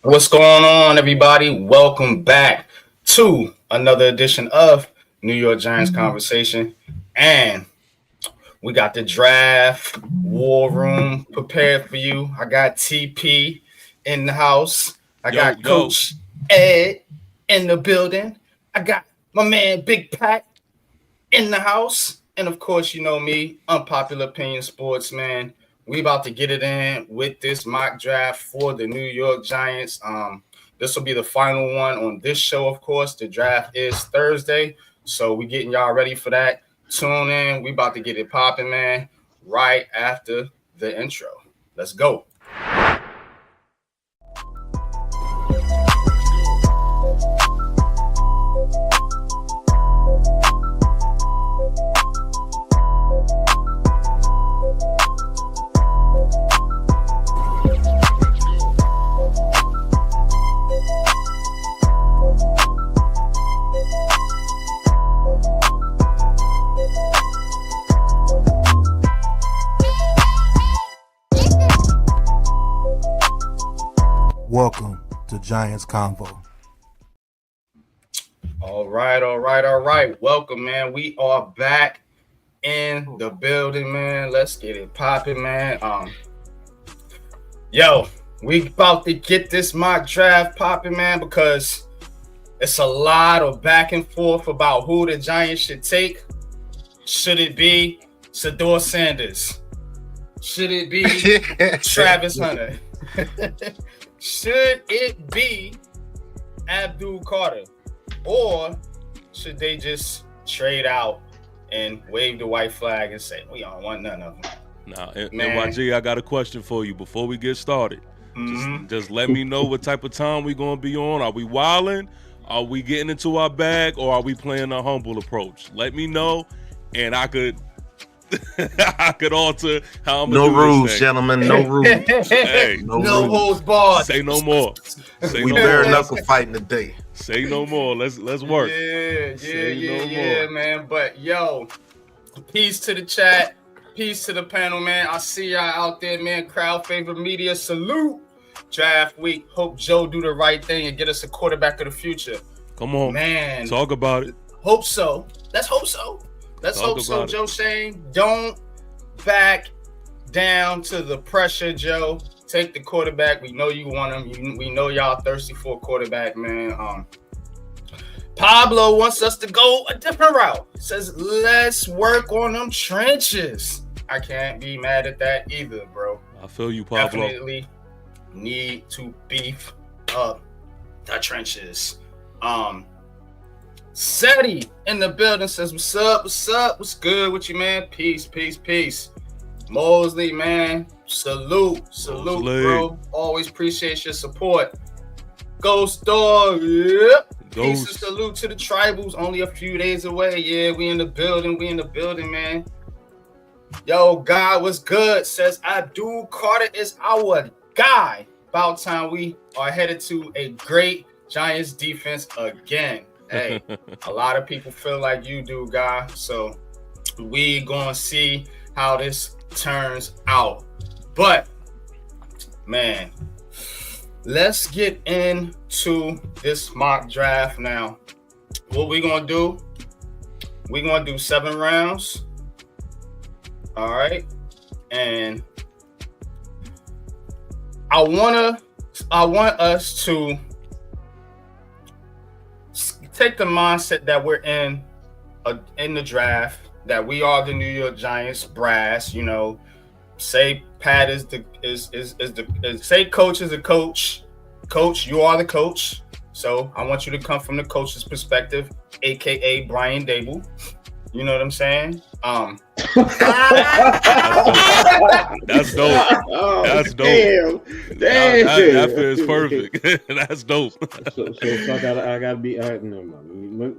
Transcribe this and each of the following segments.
What's going on, everybody? Welcome back to another edition of New York Giants Conversation. And we got the draft war room prepared for you. I got TP in the house. I Yo, got yo. Coach Ed in the building. I got my man Big Pat in the house. And of course, you know me, Unpopular Opinion Sports, man. We about to get it in with this mock draft for the New York Giants. This will be the final one on this show, of course. The draft is Thursday, so we getting y'all ready for that. Tune in. We about to get it popping, man, right after the intro. Let's go. Welcome to Giants CONVO. All right. Welcome, man. We are back in the building, man. Let's get it popping, man. We about to get this mock draft popping, man, because it's a lot of back and forth about who the Giants should take. Should it be Shedeur Sanders? Should it be Travis Hunter? Should it be Abdul Carter? Or should they just trade out and wave the white flag and say, we don't want none of them? Now, NYG, I got a question for you before we get started. Just let me know what type of time we going to be on. Are we wilding? Are we getting into our bag? Or are we playing a humble approach? Let me know, and I could alter how I'm No do rules, this thing. gentlemen. No rules. Hey, no holds barred. say no more. Say We no bare more. knuckle fighting today. Say no more. Let's work. Yeah, man. But yo, peace to the chat, peace to the panel, man. I see y'all out there, man. Crowd favorite media, salute. Draft week. Hope Joe do the right thing and get us a quarterback of the future. Come on, man. Talk about it. Hope so. Let's hope so. Let's hope so, Joe Shane. Don't back down to the pressure, Joe. Take the quarterback. We know you want him. We know y'all thirsty for a quarterback, man. Pablo wants us to go a different route. He says, let's work on them trenches. I can't be mad at that either, bro. I feel you, Pablo. Definitely need to beef up the trenches. Seti in the building says, what's up? What's good with you, man? Peace. Mosley, man, salute, Mosley. bro. Always appreciate your support. Ghost Dog, yep. Peace and salute to the tribals. Only a few days away. Yeah, we in the building, man. Yo, God, what's good? Says Abdul Carter is our guy. About time we are headed to a great Giants defense again. Hey, a lot of people feel like you do, guy. So we gonna see how this turns out. But man, let's get into this mock draft now. What we gonna do? We're gonna do 7 rounds. All right, and I want us to take the mindset that we're in the draft, that we are the New York Giants brass. You know, say Pat say coach is a coach. Coach, you are the coach. So I want you to come from the coach's perspective, aka Brian Dable. You know what I'm saying? That's dope. Oh, That's dope. Damn. That feels perfect. That's dope. So I gotta be. Never mind.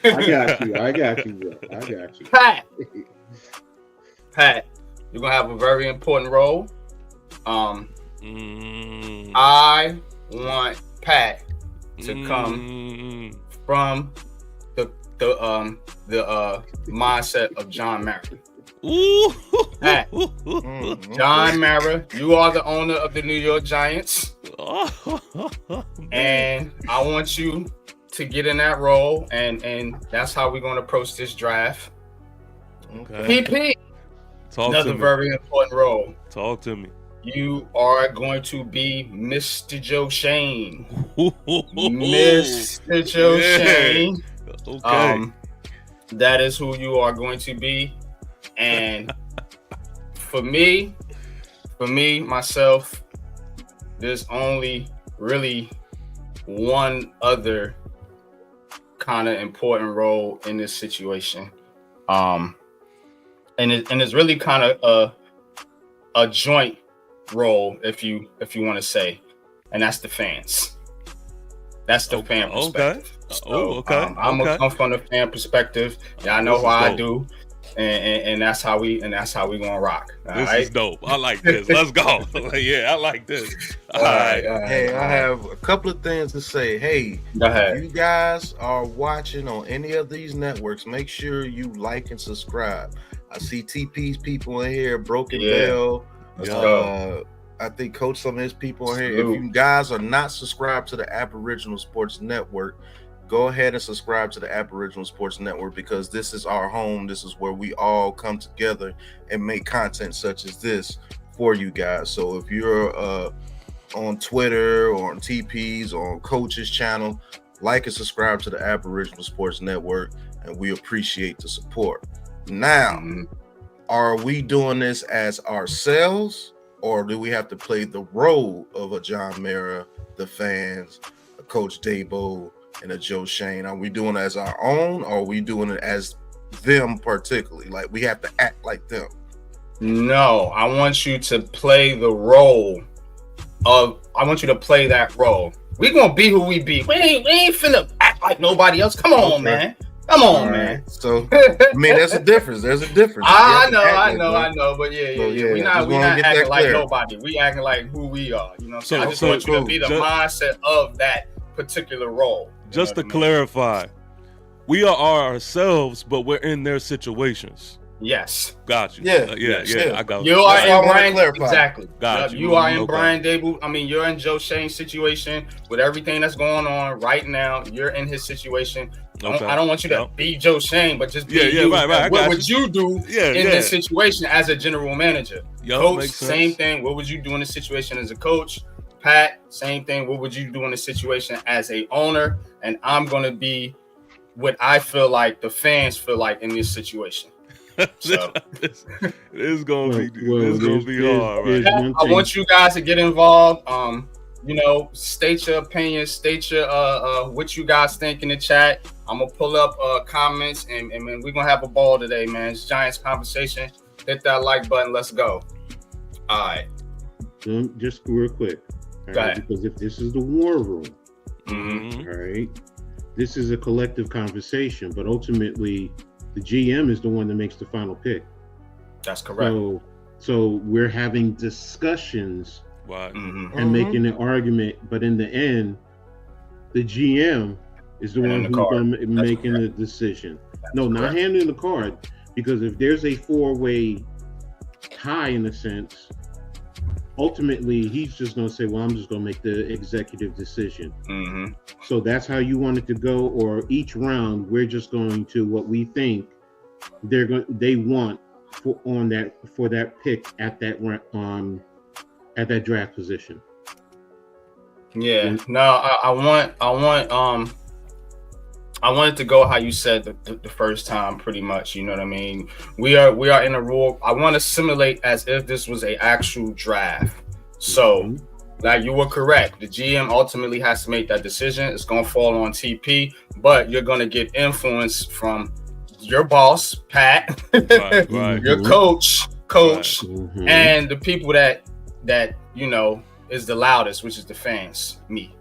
I got you, bro. I got you. Pat, you're gonna have a very important role. I want Pat to come from the mindset of John Mayer. Ooh. Pat, John Mara, you are the owner of the New York Giants. And I want you to get in that role, and that's how we're going to approach this draft. Okay. PP, Talk another to me. very important role. Talk to me. You are going to be Mr. Joe Shane. Mr. Joe Shane. Okay. That is who you are going to be. And for me, myself, there's only really one other kind of important role in this situation. And it's really kind of a joint role, if you want to say, and that's the fans. That's the fan perspective. So, I'm gonna come from the fan perspective. Yeah, I know how I do, and that's how we gonna rock. This is dope. I like this. Let's go. Yeah, I like this. All right. Hey, I have a couple of things to say. Hey, if you guys are watching on any of these networks, make sure you like and subscribe. I see TP's people in here, Broken Bell. I think Coach some of his people in here. If you guys are not subscribed to the Aboriginal Sports Network, go ahead and subscribe to the Aboriginal Sports Network, because this is our home. This is where we all come together and make content such as this for you guys. So if you're on Twitter or on TP's or on Coach's channel, like and subscribe to the Aboriginal Sports Network, and we appreciate the support. Now, are we doing this as ourselves, or do we have to play the role of a John Mara, the fans, a Coach Dabo, and a Joe Shane? Are we doing it as our own, or are we doing it as them particularly? Like, we have to act like them? No, I want you to play the role of. I want you to play that role. We gonna be who we be. We ain't finna act like nobody else. Come on, man. Come on, man. So, I mean, there's a difference. There's a difference. I know. But yeah. We not acting like nobody. We acting like who we are. You know, so I just want you to be the mindset of that particular role. Just to clarify, we are ourselves, but we're in their situations. Yes. Got you. Yeah. I got you. You are in Brian. Exactly. Got you. You are in Brian Dable. I mean, you're in Joe Shane's situation with everything that's going on right now. You're in his situation. Okay. I don't want you to be Joe Shane, but just be you. Right. What would you do in this situation as a general manager? Coach, same thing. What would you do in this situation as a coach? Pat, same thing. What would you do in this situation as a owner? And I'm going to be what I feel like the fans feel like in this situation. So this is gonna be hard, right? I want you guys to get involved. State your opinions, state your what you guys think in the chat. I'm gonna pull up comments, and we're gonna have a ball today, man. It's Giants conversation. Hit that like button. Let's go. All right. Just real quick, because if this is the war room, all right, this is a collective conversation, but ultimately the GM is the one that makes the final pick. That's correct. So we're having discussions and making an argument, but in the end, the GM is the one who's making the decision. Not handing the card, because if there's a four-way tie in a sense, ultimately he's just going to say, well, I'm just going to make the executive decision. So that's how you want it to go, or each round we're just going to what we think they want for that pick at that draft position. Yeah. No, I want it to go how you said the first time, pretty much. You know what I mean? We are in a rule. I want to simulate as if this was a actual draft. So, like, you were correct. The GM ultimately has to make that decision. It's gonna fall on TP, but you're gonna get influence from your boss, Pat, your coach, and the people that is the loudest, which is the fans, me.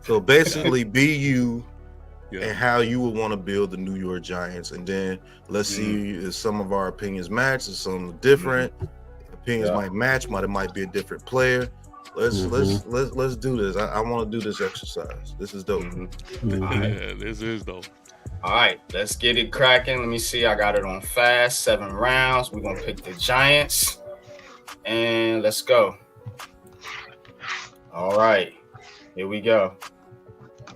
So basically, be you. And how you would want to build the New York Giants, and then let's see if some of our opinions match, if some different opinions might match, it might be a different player. Let's do this. I want to do this exercise. This is dope. Yeah, this is dope. All right, let's get it cracking. Let me see. I got it on fast. 7 rounds. We're going to pick the Giants. And let's go. All right. Here we go.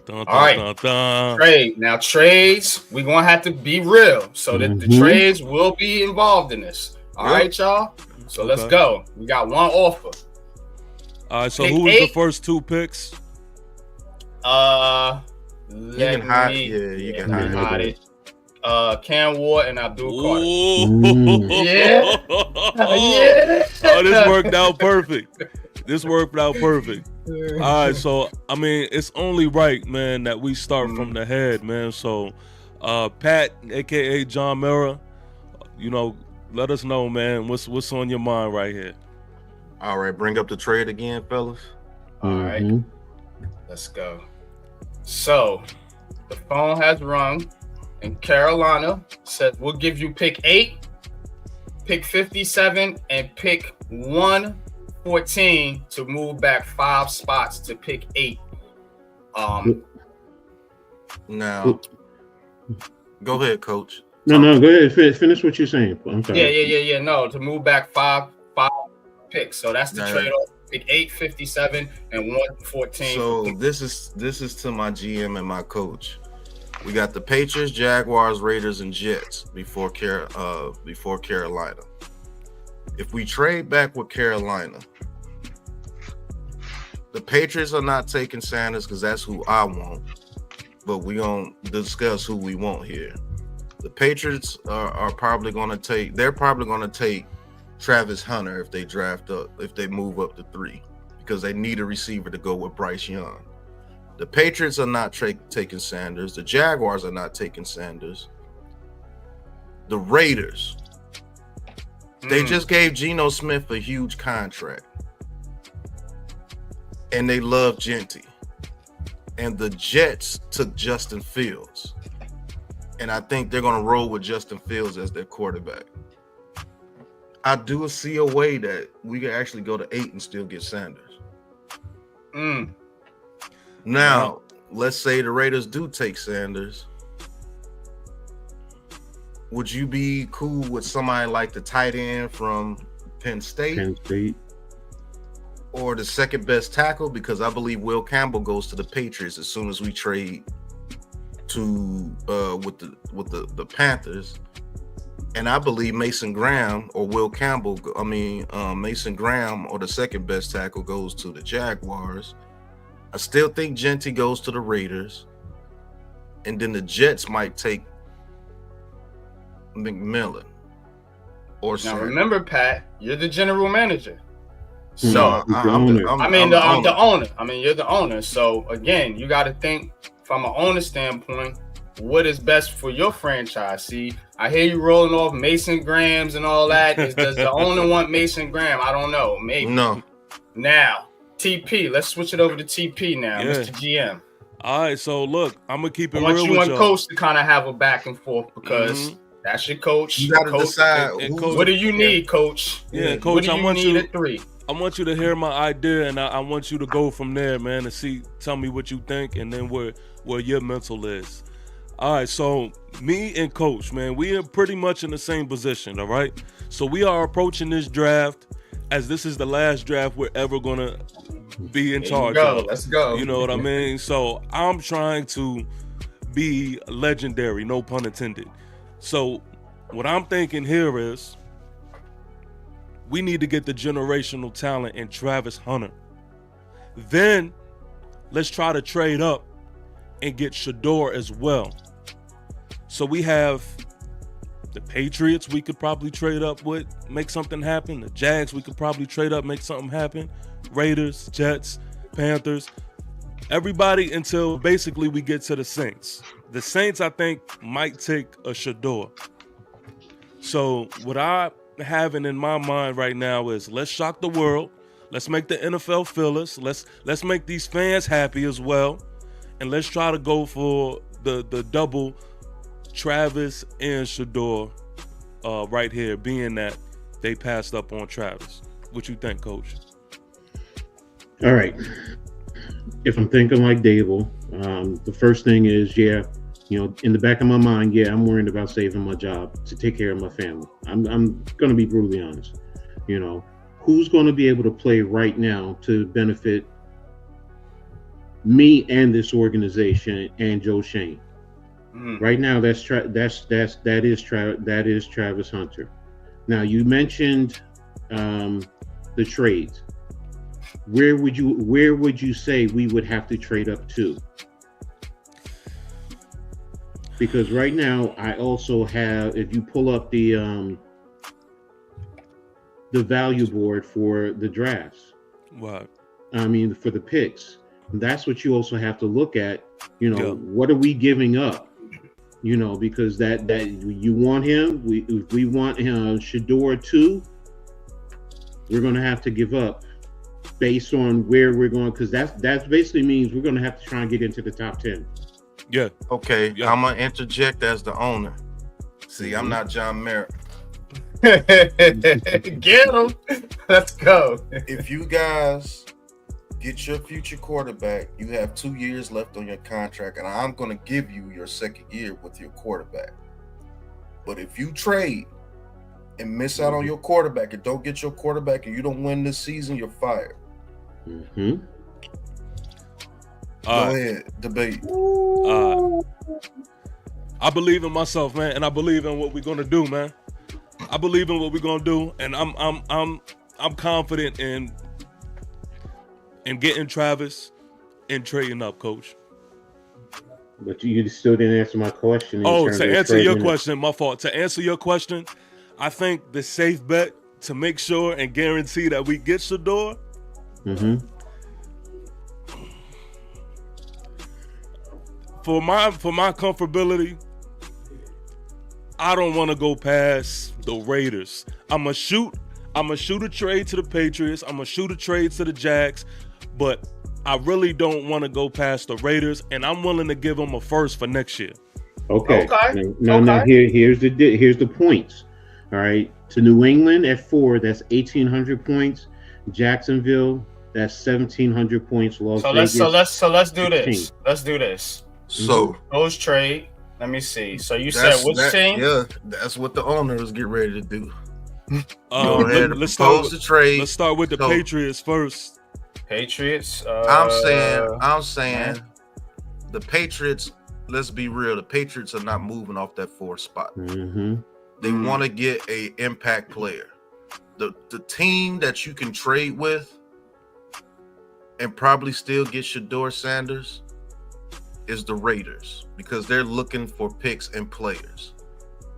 Dun, dun, all right. Dun, dun. Trade. Now, trades, we're going to have to be real so that the trades will be involved in this. All right, y'all? So let's go. We got one offer. All right, so who was the first 2 picks? You can hide it. Cam Ward and Abdul Carter. Yeah. Oh, this worked out perfect. All right, so I mean, it's only right, man, that we start from the head, man. So, Pat, aka John Mera, you know, let us know, man, what's on your mind right here. All right, bring up the trade again, fellas. All right, let's go. So, the phone has rung, and Carolina said, we'll give you pick 8, pick 57, and pick 114 to move back 5 spots to pick 8. Now, go ahead, Coach. No, go ahead. Finish what you're saying. I'm sorry. Yeah. No, to move back 5 picks. So that's the trade-off. Pick 8, 57, and 114. So this is to my GM and my coach. We got the Patriots, Jaguars, Raiders, and Jets before Carolina. If we trade back with Carolina, the Patriots are not taking Sanders because that's who I want. But we're going to discuss who we want here. The Patriots are probably going to take. They're probably going to take Travis Hunter if they move up to 3, because they need a receiver to go with Bryce Young. The Patriots are not taking Sanders. The Jaguars are not taking Sanders. The Raiders, they just gave Geno Smith a huge contract, and they love Genty. And the Jets took Justin Fields, and I think they're going to roll with Justin Fields as their quarterback. I do see a way that we can actually go to 8 and still get Sanders. Now, let's say the Raiders do take Sanders. Would you be cool with somebody like the tight end from Penn State? Or the second best tackle? Because I believe Will Campbell goes to the Patriots as soon as we trade to with the Panthers. And I believe Mason Graham or Mason Graham or the second best tackle goes to the Jaguars. I still think Genty goes to the Raiders. And then the Jets might take McMillan. Now remember, Pat, you're the general manager. So I'm the owner. I mean, you're the owner. So again, you got to think from an owner standpoint, what is best for your franchise? See, I hear you rolling off Mason Grahams and all that. Does the owner want Mason Graham? I don't know. Maybe. No. Now, TP. Let's switch it over to TP now, Mr. GM. All right. So look, I'm gonna keep it real. I want you and Coach to kind of have a back and forth because that's your coach. You got to decide. What do you need, Coach? Yeah, Coach. I want you at 3. I want you to hear my idea, and I want you to go from there, man, and tell me what you think, and then where your mental is. All right, so me and Coach, man, we are pretty much in the same position, all right? So we are approaching this draft as this is the last draft we're ever going to be in charge of. Let's go. You know what I mean? So I'm trying to be legendary, no pun intended. So what I'm thinking here is we need to get the generational talent in Travis Hunter. Then let's try to trade up and get Shador as well. So we have the Patriots we could probably trade up with, make something happen. The Jags we could probably trade up, make something happen. Raiders, Jets, Panthers, everybody until basically we get to the Saints. The Saints, I think, might take a Shador. So what I'm having in my mind right now is let's shock the world. Let's make the NFL feel us. Let's make these fans happy as well. And let's try to go for the double Travis and Shador right here, being that they passed up on Travis. What you think, Coach? All right. If I'm thinking like Dable, the first thing is, You know, in the back of my mind, yeah, I'm worried about saving my job to take care of my family. I'm going to be brutally honest. You know, who's going to be able to play right now to benefit me and this organization and Joe Shane? Right now, that is Travis Hunter. Now, you mentioned the trades. Where would you say we would have to trade up to? Because right now, I also have, if you pull up the value board for the drafts, what? I mean, for the picks, that's what you also have to look at. You know, what are we giving up? You know, because that you want him. If we want him, Shador too, we're going to have to give up based on where we're going, because that basically means we're going to have to try and get into the top 10. Yeah. Okay. Yeah. I'm gonna interject as the owner. See, I'm not John Merritt. Get him. Let's go. If you guys get your future quarterback, you have 2 years left on your contract, and I'm going to give you your second year with your quarterback. But if you trade and miss out on your quarterback and don't get your quarterback and you don't win this season, you're fired. Go ahead, debate. I believe in myself, man, and I believe in what we're going to do, man. I believe in what we're going to do, and I'm confident in getting Travis and trading up, Coach. But you still didn't answer my question. Oh, to answer your question, my fault. To answer your question, I think the safe bet to make sure and guarantee that we get Shador. For my comfortability, I don't want to go past the Raiders. I'm gonna shoot a trade to the Patriots. I'm gonna shoot a trade to the Jags, but I really don't want to go past the Raiders, and I'm willing to give them a first for next year. Okay. Now here's the points. All right, to New England at 4, that's 1,800 points. Jacksonville, that's 1,700 points. Let's do this. Let's do this. So those trade. Let me see. So you said which team? Yeah, that's what the owners get ready to do. Let's start with the Patriots first. Patriots. I'm saying the Patriots. Let's be real. The Patriots are not moving off that 4th spot. They want to get a impact player. The team that you can trade with and probably still get Shador Sanders is the Raiders, because they're looking for picks and players.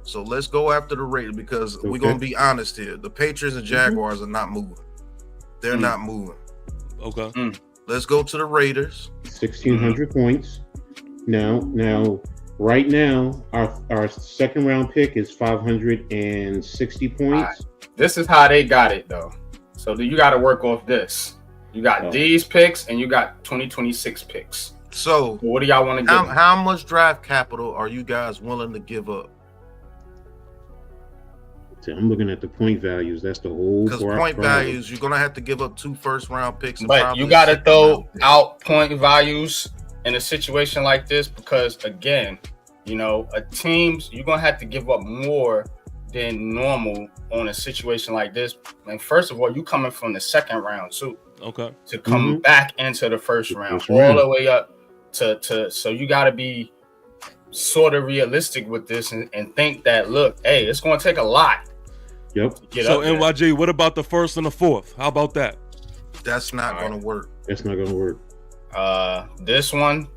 So let's go after the Raiders, because we're going to be honest here. The Patriots and Jaguars are not moving. They're not moving. Okay. Let's go to the Raiders. 1,600 points. Now, right now, our second round pick is 560 points. Right. This is how they got it, though. So you got to work off this. You got these picks, and you got 2026 picks. So what do y'all want to give? How much draft capital are you guys willing to give up? I'm looking at the point values. That's the whole. Because point values, you're gonna have to give up 2 first-round picks. But you got to throw out point values in a situation like this, because again, you know, you're gonna have to give up more than normal on a situation like this. And first of all, you coming from the second round too. Okay. To come back into the first round, all the way up to so you got to be sort of realistic with this and think that, look, hey, it's going to take a lot. Yep. So NYG, what about the 1st and the 4th? How about that? That's not going to work. That's not going to work. This one,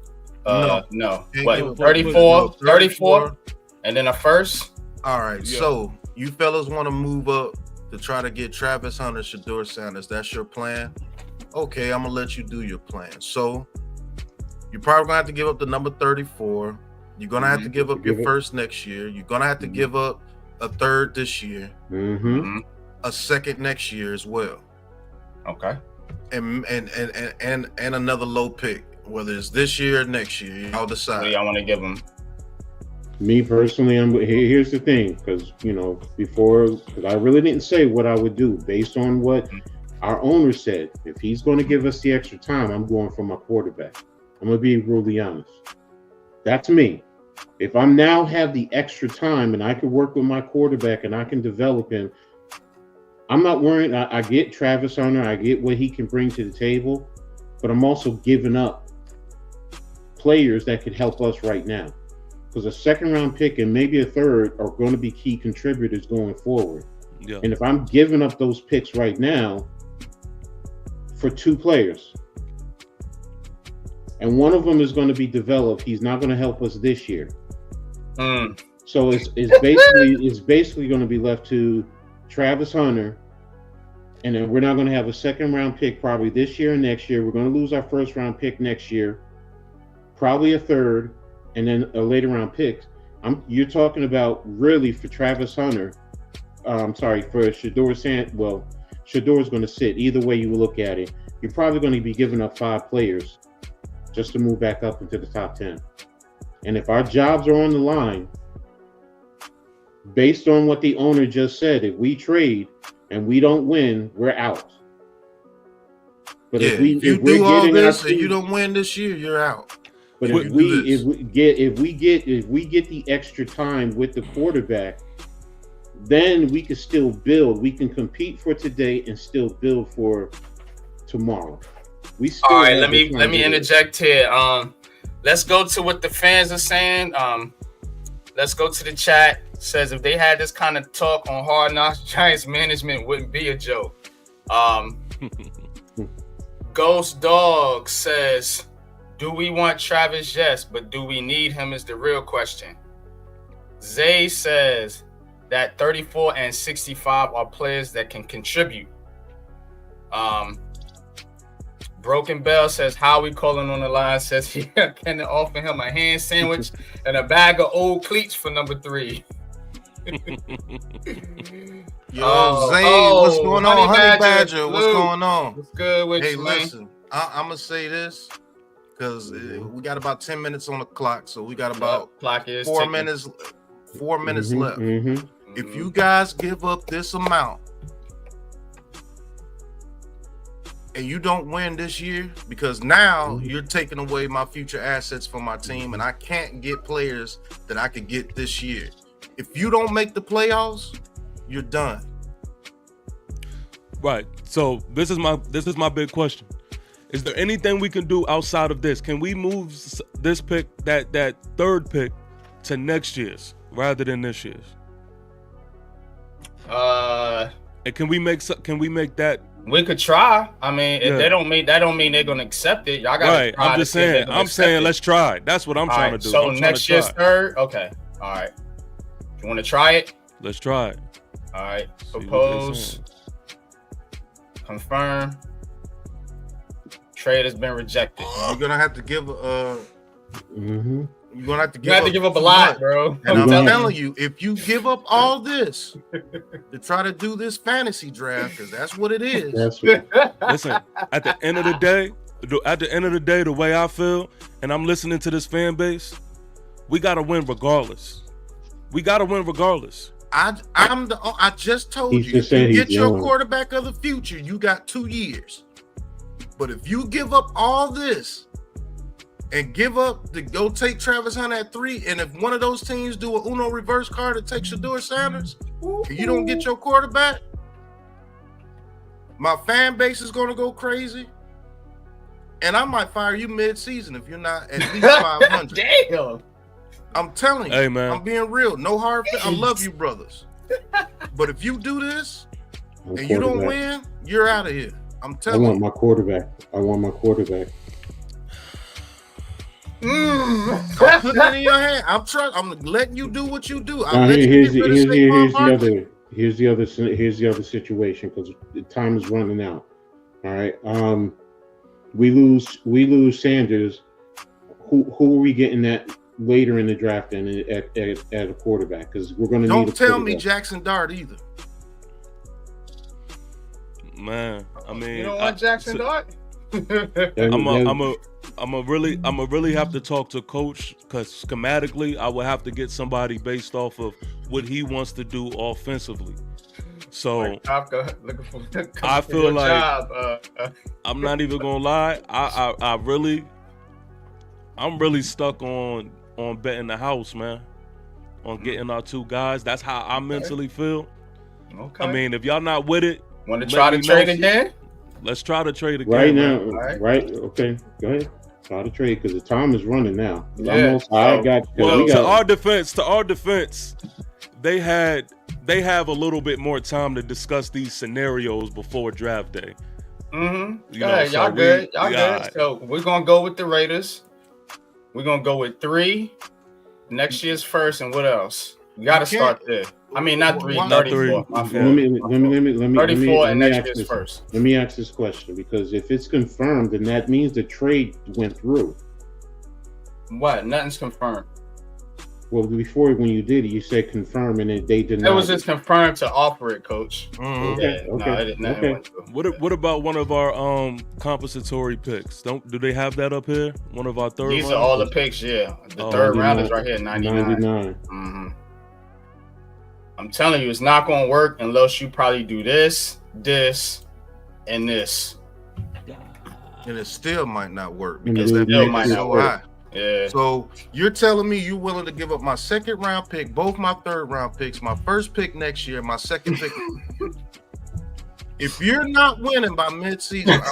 no. What, 34, and then a first? All right. Yeah. So you fellas want to move up to try to get Travis Hunter, Shador Sanders. That's your plan? Okay, I'm going to let you do your plan. So you're probably going to have to give up the number 34. You're going to have to give up your first next year. You're going to have to give up a third this year. A second next year as well. Okay. And another low pick, whether it's this year or next year. Y'all decide. What do y'all want to give them? Me personally, here's the thing, because because I really didn't say what I would do based on what our owner said. If he's going to give us the extra time, I'm going for my quarterback. I'm going to be brutally honest. That's me. If I'm now have the extra time and I can work with my quarterback and I can develop him, I'm not worried. I get Travis Hunter. I get what he can bring to the table, but I'm also giving up players that could help us right now. Because a second round pick and maybe a third are going to be key contributors going forward. Yeah. And if I'm giving up those picks right now for 2 players, and one of them is going to be developed, he's not going to help us this year. So it's basically going to be left to Travis Hunter, and then we're not going to have a second round pick probably this year and next year. We're going to lose our first round pick next year, probably a third, and then a later round pick. You're talking about really for Travis Hunter. For Shedeur Sand. Well, Shedeur's going to sit. Either way you look at it, you're probably going to be giving up 5 players just to move back up into the top 10. And if our jobs are on the line, based on what the owner just said, if we trade and we don't win, we're out. But if we do all this and you don't win this year, you're out. But if we get the extra time with the quarterback, then we can still build. We can compete for today and still build for tomorrow. All right, let me interject here. Let's go to what the fans are saying. Let's go to the chat. It says if they had this kind of talk on Hard Knocks, Giants management wouldn't be a joke. Ghost Dog says, do we want Travis? Yes, but do we need him is the real question. Zay says that 34 and 65 are players that can contribute. Broken Bell says, Howie calling on the line says he can offer him a hand sandwich and a bag of old cleats for number 3. Yo, Zay, what's going on? Honey Badger, what's going on? What's good with you, Hey, listen, I'm going to say this because we got about 10 minutes on the clock, so we got about 4 minutes left. If you guys give up this amount and you don't win this year, because now you're taking away my future assets from my team, and I can't get players that I could get this year. If you don't make the playoffs, you're done. Right. So this is my big question. Is there anything we can do outside of this? Can we move this pick, that third pick, to next year's rather than this year's? And can we make that? We could try. I mean, if they don't mean that, don't mean they're gonna accept it. Y'all got right. I'm just saying. I'm saying let's try. That's what I'm trying to do. So next year's third. Okay. All right. You want to try it? Let's try it. All right. Propose. Confirm. Trade has been rejected. You're gonna have to give You're gonna have to give up a lot, bro. And I'm telling you, if you give up all this to try to do this fantasy draft, because that's what it is. Listen, at the end of the day, the way I feel, and I'm listening to this fan base, we gotta win regardless. I just told you, if you get your quarterback of the future, you got 2 years. But if you give up all this and give up to go take Travis Hunter at 3, and if one of those teams do a Uno reverse card to take Shedeur Sanders, and you don't get your quarterback, my fan base is going to go crazy, and I might fire you mid-season if you're not at least 500. Damn. I'm telling you, hey, man. I'm being real. No hard feelings. I love you, brothers. But if you do this and you don't win, you're out of here. I'm telling you. I want my quarterback. Put that in your hand. I'm letting you do what you do. Here's the other situation, because the time is running out. All right. We lose Sanders. Who are we getting that later in the draft and at a quarterback? Because we're going to need a quarterback. Don't tell me Jackson Dart either. Man, I mean, you don't want Jackson Dart? I'm a really have to talk to coach, because schematically I would have to get somebody based off of what he wants to do offensively. So I feel like I'm not even gonna lie. I'm really stuck on on betting the house, man. On getting our 2 guys. That's how I mentally feel. Okay. I mean, if y'all not with it, want to try to trade again? Let's try to trade again. Right now, right? Okay, go ahead. Try to trade because the time is running now. Yeah. To our defense, they have a little bit more time to discuss these scenarios before draft day. Mm-hmm. Y'all good. So we're gonna go with the Raiders. We're gonna go with 3 next year's first, and what else? You got to start there. I mean, not 3, 34. Let me 34 and next year's first. Let me ask this question, because if it's confirmed, then that means the trade went through. What? Nothing's confirmed. Well, before when you did it, you said confirm, and then they denied. It was just confirmed to offer it, Coach. Okay. What about one of our compensatory picks? Do they have that up here? One of our third. These are all the picks. Yeah, the third round is right here, 99. Mm-hmm. I'm telling you, it's not going to work unless you probably do this, and this. And it still might not work because that pick is so high. Yeah. So you're telling me you're willing to give up my 2nd round pick, both my 3rd round picks, my 1st pick next year, my 2nd pick. If you're not winning by mid-season,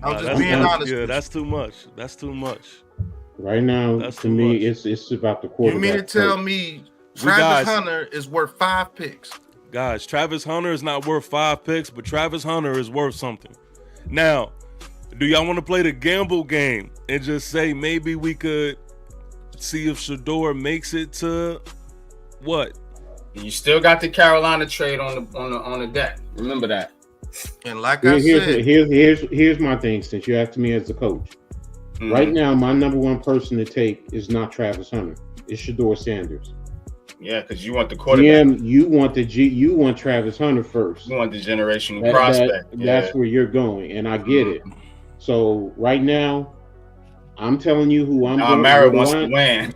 I'm just being honest. Yeah, that's too much. Right now, to me, it's about the quarterback. You mean to tell me Travis Hunter is worth 5 picks? Guys, Travis Hunter is not worth 5 picks, but Travis Hunter is worth something. Now, do y'all want to play the gamble game and just say maybe we could see if Shedeur makes it to what? You still got the Carolina trade on the deck. Remember that. And like I said, here's my thing. Since you asked me as the coach, right now my number 1 person to take is not Travis Hunter. It's Shedeur Sanders. Yeah, because you want the quarterback. You want Travis Hunter first. You want the generational prospect. That's where you're going, and I get it. So right now, I'm telling you who I'm going. Mara wants to win.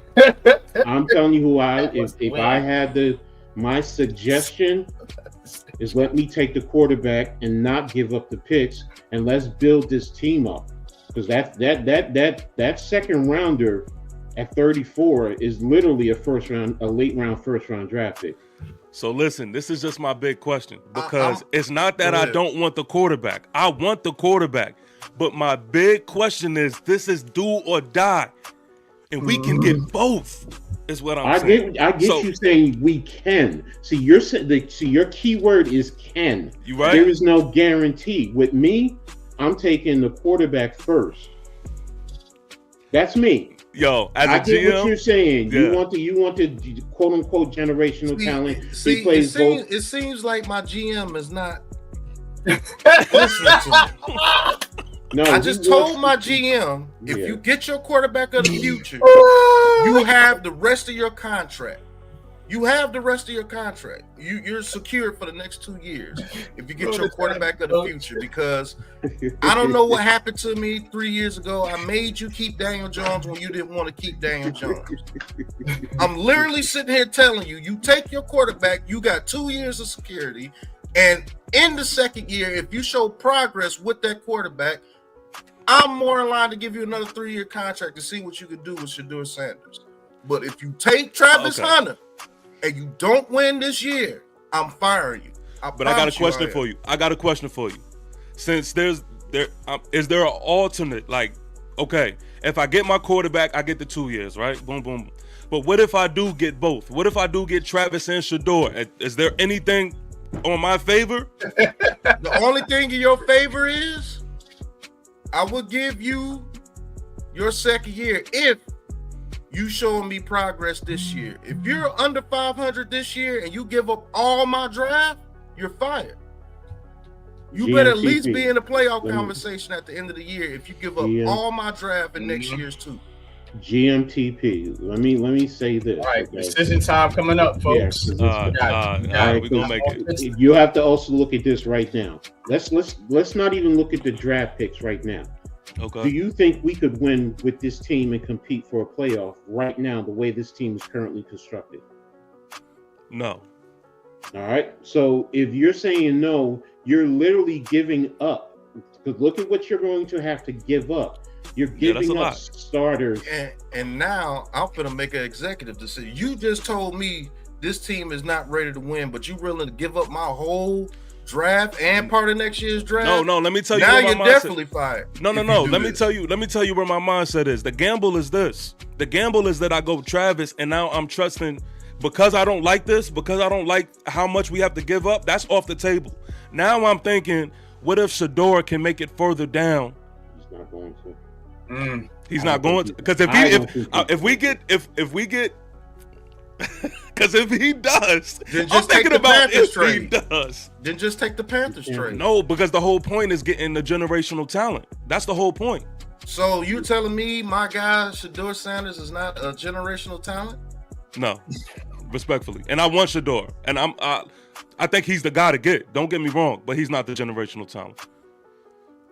I'm telling you who if I had my suggestion is let me take the quarterback and not give up the picks, and let's build this team up, because that 2nd rounder at 34 is literally a late round first round draft pick. So listen, this is just my big question, because it's not that I don't want the quarterback. I want the quarterback. But my big question is, this is do or die. And we can get both, is what I'm saying. I get you saying we can. See, your key word is can. You right? There is no guarantee. With me, I'm taking the quarterback first. That's me. Yo, as I get what you're saying. Yeah. You want the quote unquote generational talent. He plays both. It seems like my GM is not listening to me. No, I just told my GM, if you get your quarterback of the future, you have the rest of your contract. You're secured for the next 2 years if you get your quarterback of the future, because I don't know what happened to me 3 years ago. I made you keep Daniel Jones when you didn't want to keep Daniel Jones. I'm literally sitting here telling you, you take your quarterback, you got 2 years of security, and in the 2nd year, if you show progress with that quarterback, I'm more in line to give you another 3-year contract to see what you can do with Shedeur Sanders. But if you take Travis Hunter and you don't win this year, I'm firing you. I got a question for you. Since is there an alternate? Like, okay, if I get my quarterback, I get the 2 years, right? Boom, boom, boom. But what if I do get both? What if I do get Travis and Shedeur? Is there anything on my favor? The only thing in your favor is I will give you your 2nd year if you show me progress this year. If you're under 500 this year and you give up all my draft, you're fired. You better at least be in a playoff conversation at the end of the year if you give up all my draft in next year's too. GMTP. Let me say this. All right, decision time coming up, folks. We're gonna make it. You have to also look at this right now. Let's not even look at the draft picks right now. Okay. Do you think we could win with this team and compete for a playoff right now, the way this team is currently constructed? No. All right. So if you're saying no, you're literally giving up, Because look at what you're going to have to give up. You're giving up starters. And now I'm going to make an executive decision. You just told me this team is not ready to win, but you willing to give up my whole draft and part of next year's draft? No, let me tell you. Now you're definitely fired. No. Let me tell you where my mindset is. The gamble is this. The gamble is that I go Travis, and now I'm trusting because I don't like this, because I don't like how much we have to give up. That's off the table. Now I'm thinking, what if Shedeur can make it further down? He's not going to. He's not going to, because if we get because if he does, then just take the Panthers trade. Then just take the Panthers trade. No, because the whole point is getting the generational talent. That's the whole point. So you telling me my guy Shedeur Sanders is not a generational talent? No, respectfully, and I want Shedeur, and I think he's the guy to get. Don't get me wrong, but he's not the generational talent.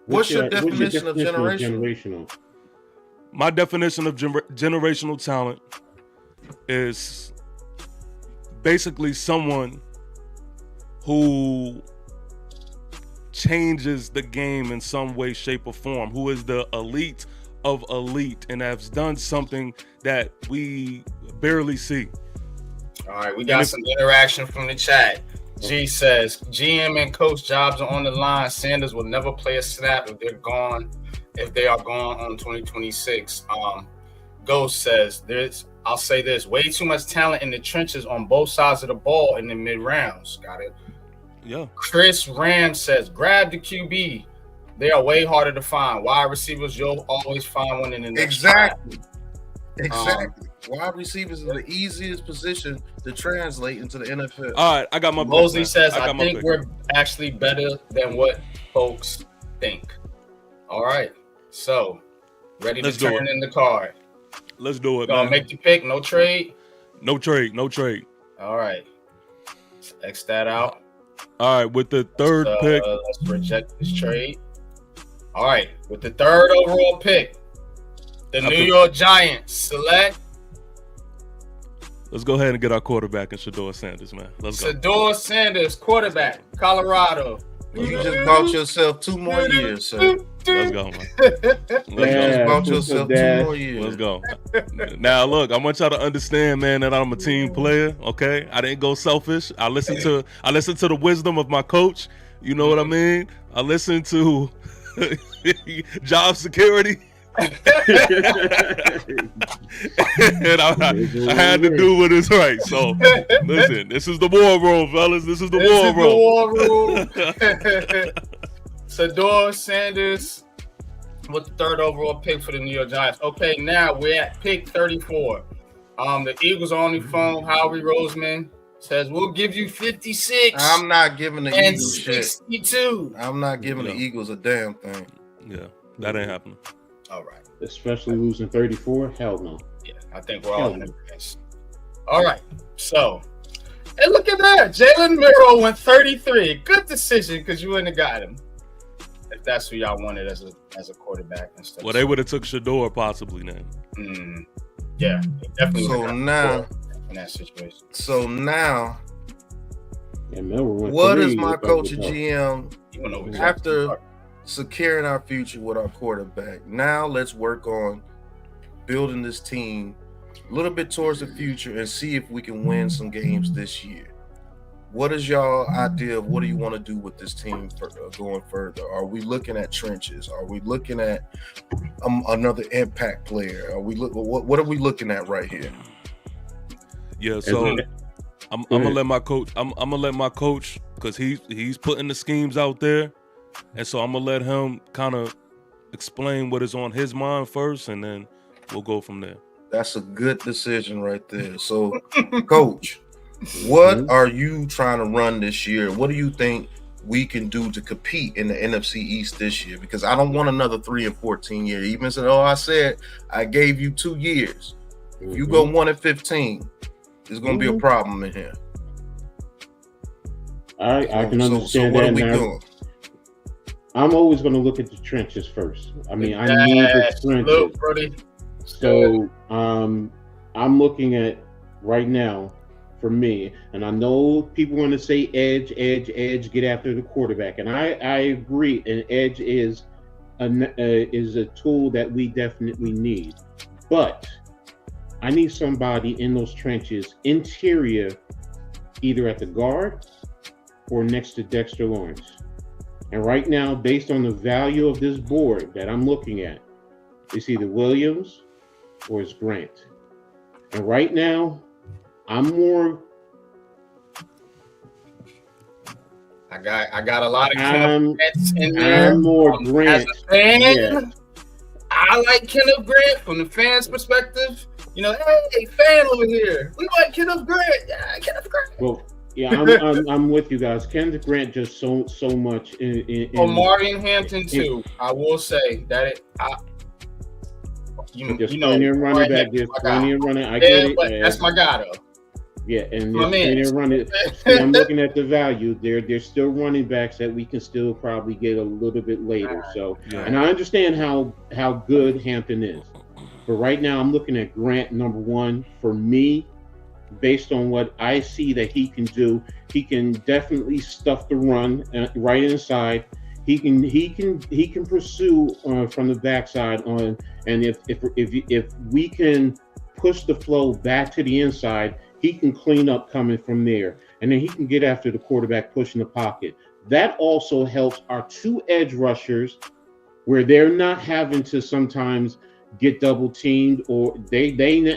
What's your definition of generational? My definition of generational talent is basically someone who changes the game in some way, shape, or form, who is the elite of elite and has done something that we barely see. All right, we got some interaction from the chat. G says, GM and coach jobs are on the line. Sanders will never play a snap if they are gone on 2026. Ghost says, I'll say this, way too much talent in the trenches on both sides of the ball in the mid rounds. Got it? Yeah. Chris Ram says, grab the QB. They are way harder to find. Wide receivers, you'll always find one in the next Exactly. Wide receivers are the easiest position to translate into the NFL. All right, I got my pick. Mosley says, I think we're actually better than what folks think. All right, so ready to turn in the card. Let's do it, man. Make the pick, no trade? No trade. All right, let's X that out. All right, with the third pick. Let's reject this trade. All right, with the third overall pick, the New York Giants select. Let's go ahead and get our quarterback in Shedeur Sanders, man. Let's go. Shedeur Sanders, quarterback, Colorado. You just bought yourself 2 more years, sir. Let's go, man. Bought yourself 2 more years. Let's go. Now, look, I want y'all to understand, man, that I'm a team player. Okay, I didn't go selfish. I listened to the wisdom of my coach. You know what I mean? I listened to job security. And I had to do what is right. So listen, this is the war room, fellas. This is the war room. Shedeur Sanders with the third overall pick for the New York Giants. Okay, now we're at pick 34. The Eagles are on the phone. Howie Roseman says we'll give you 56. I'm not giving the and Eagles 62. Shit. I'm not giving the Eagles a damn thing. Yeah, that ain't happening. All right. Especially losing 34? Hell no. Yeah, I think we're all in agreement. All right. So, and look at that. Jalen Miro went 33. Good decision because you wouldn't have got him. If that's who y'all wanted as a quarterback and stuff. Well, they would have took Shedeur possibly then. Yeah, definitely. So now, in that situation. So now, what is my coach and GM after securing our future with our quarterback? Now let's work on building this team a little bit towards the future and see if we can win some games this year. What is y'all idea of what do you want to do with this team going further? Are we looking at trenches? Are we looking at another impact player? Are we what are we looking at right here? Yeah, so I'm gonna let my coach. I'm gonna let my coach because he's putting the schemes out there. And so I'm going to let him kind of explain what is on his mind first, and then we'll go from there. That's a good decision right there. So, Coach, what are you trying to run this year? What do you think we can do to compete in the NFC East this year? Because I don't want another 3-14 year. Even said, I said I gave you 2 years. If you go 1-15, there's going to be a problem in here. I can understand what that. Are we doing? I'm always going to look at the trenches first. I mean, I need the trenches. So I'm looking at right now for me, and I know people want to say edge, get after the quarterback. And I agree, an edge is is a tool that we definitely need. But I need somebody in those trenches, interior, either at the guard or next to Dexter Lawrence. And right now, based on the value of this board that I'm looking at, it's either Williams or it's Grant. And right now, I'm more. I got a lot of Grants in there. I'm more Grant. As a fan, yeah. I like Kenneth Grant from the fans' perspective. You know, hey, fan over here. We like Kenneth Grant. Yeah, Kenneth Grant. Well, yeah, I'm with you guys. Kenneth Grant just so much in Marion Hampton too. I will say that there's plenty of running back. There's plenty of running. I get it. But that's my guy though. Yeah, and there's plenty of running. I'm looking at the value. There's still running backs that we can still probably get a little bit later. So, and I understand how good Hampton is, but right now I'm looking at Grant number one for me. Based on what I see that he can do, he can definitely stuff the run right inside. He can pursue from the backside on, and if we can push the flow back to the inside, he can clean up coming from there, and then he can get after the quarterback pushing the pocket. That also helps our two edge rushers, where they're not having to sometimes get double teamed, or they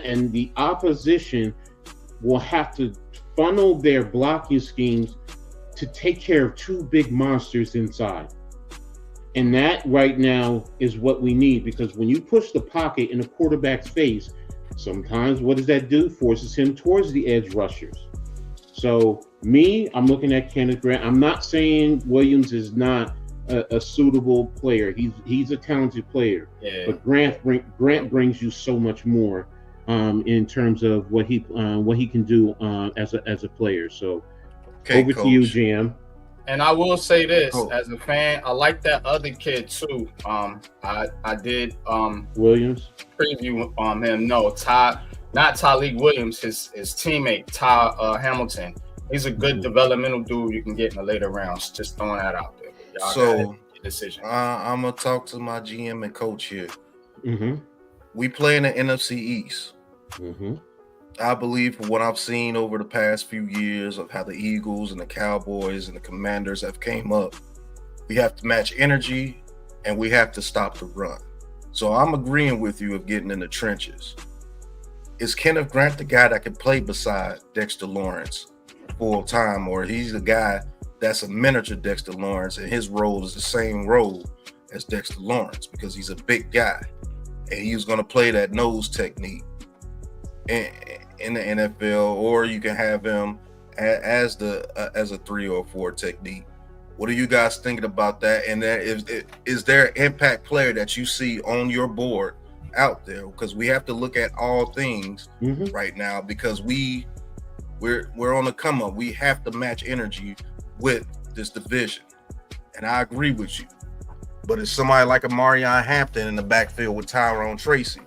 and the opposition will have to funnel their blocking schemes to take care of two big monsters inside. And that right now is what we need, because when you push the pocket in a quarterback's face, sometimes what does that do? Forces him towards the edge rushers. So I'm looking at Kenneth Grant. I'm not saying Williams is not a suitable player. He's a talented player, but Grant brings you so much more in terms of what he can do as a player. So over Coach. To you, GM. And I will say this, as a fan, I like that other kid too. I did Williams preview him. No, not Tyleek Williams, his teammate Ty Hamilton. He's a good developmental dude you can get in the later rounds. Just throwing that out there. Y'all so decision. I'm gonna talk to my GM and coach here. Mm-hmm. We play in the NFC East. Mm-hmm. I believe from what I've seen over the past few years of how the Eagles and the Cowboys and the Commanders have came up, we have to match energy and we have to stop the run. So I'm agreeing with you of getting in the trenches. Is Kenneth Grant the guy that can play beside Dexter Lawrence full time, or he's the guy that's a miniature Dexter Lawrence and his role is the same role as Dexter Lawrence because he's a big guy and he's going to play that nose technique in the NFL, or you can have him as a 3 or 4 technique. What are you guys thinking about that? And is there an impact player that you see on your board out there? Because we have to look at all things right now, because we're on the come up. We have to match energy with this division, and I agree with you. But it's somebody like a Marion Hampton in the backfield with Tyrone Tracy.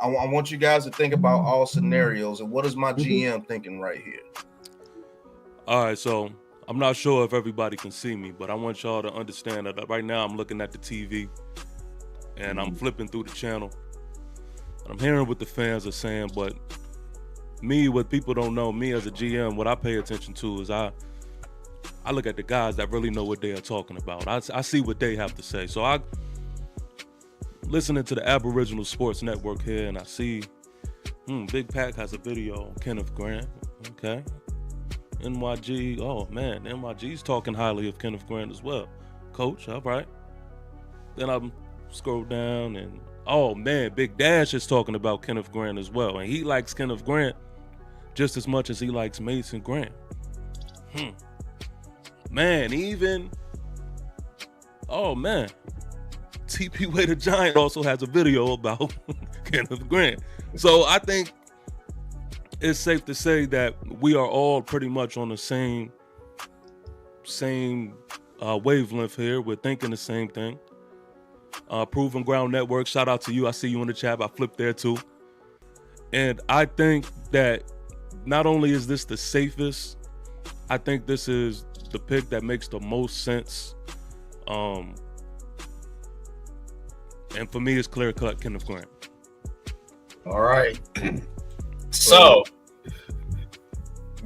I want you guys to think about all scenarios, and what is my GM thinking right here? All right, so I'm not sure if everybody can see me, but I want y'all to understand that right now I'm looking at the TV and I'm flipping through the channel. And I'm hearing what the fans are saying, but what people don't know, me as a GM, what I pay attention to is I look at the guys that really know what they are talking about. I see what they have to say. So I listening to the Aboriginal Sports Network here, and I see Big Pac has a video on Kenneth Grant. Okay. NYG, oh man, NYG's talking highly of Kenneth Grant as well. Coach, all right. Then I'm scroll down and oh man, Big Dash is talking about Kenneth Grant as well. And he likes Kenneth Grant just as much as he likes Mason Grant. Man, TP Way the Giant also has a video about Kenneth Grant. So I think it's safe to say that we are all pretty much on the same wavelength here. We're thinking the same thing. Proven Ground Network, shout out to you. I see you in the chat. I flipped there too. And I think that not only is this the safest, I think this is the pick that makes the most sense And for me, it's clear cut Kenneth Grant. All right. So,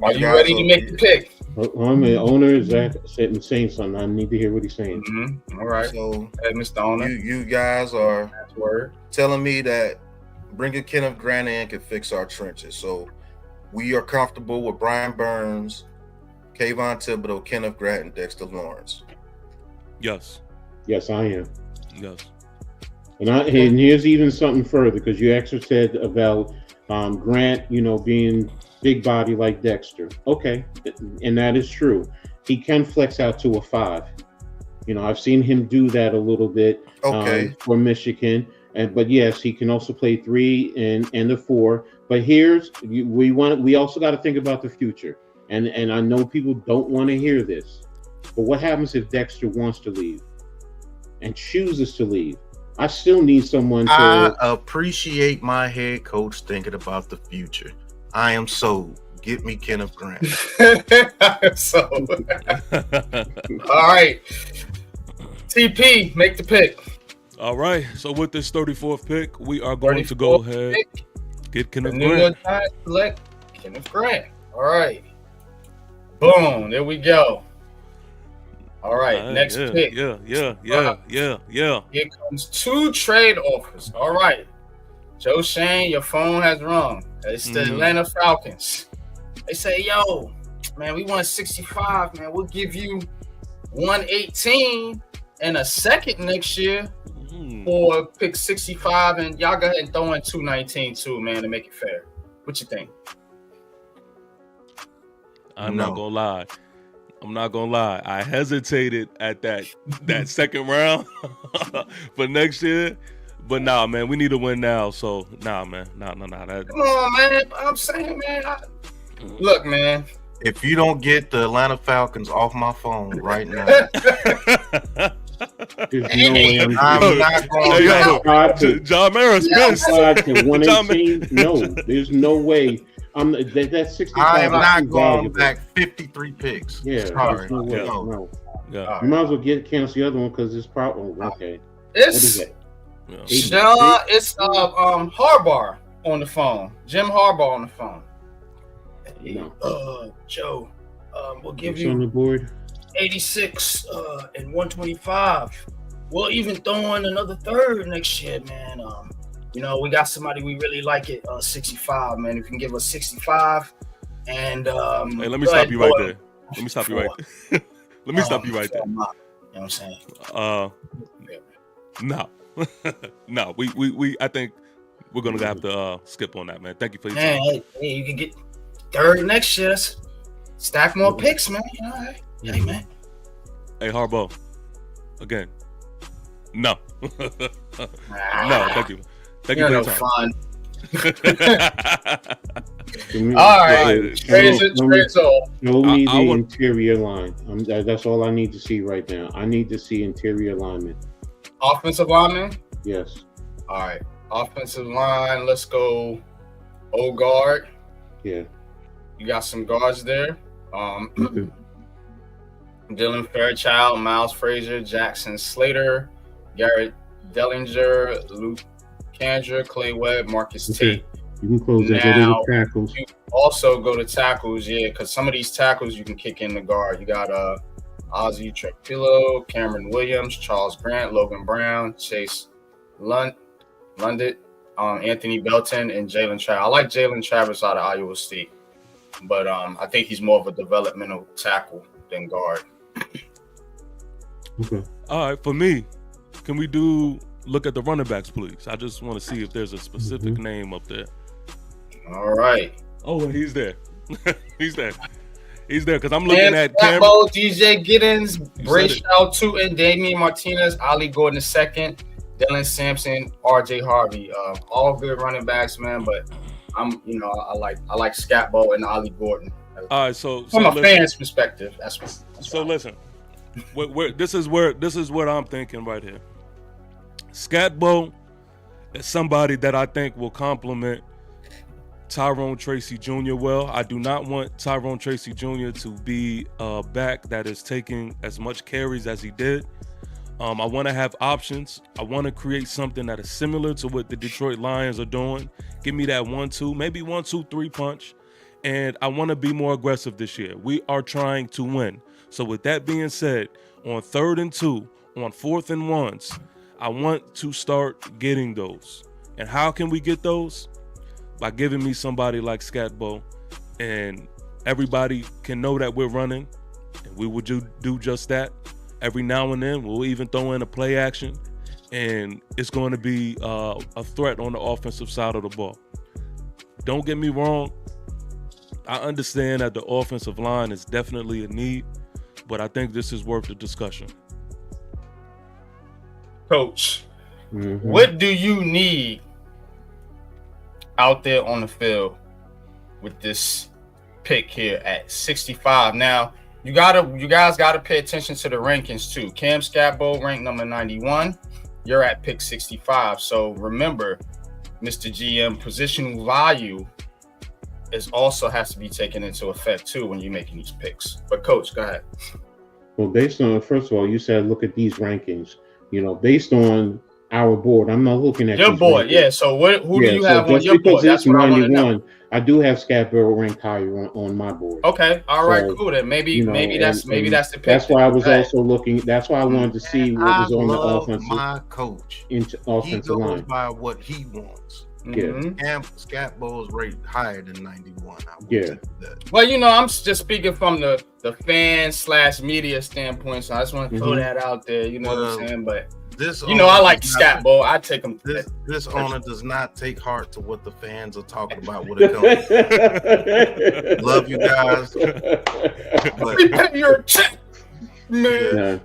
are you ready to make the pick? I'm an owner. Zach saying something. I need to hear what he's saying. Mm-hmm. All right. So, Mr. Owner, you guys are telling me that bringing Kenneth Grant in can fix our trenches. So, we are comfortable with Brian Burns, Kayvon Thibodeau, Kenneth Grant, and Dexter Lawrence. Yes. Yes, I am. Yes. And here's even something further, because you actually said about Grant, being big body like Dexter. Okay, and that is true. He can flex out to a 5. I've seen him do that a little bit for Michigan. But yes, he can also play 3 and the 4. But we also got to think about the future. And I know people don't want to hear this, but what happens if Dexter wants to leave and chooses to leave? I still need someone to. I appreciate my head coach thinking about the future. I am sold. Get me Kenneth Grant. I am sold. All right. TP, make the pick. All right. So with this 34th pick, we are going to go ahead get Kenneth Grant. New York Giants select Kenneth Grant. All right. Boom. There we go. All right, next pick. Yeah. Here comes 2 trade offers. All right. Joe Shane, your phone has rung. It's the Atlanta Falcons. They say, yo, man, we want 65, man. We'll give you 118 and a second next year for pick 65, and y'all go ahead and throw in 219 too, man, to make it fair. What you think? I'm not gonna lie. I hesitated at that second round for next year, but nah, man, we need to win now. So nah, man, nah. Come on, man. I'm saying, man. Look, man. If you don't get the Atlanta Falcons off my phone right now, there's no way I'm not going to John Maris. No, there's no way. That's 65. I am not going back 53 picks. Yeah, sorry. No. Yeah. You might as well cancel the other one because it's probably okay. It's Harbaugh on the phone. Jim Harbaugh on the phone. No. Joe, we'll give you on the board 86 and 125. We'll even throw in another third next year, man. We got somebody we really like at 65, man. If you can give us 65 and hey, let me stop you right there. Let me stop you right there. Let me stop you right there. You know what I'm saying? No. No, we I think we're gonna have to skip on that, man. Thank you for your time. Hey, you can get third next year. Stack more picks, man. All right. Hey, man. Hey, Harbaugh. Again. No. No, thank you. Thank you for your time. Fun. All right. Trades all. Show me the interior line. That's all I need to see right now. I need to see interior linemen. Offensive lineman? Yes. All right. Offensive line. Let's go. Old guard. Yeah. You got some guards there. Dylan Fairchild, Miles Frazier, Jackson Slater, Garrett Dellinger, Luke Kandra, Clay Webb, Marcus Tate. You can close that. Go to tackles. You also go to tackles, because some of these tackles you can kick in the guard. You got Ozzie Trepillo, Cameron Williams, Charles Grant, Logan Brown, Chase Lundit, Anthony Belton, and Jalen Travis. I like Jalen Travis out of Iowa State, but I think he's more of a developmental tackle than guard. Okay. All right, for me, can we look at the running backs, please? I just want to see if there's a specific name up there. All right. Oh, and he's there. He's there because I'm looking at Cameron, DJ Giddens, Bray Shaw, and Damian Martinez, Ali Gordon II, Dylan Sampson, RJ Harvey. All good running backs, man. But I like Scatbo and Ali Gordon. All right, so from a fan's perspective, that's listen. This is what I'm thinking right here. Scatbo is somebody that I think will complement Tyrone Tracy Jr. well. I do not want Tyrone Tracy Jr. to be a back that is taking as much carries as he did. I want to have options. I want to create something that is similar to what the Detroit Lions are doing. Give me that 1-2, maybe 1-2-3 punch. And I want to be more aggressive this year. We are trying to win. So with that being said, on 3rd and 2, on 4th and 1s, I want to start getting those. And how can we get those? By giving me somebody like Scatbo, and everybody can know that we're running, and we will do just that. Every now and then, we'll even throw in a play action, and it's going to be a threat on the offensive side of the ball. Don't get me wrong. I understand that the offensive line is definitely a need, but I think this is worth the discussion. Coach, what do you need out there on the field with this pick here at 65? Now, you guys gotta pay attention to the rankings too. Cam Scatbo ranked number 91. You're at pick 65. So remember, Mr. GM, positional value also has to be taken into effect too when you're making these picks. But Coach, go ahead. Well, based on, first of all, you said look at these rankings. Based on our board, I'm not looking at your board. Rankings. Yeah. So who do you have on your board? That's what 91, I want to know. I do have Scatbo ranked higher on my board. Okay. All right. Cool. Then maybe that's the pick. That's why I was also looking. That's why I wanted to see what was on the offensive. My coach. Into offensive line. He goes by what he wants. Yeah. And Scatbo is rated higher than 91. Well, I'm just speaking from the fan/media standpoint, so I just want to throw that out there. You know what I'm saying? But I like Scatbo. I take him. This owner does not take heart to what the fans are talking about when it comes. Love you guys. But pay your check, man. Yeah.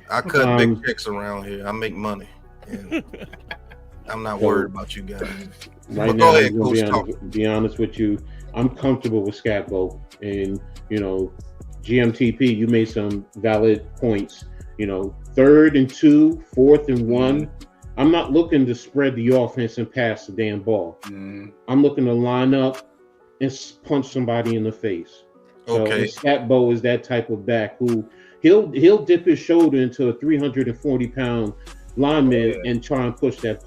I cut big checks around here. I make money. And I'm not worried about you guys. Right now, I'm going to be honest with you. I'm comfortable with Scatbo. And, GMTP, you made some valid points. 3rd and 2, 4th and 1. I'm not looking to spread the offense and pass the damn ball. I'm looking to line up and punch somebody in the face. Okay. So Scatbo is that type of back who he'll dip his shoulder into a 340-pound lineman and try and push that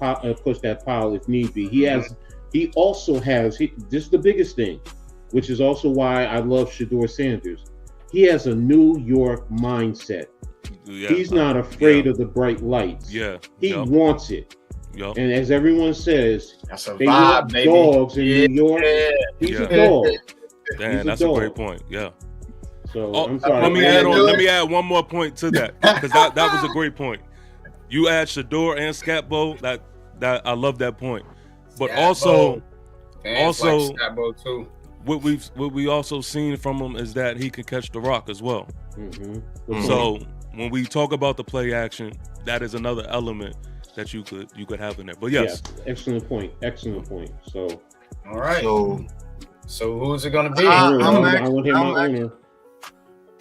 pile if need be. He also has this is the biggest thing, which is also why I love Shedeur Sanders. He has a New York mindset. Yeah. He's not afraid of the bright lights. Yeah. He wants it. Yep. And as everyone says, they want dogs in New York. He's a dog. Damn, that's a great point. Yeah. So I'm sorry. Let me add one more point to that, because that was a great point. You add Shedeur and Scatbo, that I love that point. But also Scatbo too. What we also seen from him is that he can catch the rock as well. So when we talk about the play action, that is another element that you could have in there. But yes, excellent point. So all right. So who's it gonna be?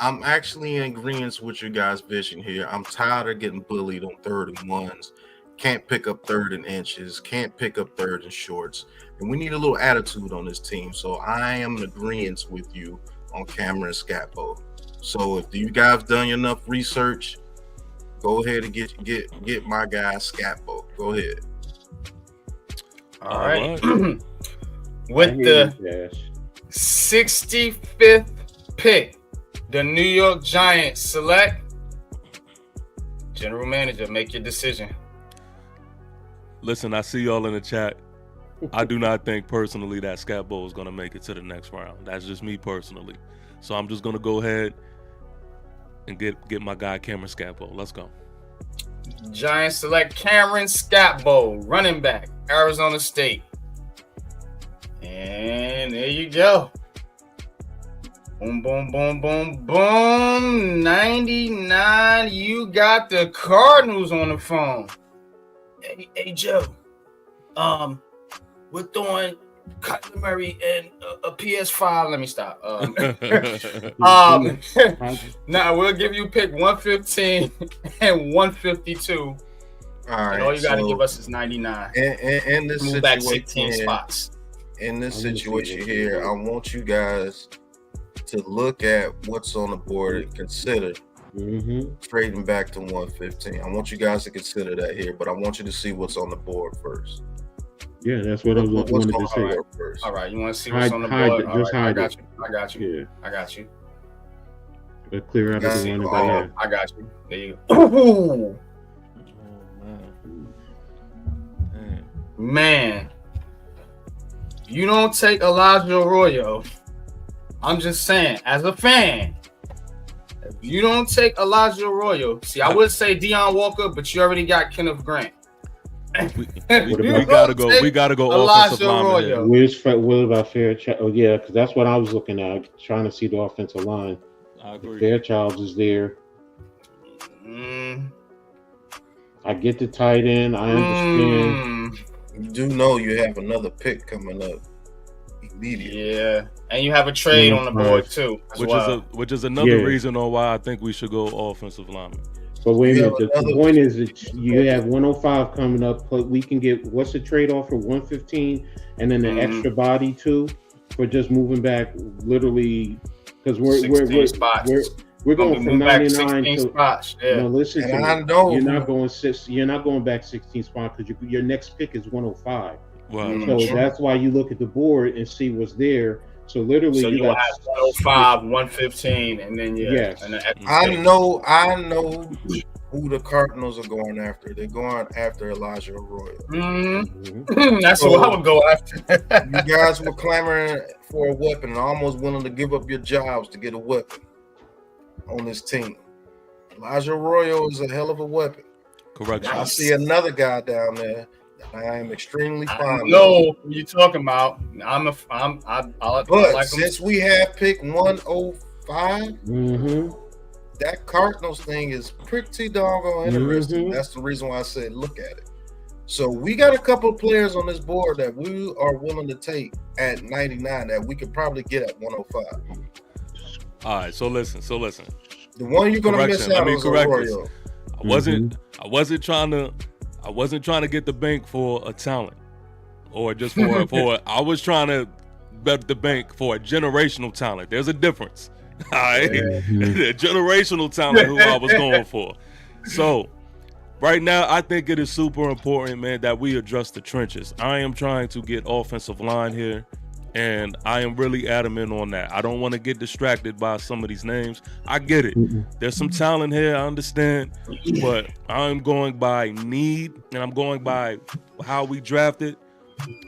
I'm actually in agreement with you guys' vision here. I'm tired of getting bullied on 3rd and 1s. Can't pick up 3rd and inches. Can't pick up 3rd and shorts. And we need a little attitude on this team. So I am in agreement with you on Cameron Scatbo. So if you guys done enough research, go ahead and get my guy Scatbo. Go ahead. All right. With the 65th pick, the New York Giants select general manager. Make your decision. Listen, I see y'all in the chat. I do not think personally that Scatbo is going to make it to the next round. That's just me personally. So I'm just going to go ahead and get my guy Cameron Scatbo. Let's go. Giants select Cameron Scatbo, running back, Arizona State. And there you go. Boom, boom, boom, boom, boom. 99. You got the Cardinals on the phone. Hey Joe. We're throwing Kyler Murray and a PS5. Let me stop. Now we'll give you pick 115 and 152. All right. And all you got to give us is 99. And this move back 16 spots. In this situation here, I want you guys to look at what's on the board and consider trading back to 115. I want you guys to consider that here, but I want you to see what's on the board first. Yeah, that's what I wanted to say. First. All right, you want to see what's on the board? Just hide it. I got you. Yeah. I got you. But clear out the one. I got you. There you go. Man, you don't take Elijah Arroyo. I'm just saying, as a fan, if you don't take Elijah Arroyo, see, I would say Deion Walker, but you already got Kenneth Grant. We gotta go. We gotta go. Elijah Arroyo. What about Fairchild? Oh yeah, because that's what I was looking at, trying to see the offensive line. I agree. Fairchild is there. I get the tight end. I understand. You do know you have another pick coming up immediately. Yeah, and you have a trade on the board too, which is another reason on why I think we should go offensive lineman. But wait a minute. The point is that you have 105 coming up. But we can get what's the trade off for 115, and then the extra body too for just moving back literally because we're going from 99 to spots. Yeah. No, listen to me. I know you're not going You're not going back 16 spots because your next pick is 105. Wow. So that's why you look at the board and see what's there. So literally, you got 105, 115, and then I know who the Cardinals are going after. They're going after Elijah Arroyo. That's what I would go after. You guys were clamoring for a weapon and almost willing to give up your jobs to get a weapon on this team. Elijah Arroyo is a hell of a weapon. Correct. I see another guy down there that I am extremely fond of. No, what you talking about? But since we have pick 105, that Cardinals thing is pretty doggone interesting. That's the reason why I said look at it. So we got a couple of players on this board that we are willing to take at 99 that we could probably get at 105. All right, so listen. The one you're gonna miss out is Arroyo. I wasn't trying to get the bank for a talent or just for I was trying to bet the bank for a generational talent. There's a difference. All right. The generational talent who I was going for. So right now, I think it is super important, man, that we address the trenches. I am trying to get offensive line here, and I am really adamant on that. I don't want to get distracted by some of these names. I get it. There's some talent here, I understand, but I'm going by need, and I'm going by how we drafted.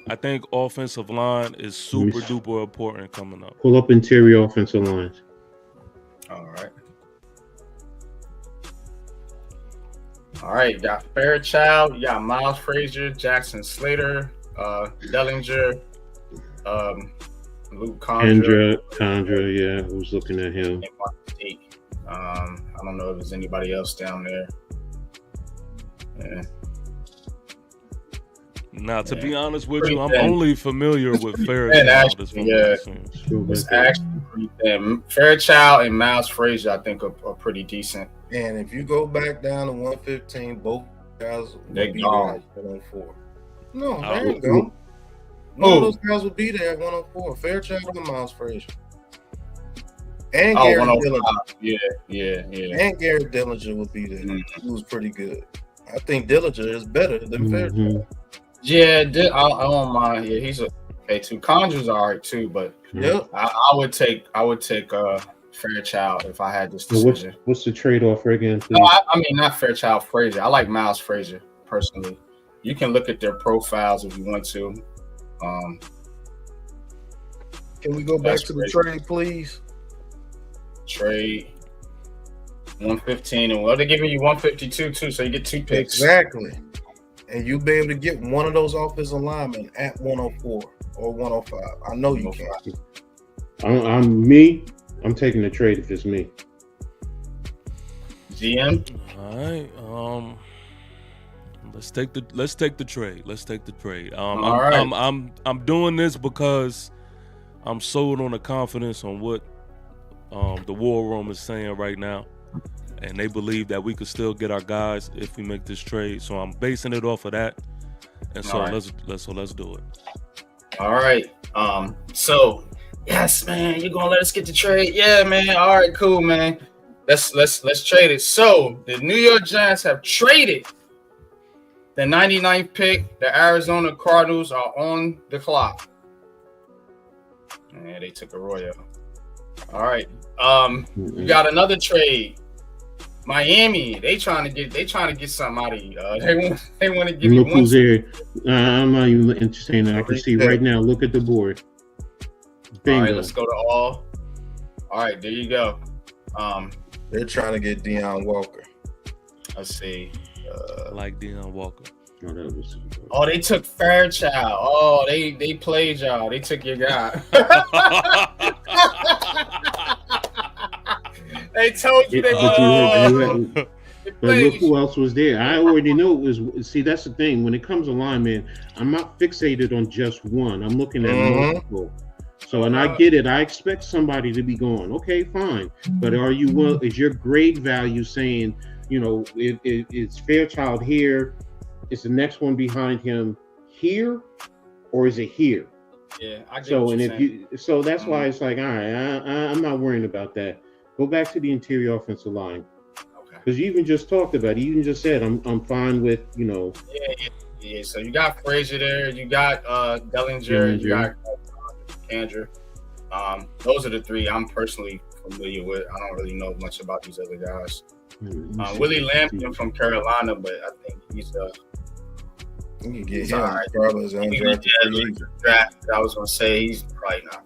I think offensive line is super duper important coming up. Pull up interior offensive lines. All right, you got Fairchild, you got Miles Frazier, Jackson Slater, Dellinger, Luke Condra, who's looking at him. I don't know if there's anybody else down there. Yeah. Now, to be honest with you, I'm only familiar with Fairchild. It's actually pretty thin. Fairchild and Miles Frazier, I think, are pretty decent. And if you go back down to 115, both guys will be there at 104. No, there you go. One of those guys would be there at 104. Fairchild and Miles Frazier. And Garrett Dillinger. Yeah. And Garrett Dillinger would be there. He was pretty good. I think Dillinger is better than Fairchild. Yeah, I don't mind. Yeah, he's okay too. Conjur's all right too, but I would take Fairchild if I had this decision. What's the trade-off again? No, I mean not Fairchild, Frazier. I like Miles Frazier personally. You can look at their profiles if you want to. Can we go back to the trade, please? Trade 115, and they're giving you 152 too, so you get 2 picks. Exactly. And you'll be able to get one of those offensive linemen at 104 or 105. I know you can. I'm taking the trade if it's me. GM. All right. Let's take the trade. All right. I'm doing this because I'm sold on the confidence on what the war room is saying right now. And they believe that we could still get our guys if we make this trade. So I'm basing it off of that. And so let's do it. All right. So yes, man, you're gonna let us get the trade? Yeah, man. All right, cool, man. Let's trade it. So the New York Giants have traded the 99th pick. The Arizona Cardinals are on the clock. Yeah, they took a Royal. All right. You got another trade. Miami, they trying to get something out of you. They want to give you look one. Who's there. I'm not even interested. I can see right now. Look at the board. Bingo. All right, let's go to all. All right, there you go. They're trying to get Deion Walker. Let's see. I like Deion Walker. Oh, they took Fairchild. Oh, they played y'all. They took your guy. They told you they but look who else was there. I already know it was. See, that's the thing. When it comes to linemen, I'm not fixated on just one. I'm looking at multiple. So, and I get it. I expect somebody to be going, okay, fine. But are you? Is your grade value saying, it's Fairchild here? Is the next one behind him here, or is it here? Yeah, I get so what and you're if saying. you so that's why it's like, all right, I'm not worrying about that. Go back to the interior offensive line. Okay. Because you even just talked about it. You even just said I'm fine with Yeah. So you got Frazier there. You got Dellinger. You got Andrew. Those are the three I'm personally familiar with. I don't really know much about these other guys. Willie Lampion from Carolina, but I think he's you can get him. all right. I was gonna say he's probably not.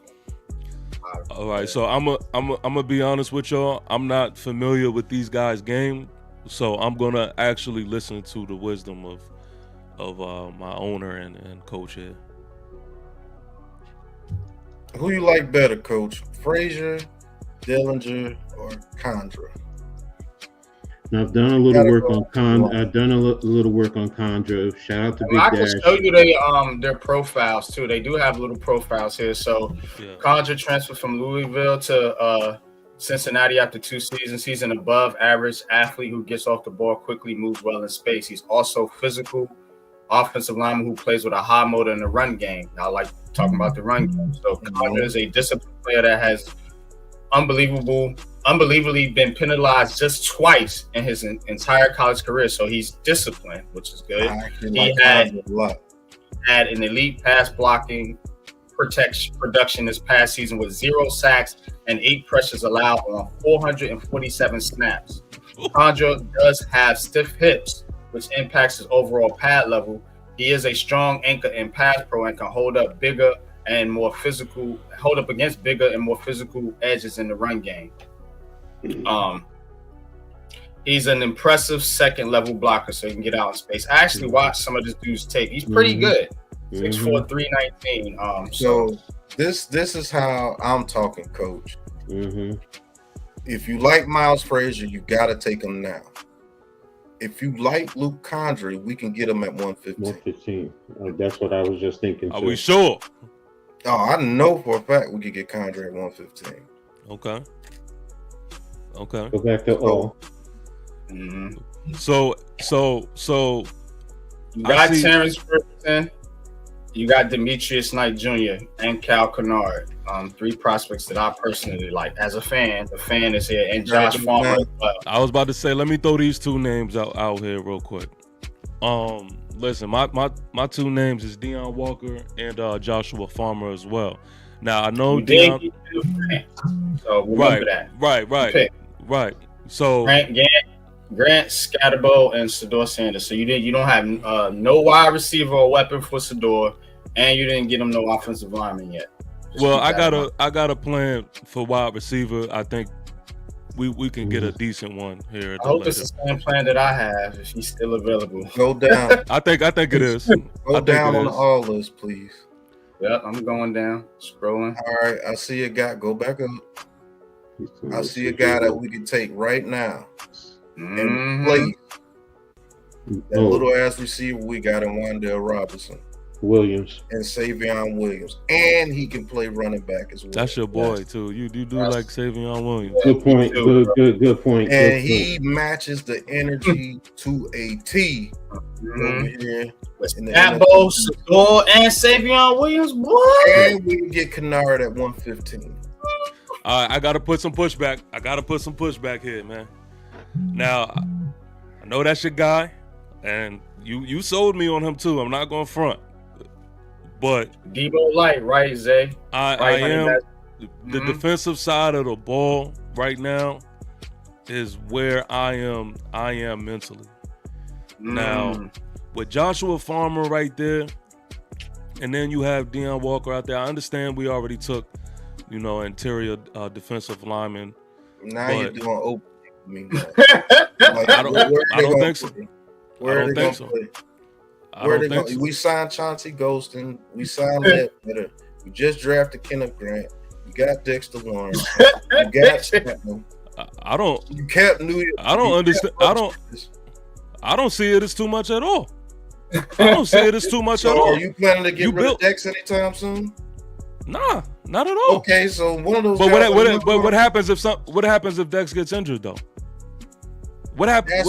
All right, so I'm gonna be honest with y'all. I'm not familiar with these guys' game, so I'm gonna actually listen to the wisdom of my owner and coach here. Who you like better, Coach? Frazier, Dellinger, or Condra? Now, I've done a little work on Condra. Shout out to Big Dash. I can show you their profiles too. They do have little profiles here. So, Condra transferred from Louisville to Cincinnati after 2 seasons. He's an above average athlete who gets off the ball quickly, moves well in space. He's also physical offensive lineman who plays with a high motor in the run game. I like talking about the run game. So, Condra is a disciplined player that has unbelievably been penalized just twice in his entire college career. So he's disciplined, which is good. He had an elite pass blocking production this past season with 0 sacks and 8 pressures allowed on 447 snaps. Condra does have stiff hips, which impacts his overall pad level. He is a strong anchor in pass pro and can hold up against bigger and more physical edges in the run game. He's an impressive second level blocker, so he can get out in space. I actually watched some of this dude's tape. He's pretty good. 6'4", 319. So this is how I'm talking, Coach. If you like Miles Frazier, you got to take him now. If you like Luke Condry, we can get him at 115. That's what I was just thinking. Are we sure? Oh, I know for a fact we could get Condry at 115. Okay. Go back to all. So you got Terrence Ferguson, you got Demetrius Knight Jr. and Cal Kennard. 3 prospects that I personally like as a fan. The fan is here, and Josh Farmer as well. I was about to say, let me throw these 2 names out here real quick. Listen, my 2 names is Deion Walker and Joshua Farmer as well. Now I know Deion. So remember that. Right. So Grant Scatterbo and Sador Sanders. So you don't have no wide receiver or weapon for Sador, and you didn't get him no offensive lineman yet. Well, I got a plan for wide receiver. I think we can get a decent one here. I hope it's the same plan that I have if he's still available. Go down. I think it is. Go down on the all list, please. Yep, I'm going down, scrolling. All right, I see a guy. Go back up. I see a guy that we can take right now and play that little ass receiver we got in Wan'Dale Robinson. Williams and Savion Williams, and he can play running back as well. That's your boy too. You do like Savion Williams. Good point. Good point. And he matches the energy to a T over here. Atbo, Sador, and Savion Williams, boy. And we can get Kennard at 115. I got to put some pushback. Here, man. Now, I know that's your guy, and you sold me on him too. I'm not going to front. But Debo Light, right, Zay? I am. The defensive side of the ball right now is where I am mentally. Now, with Joshua Farmer right there, and then you have Deion Walker out there. I understand we already took, interior defensive lineman. Now you're doing open. I don't think so. Where are they going to play? We signed Chauncey Golston. We signed Ledbetter. We just drafted Kenneth Grant. You got Dexter Lawrence. You got Chapman. You kept New York. I don't understand. I don't see it as too much at all. I don't see it as too much at all. Are you planning to get rid of Dex anytime soon? Nah, not at all. Okay, so one of those. But what happens if Dex gets injured though? What happens?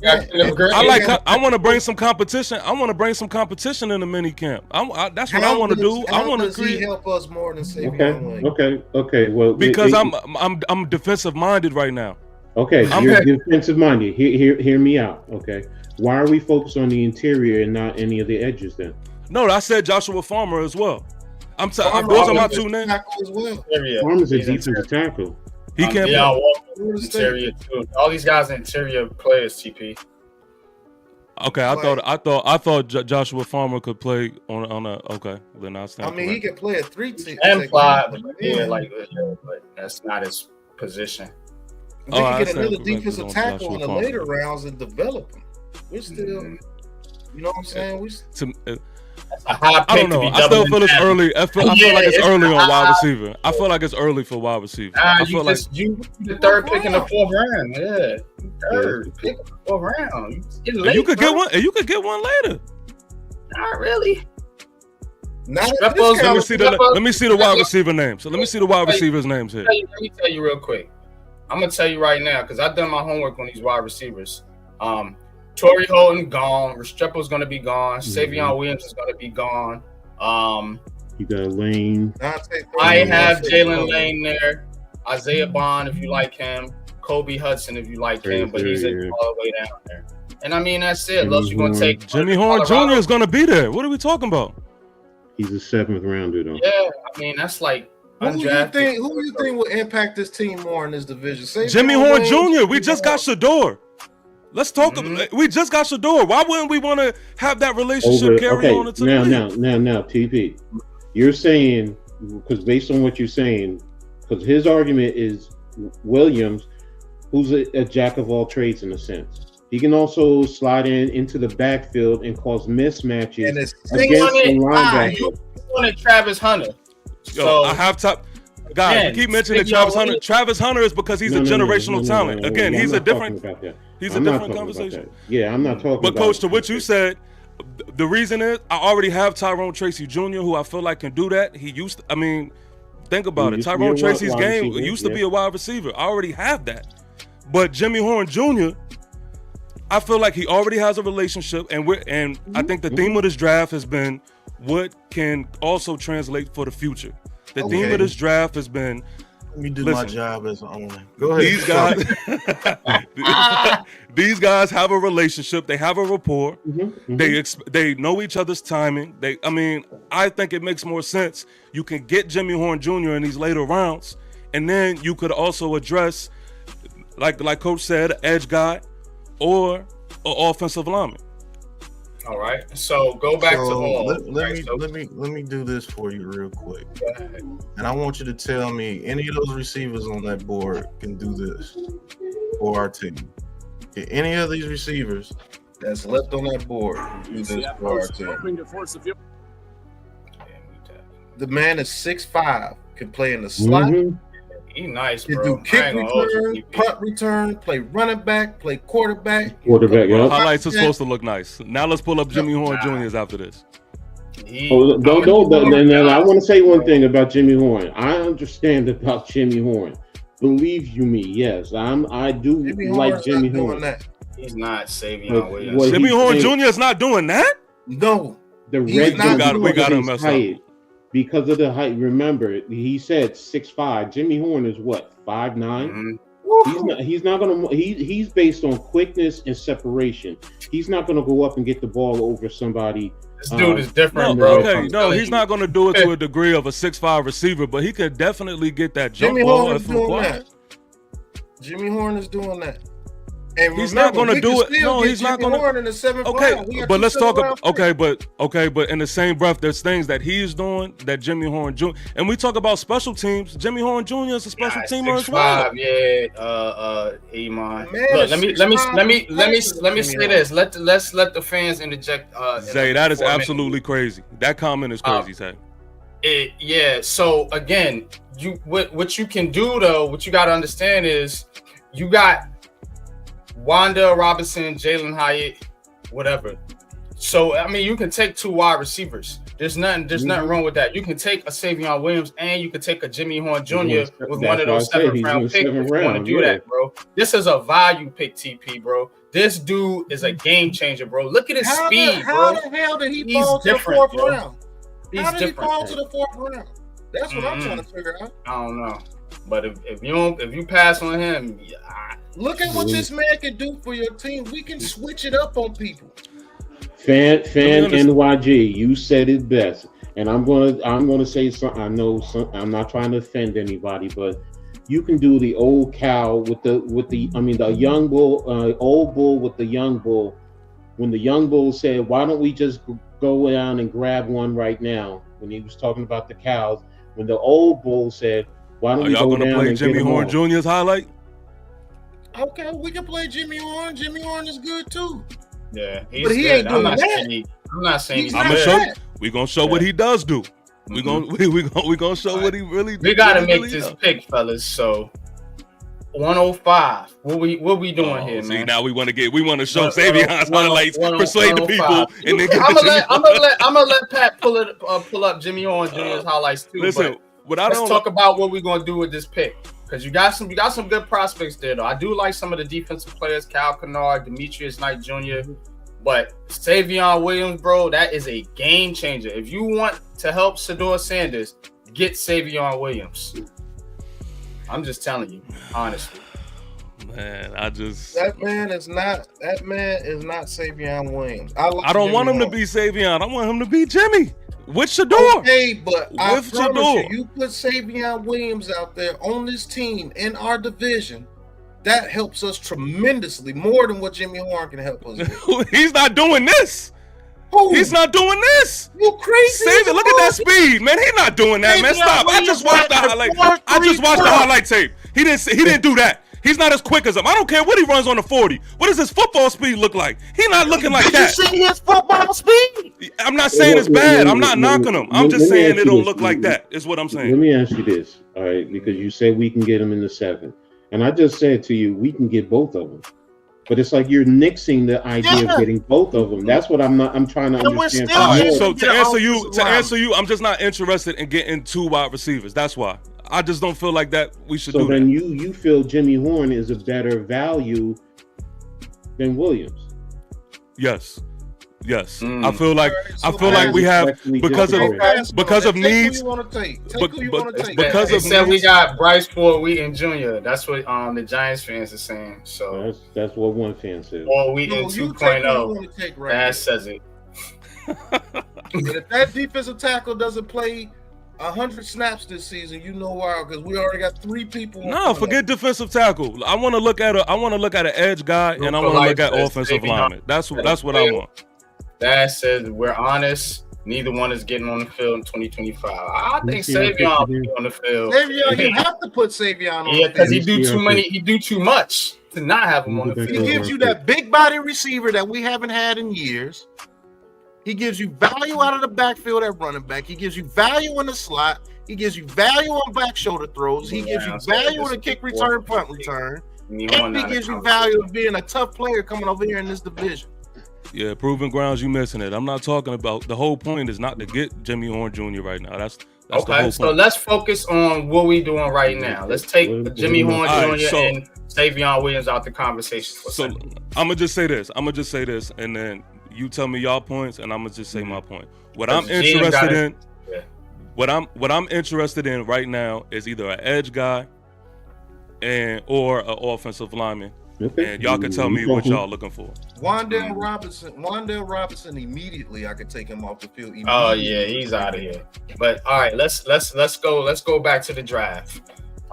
I want to bring some competition. I want to bring some competition in the mini camp. That's what I want to do. I want to create. Help us more than Savion. Okay. Well, because I'm defensive minded right now. Okay, you're defensive minded. Hear me out. Okay, why are we focused on the interior and not any of the edges then? No, I said Joshua Farmer as well. Those are my two names. Farmer's a defensive tackle. He can't play interior too. All these guys are interior players. TP. Okay, I thought Joshua Farmer could play on a. Okay, then I stand. I mean, he could play a 3-team. And fly, but that's not his position. We can get another defensive tackle in the later rounds and develop him. We're still, you know what I'm saying? That's a high pick. I don't know. I still feel it's early. I feel like it's early on wide receiver. I feel like it's early for wide receiver. You the third pick in the fourth round. Yeah, third pick in the fourth round. You could get one. You could get one later. Not really. Let me see the wide receiver names. So let me see the wide receivers' names here. Let me tell you real quick. I'm gonna tell you right now because I've done my homework on these wide receivers. Torrey Holton gone. Restrepo's gonna be gone. Savion Williams is gonna be gone. You got Lane. I have Jalen Lane there. Isaiah Bond if you like him. Kobe Hudson if you like him, but he's all the way down there. And I mean that's it. Unless you're gonna take Jimmy Horn Jr. is gonna be there. What are we talking about? He's a 7th rounder though. Yeah, I mean that's like. Who do you think will impact this team more in this division? Jimmy Horn Jr. We just got Shador. Let's talk. We just got Shador. Why wouldn't we want to have that relationship carry on into the league? Now, TP, you're saying because based on what you're saying, because his argument is Williams, who's a jack of all trades in a sense. He can also slide into the backfield and cause mismatches against the linebacker. You wanted Travis Hunter. Yo, I have top guys. Keep mentioning Travis Hunter. Travis Hunter is because he's a generational talent. Again, he's a different. He's a different conversation. Yeah, I'm not talking. But Coach, to what you said, the reason is I already have Tyrone Tracy Jr., who I feel like can do that. He used to. I mean, think about it. Tyrone Tracy's game used to be a wide receiver. I already have that. But Jimmy Horn Jr., I feel like he already has a relationship, and I think the theme of this draft has been what can also translate for the future. The theme of this draft has been. Let me do my job as an owner. Go ahead. These guys have a relationship. They have a rapport. They know each other's timing. I think it makes more sense. You can get Jimmy Horn Jr. in these later rounds, and then you could also address, like Coach said, an edge guy or an offensive lineman. All right. So go back to Hall. Let me do this for you real quick. And I want you to tell me any of those receivers on that board can do this for our team. Okay, any of these receivers that's left on that board can do this for our team. The man is 6'5", can play in the slot. He nice, bro. Do kick return, punt return, play running back, play quarterback. Highlights are supposed to look nice. Now let's pull up Jimmy Horn Jr.'s after this. I want to say one thing about Jimmy Horn. I understand about Jimmy Horn. Believe you me, yes, I do like Jimmy Horn. He's not Savion Williams. Jimmy Horn Jr. is not doing that. No, the red we got him messed up. because of the height. Remember, he said 6'5". Jimmy Horn is what, 5'9"? He's not gonna. He's based on quickness and separation. He's not gonna go up and get the ball over somebody. This dude is different, bro. Okay, no, he's not gonna do it to a degree of a 6'5" receiver, but he could definitely get that jump ball if required. Jimmy Horn is doing that. And he's not going to do it. No, he's not going to. In the 7th okay, round. But let's talk about. Okay, but in the same breath, there's things that he's doing that Jimmy Horn Jr. And we talk about special teams. Jimmy Horn Jr. is a special teamer as well. Yeah, Iman. Look, let me say this. Let's let the fans interject. Zay, that is absolutely crazy. That comment is crazy, Zay. Yeah. So again, what you can do though, what you got to understand is you got Wandale Robinson, Jalen Hyatt, whatever. So I mean, you can take 2 wide receivers. There's nothing wrong with that. You can take a Savion Williams and you can take a Jimmy Horn Jr. with one of those 7th round picks. If you want to do that, bro. This is a value pick, TP, bro. This dude is a game changer, bro. Look at his speed, bro. How the hell did he fall to the 4th round? How did he fall to the 4th round? That's what I'm trying to figure out. I don't know, but if you pass on him, look at what this man can do for your team. We can switch it up on people. Fan NYG, you said it best, and I'm gonna say something. I know I'm not trying to offend anybody, but you can do the old cow with the young bull, old bull with the young bull. When the young bull said, "Why don't we just go down and grab one right now?" When he was talking about the cows, when the old bull said, "Why don't we go down and play Jimmy Horn Jr.'s highlight?" Okay, we can play Jimmy Horn. Jimmy Horn is good too. Yeah, but he ain't doing that. I'm not saying we're gonna show what he does do. We're gonna show what he really does. We gotta make this pick, fellas. So 105. What we doing here, man? Now we want to show Savion's highlights, persuade the people, and then I'm gonna let Pat pull up Jimmy Horn Jr.'s highlights too. Listen, let's talk about what we're gonna do with this pick. Because you got some good prospects there, though. I do like some of the defensive players, Cal Kennard, Demetrius Knight Jr. But Savion Williams, bro, that is a game changer. If you want to help Sador Sanders, get Savion Williams. I'm just telling you, honestly. Man, that man is not Savion Williams. I don't want him to be Savion. I want him to be Jimmy. With Shador. Okay, but I promise you put Savion Williams out there on this team in our division, that helps us tremendously, more than what Jimmy Horn can help us with. He's not doing this. Who? He's not doing this. You crazy? Savion, look at that speed, man. He's not doing that, man. Stop. I just watched the highlight tape. He didn't do that. He's not as quick as him. I don't care what he runs on the 40. What does his football speed look like? He's not looking like that. Did you see his football speed? I'm not saying it's bad. I'm not knocking him. I'm just saying it don't look like that. Is what I'm saying. Let me ask you this, all right? Because you said we can get him in the 7, and I just said to you we can get both of them. But it's like you're nixing the idea of getting both of them. That's what I'm trying to understand. So to answer you, I'm just not interested in getting 2 wide receivers. That's why. I just don't feel like that we should do that. So then you feel Jimmy Horn is a better value than Williams? Yes. I feel like we have because of needs. Because of needs. We got Bryce Ford Wheaton Jr. That's what the Giants fans are saying. So that's what one fan said. Ford Wheaton 2.0. That says it. If that defensive tackle doesn't play 100 snaps this season, you know why? Because we already got 3 people. No, forget defensive tackle. I want to look at an edge guy, and I want to look at offensive lineman. That's what I want. That says we're honest. Neither one is getting on the field in 2025. I think Savion will be on the field. Savion, you have to put Savion on the field. Yeah, because he do too much to not have him on the field. He gives you that big body receiver that we haven't had in years. He gives you value out of the backfield at running back. He gives you value in the slot. He gives you value on back shoulder throws. He gives you value in the kick return, punt return. And he gives you value of being a tough player coming over here in this division. Yeah, proven grounds, you missing it. I'm not talking about the whole point is not to get Jimmy Horn Jr. right now. That's okay. The whole point. Let's focus on what we doing right now. Let's take Jimmy Horn Jr. and Savion Williams out the conversation for a second. I'm gonna just say this, and then you tell me y'all points, and I'm gonna just say my point. What I'm interested What I'm interested in right now is either an edge guy or an offensive lineman. Okay. And y'all can tell me what y'all looking for. Wandale Robinson immediately. I could take him off the field. Oh yeah, he's out of here. But all right, let's go back to the draft.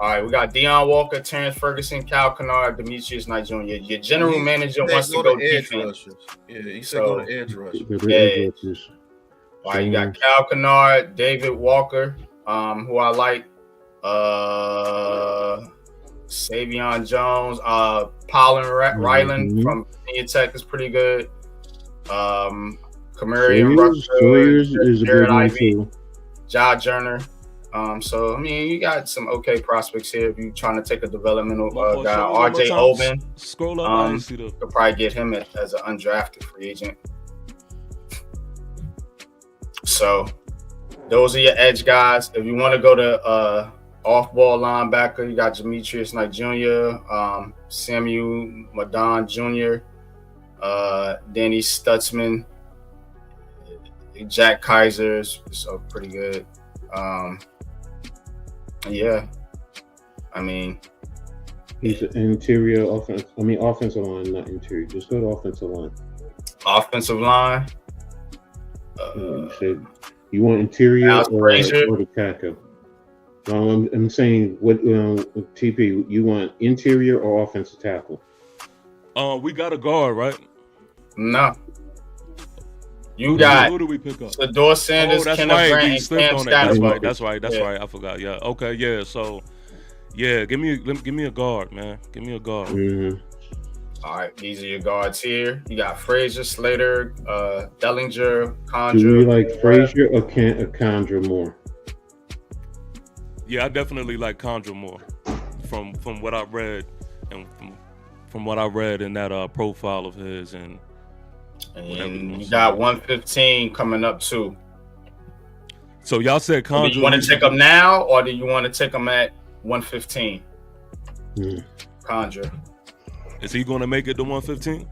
All right, we got Deion Walker, Terrence Ferguson, Cal Kennard, Demetrius Knight Jr. Your general manager wants to go defense. Yeah, he said go to edge rush. Yeah. All right, you got Cal Kennard, David Walker, who I like, Savion Jones, Paulin Ryland from Virginia Tech is pretty good. Kamarian Rucker, Jared Ivey, Ja Journer. So I mean, you got some okay prospects here if you're trying to take a developmental guy. RJ Oben, scroll up. Could probably get him as an undrafted free agent. So those are your edge guys. If you want to go to off-ball linebacker, you got Demetrius Knight Jr., Samuel Madon Jr., Danny Stutzman, Jack Kaiser, so pretty good. Yeah, I mean, he's an interior offensive line, not interior. Just go to offensive line. Offensive line. You want interior or the tackle? I'm saying what TP. You want interior or offensive tackle? We got a guard, right? No. You got who do we pick up? Sador Sanders, that's Kenneth right. Grant, We slipped on that. That's right. Yeah. Right. I forgot. Yeah. Okay. Yeah. So, yeah. Give me a guard, man. Give me a guard. Mm-hmm. All right. These are your guards here. You got Frazier, Slater, Dellinger, Condra. Do you like Frazier or Condra more? Yeah, I definitely like Condra more. From what I read and from what I read in that profile of his and you got 115 coming up too. So y'all said Condra. Do you want to take him now, or do you want to take him at 115? Condra. Is he going to make it to 115?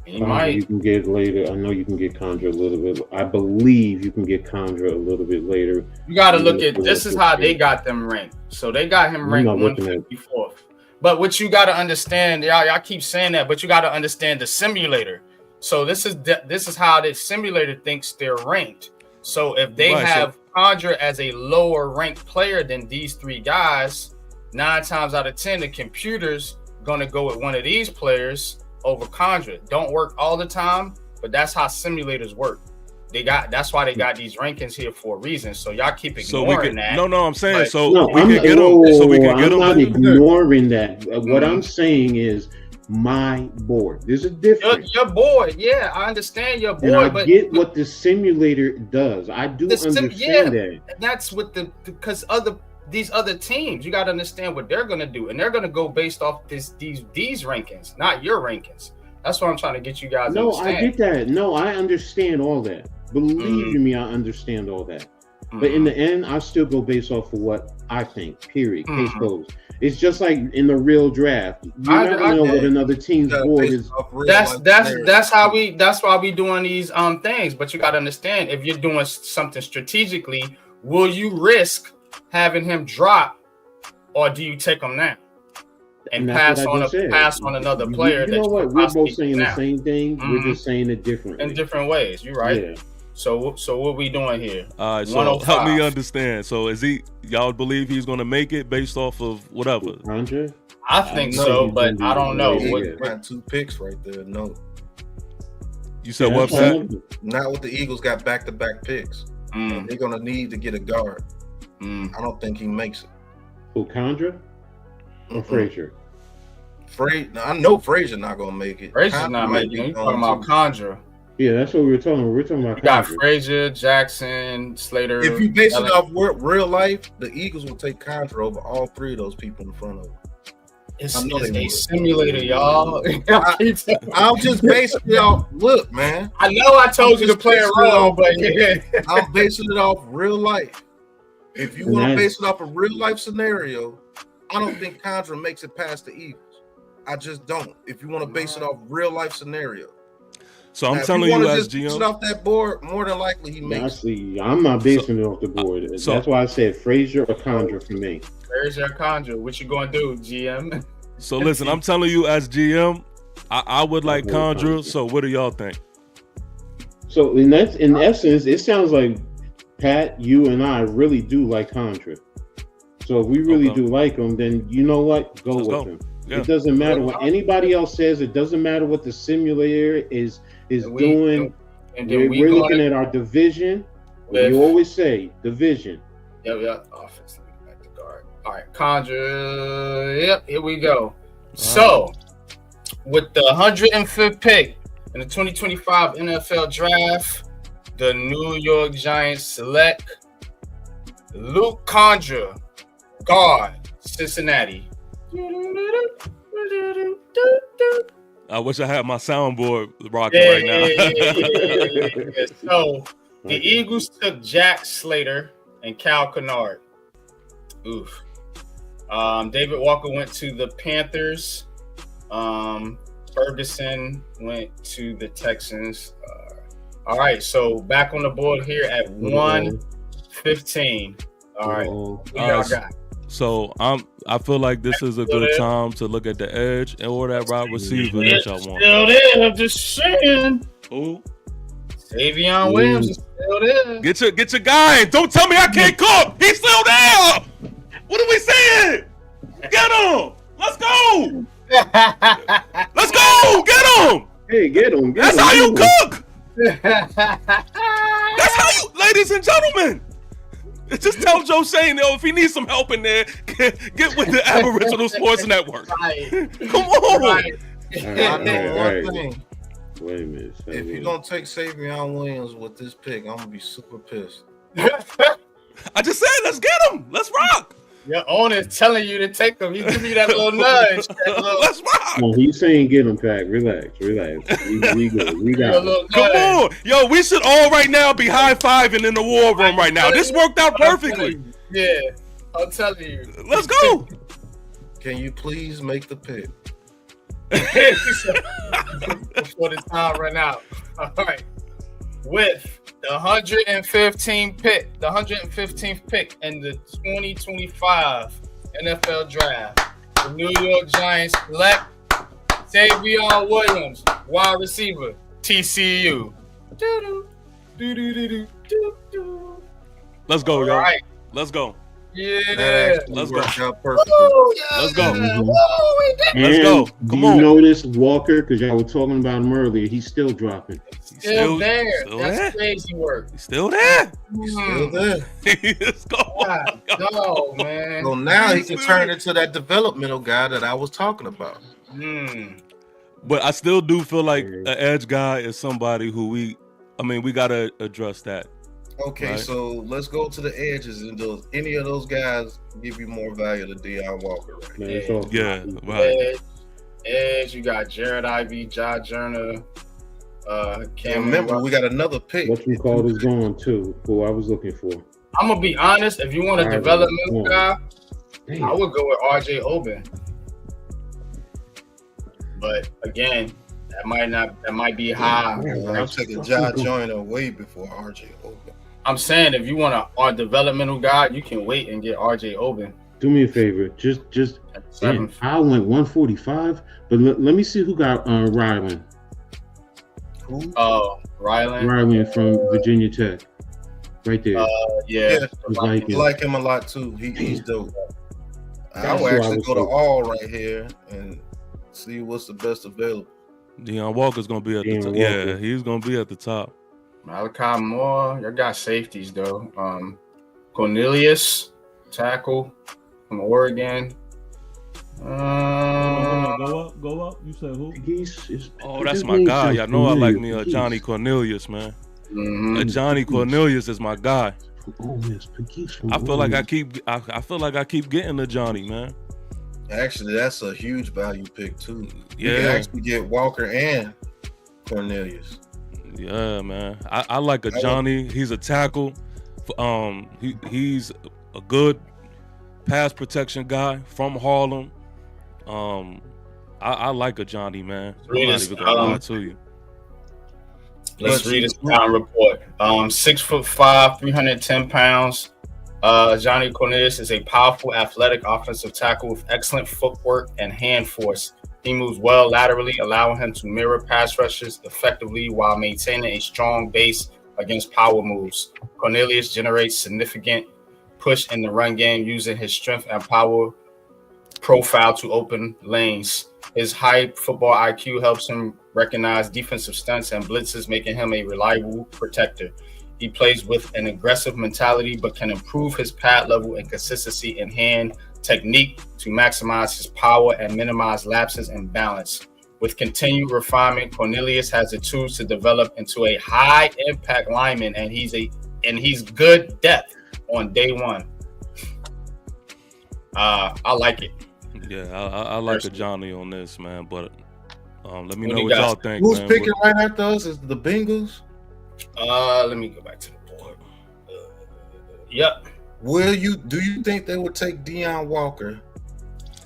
He might. You can get later. I know you can get Condra a little bit. I believe you can get Condra a little bit later. You got to look at this. Is how they got them ranked. So they got him ranked 154th. But what you got to understand, y'all keep saying that, but you got to understand the simulator. So this is how the simulator thinks they're ranked. So if they have Condra as a lower ranked player than these three guys, 9 times out of 10, the computer's gonna go with one of these players over Condra. Don't work all the time, but that's how simulators work. That's why they got these rankings here for a reason. So y'all keep ignoring that. No, I'm saying we can get them. I'm not ignoring that. What I'm saying is my board. There's a difference. Your board, yeah, I understand your board. And I get what the simulator does. I do understand that. That's what because these other teams, you got to understand what they're going to do, and they're going to go based off these rankings, not your rankings. That's what I'm trying to get you guys. No, I get that. No, I understand all that. Believe me, I understand all that. But in the end, I still go based off of what I think. Period. Case closed. It's just like in the real draft. You never know what another team's board is. That's why we doing these things. But you got to understand, if you're doing something strategically, will you risk having him drop, or do you take him now and pass on another player? You know what? We're both saying the same thing. We're just saying it differently in different ways. You're right. Yeah. So what we doing here? All right, so help me understand. So y'all believe he's going to make it based off of whatever? Andre? I think so, but I don't know. Got 2 picks right there. No. You said what, Pat? Not with the Eagles got back-to-back picks. They're going to need to get a guard. I don't think he makes it. Who, Condra or Frazier? I know Frazier not going to make it. Frazier's not making it. You're talking about Condra. Yeah, that's what we were talking about. We're talking about. You got Frazier, Jackson, Slater. If you base it off real life, the Eagles will take Condra over all 3 of those people in front of them. It's a simulator, y'all. I'm just basing it off. Look, man. I know I told you to play it wrong, but yeah. I'm basing it off real life. If you want to base it off a real life scenario, I don't think Condra makes it past the Eagles. I just don't. If you want to base it off real life scenario. So I'm telling you, as GM, off that board, more than likely he makes. I'm not basing it off the board. That's why I said Frazier or Condra for me. Frazier or Condra, what you gonna do, GM? So listen, I'm telling you, as GM, I would like Condra. So what do y'all think? So in essence, it sounds like Pat, you and I really do like Condra. So if we really do like him, then you know what? Go with him. Yeah. It doesn't matter what anybody else says. It doesn't matter what the simulator is doing. And we're looking at our division. You always say division. Yeah. Offense, back to guard. All right, Condra. Yep, here we go. So, with the 105th pick in the 2025 NFL Draft, the New York Giants select Luke Condra, guard, Cincinnati. I wish I had my soundboard rocking right now. Yeah. So the Eagles took Jack Slater and Cal Kennard. Oof. David Walker went to the Panthers. Ferguson went to the Texans. All right, so back on the board here at 115. All right, what y'all got? So I feel like this is a good time to look at the edge or that wide receiver that y'all want. Still there, I'm just saying. Who? Savion Williams is still there. Get your guy. Don't tell me I can't cook. He's still there. What are we saying? Get him. Let's go. Let's go. Get him. Hey, get him. That's how you cook. That's how you, ladies and gentlemen. Just tell Joe Shane, if he needs some help in there, get with the Aboriginal Sports Network. Right. Come on. Right. I know one thing. Wait a minute. If you're going to take Savion Williams with this pick, I'm going to be super pissed. I just said, let's get him. Let's rock. Your owner's telling you to take him. He's giving you that little nudge. Let's rock. Well, he's saying get him, Pat. Relax. We good. We got him. Come on. Yo, we should all right now be high-fiving in the war room right now. This worked out perfectly. Yeah, I'm telling you. Let's go. Can you please make the pick? Before the time run out. All right. With the 115th pick in the 2025 NFL Draft, the New York Giants select Savion Williams, wide receiver, TCU. Let's go, y'all. All right. Let's go. Yeah. Let's go. Oh, yeah. Let's go. Mm-hmm. Let's go. Come on. You notice Walker, because y'all were talking about him earlier, he's still dropping. Still there. Still That's there. crazy work. He's still there. Still there. Let's go. No, man. So now he can turn into that developmental guy that I was talking about. But I still do feel like an edge guy is somebody who we got to address that. Okay, right? So let's go to the edges, and any of those guys give you more value than Deion Walker, right? Yeah, right. Edge, you got Jared Ivey, Josh Joyner. Remember, we got another pick. What you call is going to who I was looking for. I'm gonna be honest. If you want a developmental guy, I would go with RJ Oben. But again, that might be high. I'm taking Josh Joyner way before RJ Oben. I'm saying if you want a developmental guy, you can wait and get RJ Oben. Do me a favor, just man, I went 145, but let me see who got Ryland. Who? Oh, Ryland. Ryland from Virginia Tech, right there. Yeah. I like him a lot too. He's dope. I will actually go to all right here and see what's the best available. Deion Walker's gonna be at the top. Yeah, he's gonna be at the top. Malachi Moore, you got safeties though. Cornelius, tackle from Oregon. Go up. You said who? That's my guy. Y'all know I like me Johnny Cornelius, man. Mm-hmm. Johnny Cornelius is my guy. I feel like I keep getting the Johnny, man. Actually, that's a huge value pick too. Yeah, you can actually get Walker and Cornelius. Yeah, man. I like a Johnny. He's a tackle. He's a good pass protection guy from Harlem. I like a Johnny, man. I'm not even gonna lie to you. Let's read his scouting report. 6'5", 310 pounds. Johnny Cornelius is a powerful, athletic offensive tackle with excellent footwork and hand force. He moves well laterally, allowing him to mirror pass rushers effectively while maintaining a strong base against power moves. Cornelius generates significant push in the run game using his strength and power profile to open lanes. His high football IQ helps him recognize defensive stunts and blitzes, making him a reliable protector. He plays with an aggressive mentality, but can improve his pad level and consistency in hand technique to maximize his power and minimize lapses in balance. With continued refinement, Cornelius has the tools to develop into a high impact lineman, and he's good depth on day one. I like it. Yeah, I like the Johnny on this, man. But let me know what y'all think. Who's picking right after us? Is the Bengals? Let me go back to the board. Yep. Do you think they would take Deion Walker?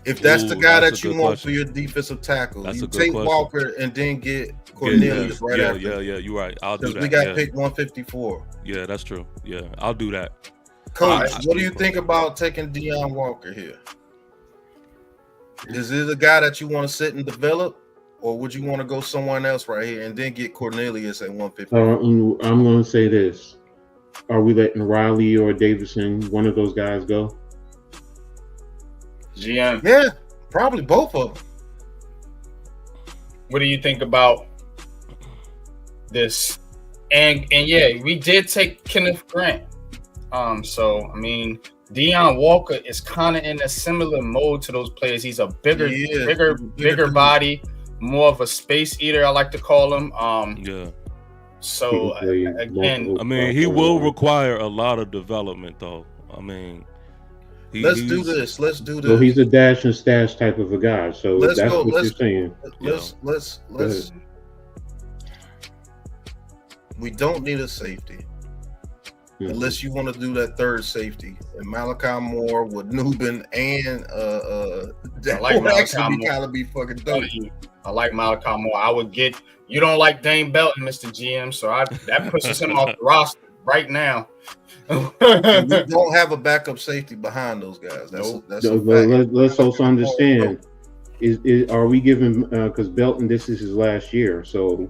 If that's the guy that you want for your defensive tackle, you take Walker and then get Cornelius right after. Yeah, you're right. I'll do that. We got picked 154. Yeah, that's true. Yeah, I'll do that. Coach, what do you think about taking Deion Walker here? Is it a guy that you want to sit and develop, or would you want to go someone else right here and then get Cornelius at 150? I'm going to say this. Are we letting Riley or Davidson, one of those guys, go? GM. Yeah, probably both of them. What do you think about this? And yeah, we did take Kenneth Grant. So I mean, Deion Walker is kind of in a similar mode to those players. He's a bigger body, more of a space eater, I like to call him. Yeah. So again, I mean, he will require a lot of development, though. I mean, let's do this. So he's a dash and stash type of a guy. So that's what you're saying. Let's. We don't need a safety. Unless you want to do that third safety, and Malachi Moore with Nubin and that would actually kind of be fucking dope. I like Malachi Moore. I would get. You don't like Dane Belton, Mr. GM, so that pushes him off the roster right now. We don't have a backup safety behind those guys. Let's also understand. Are we giving because Belton, this is his last year, so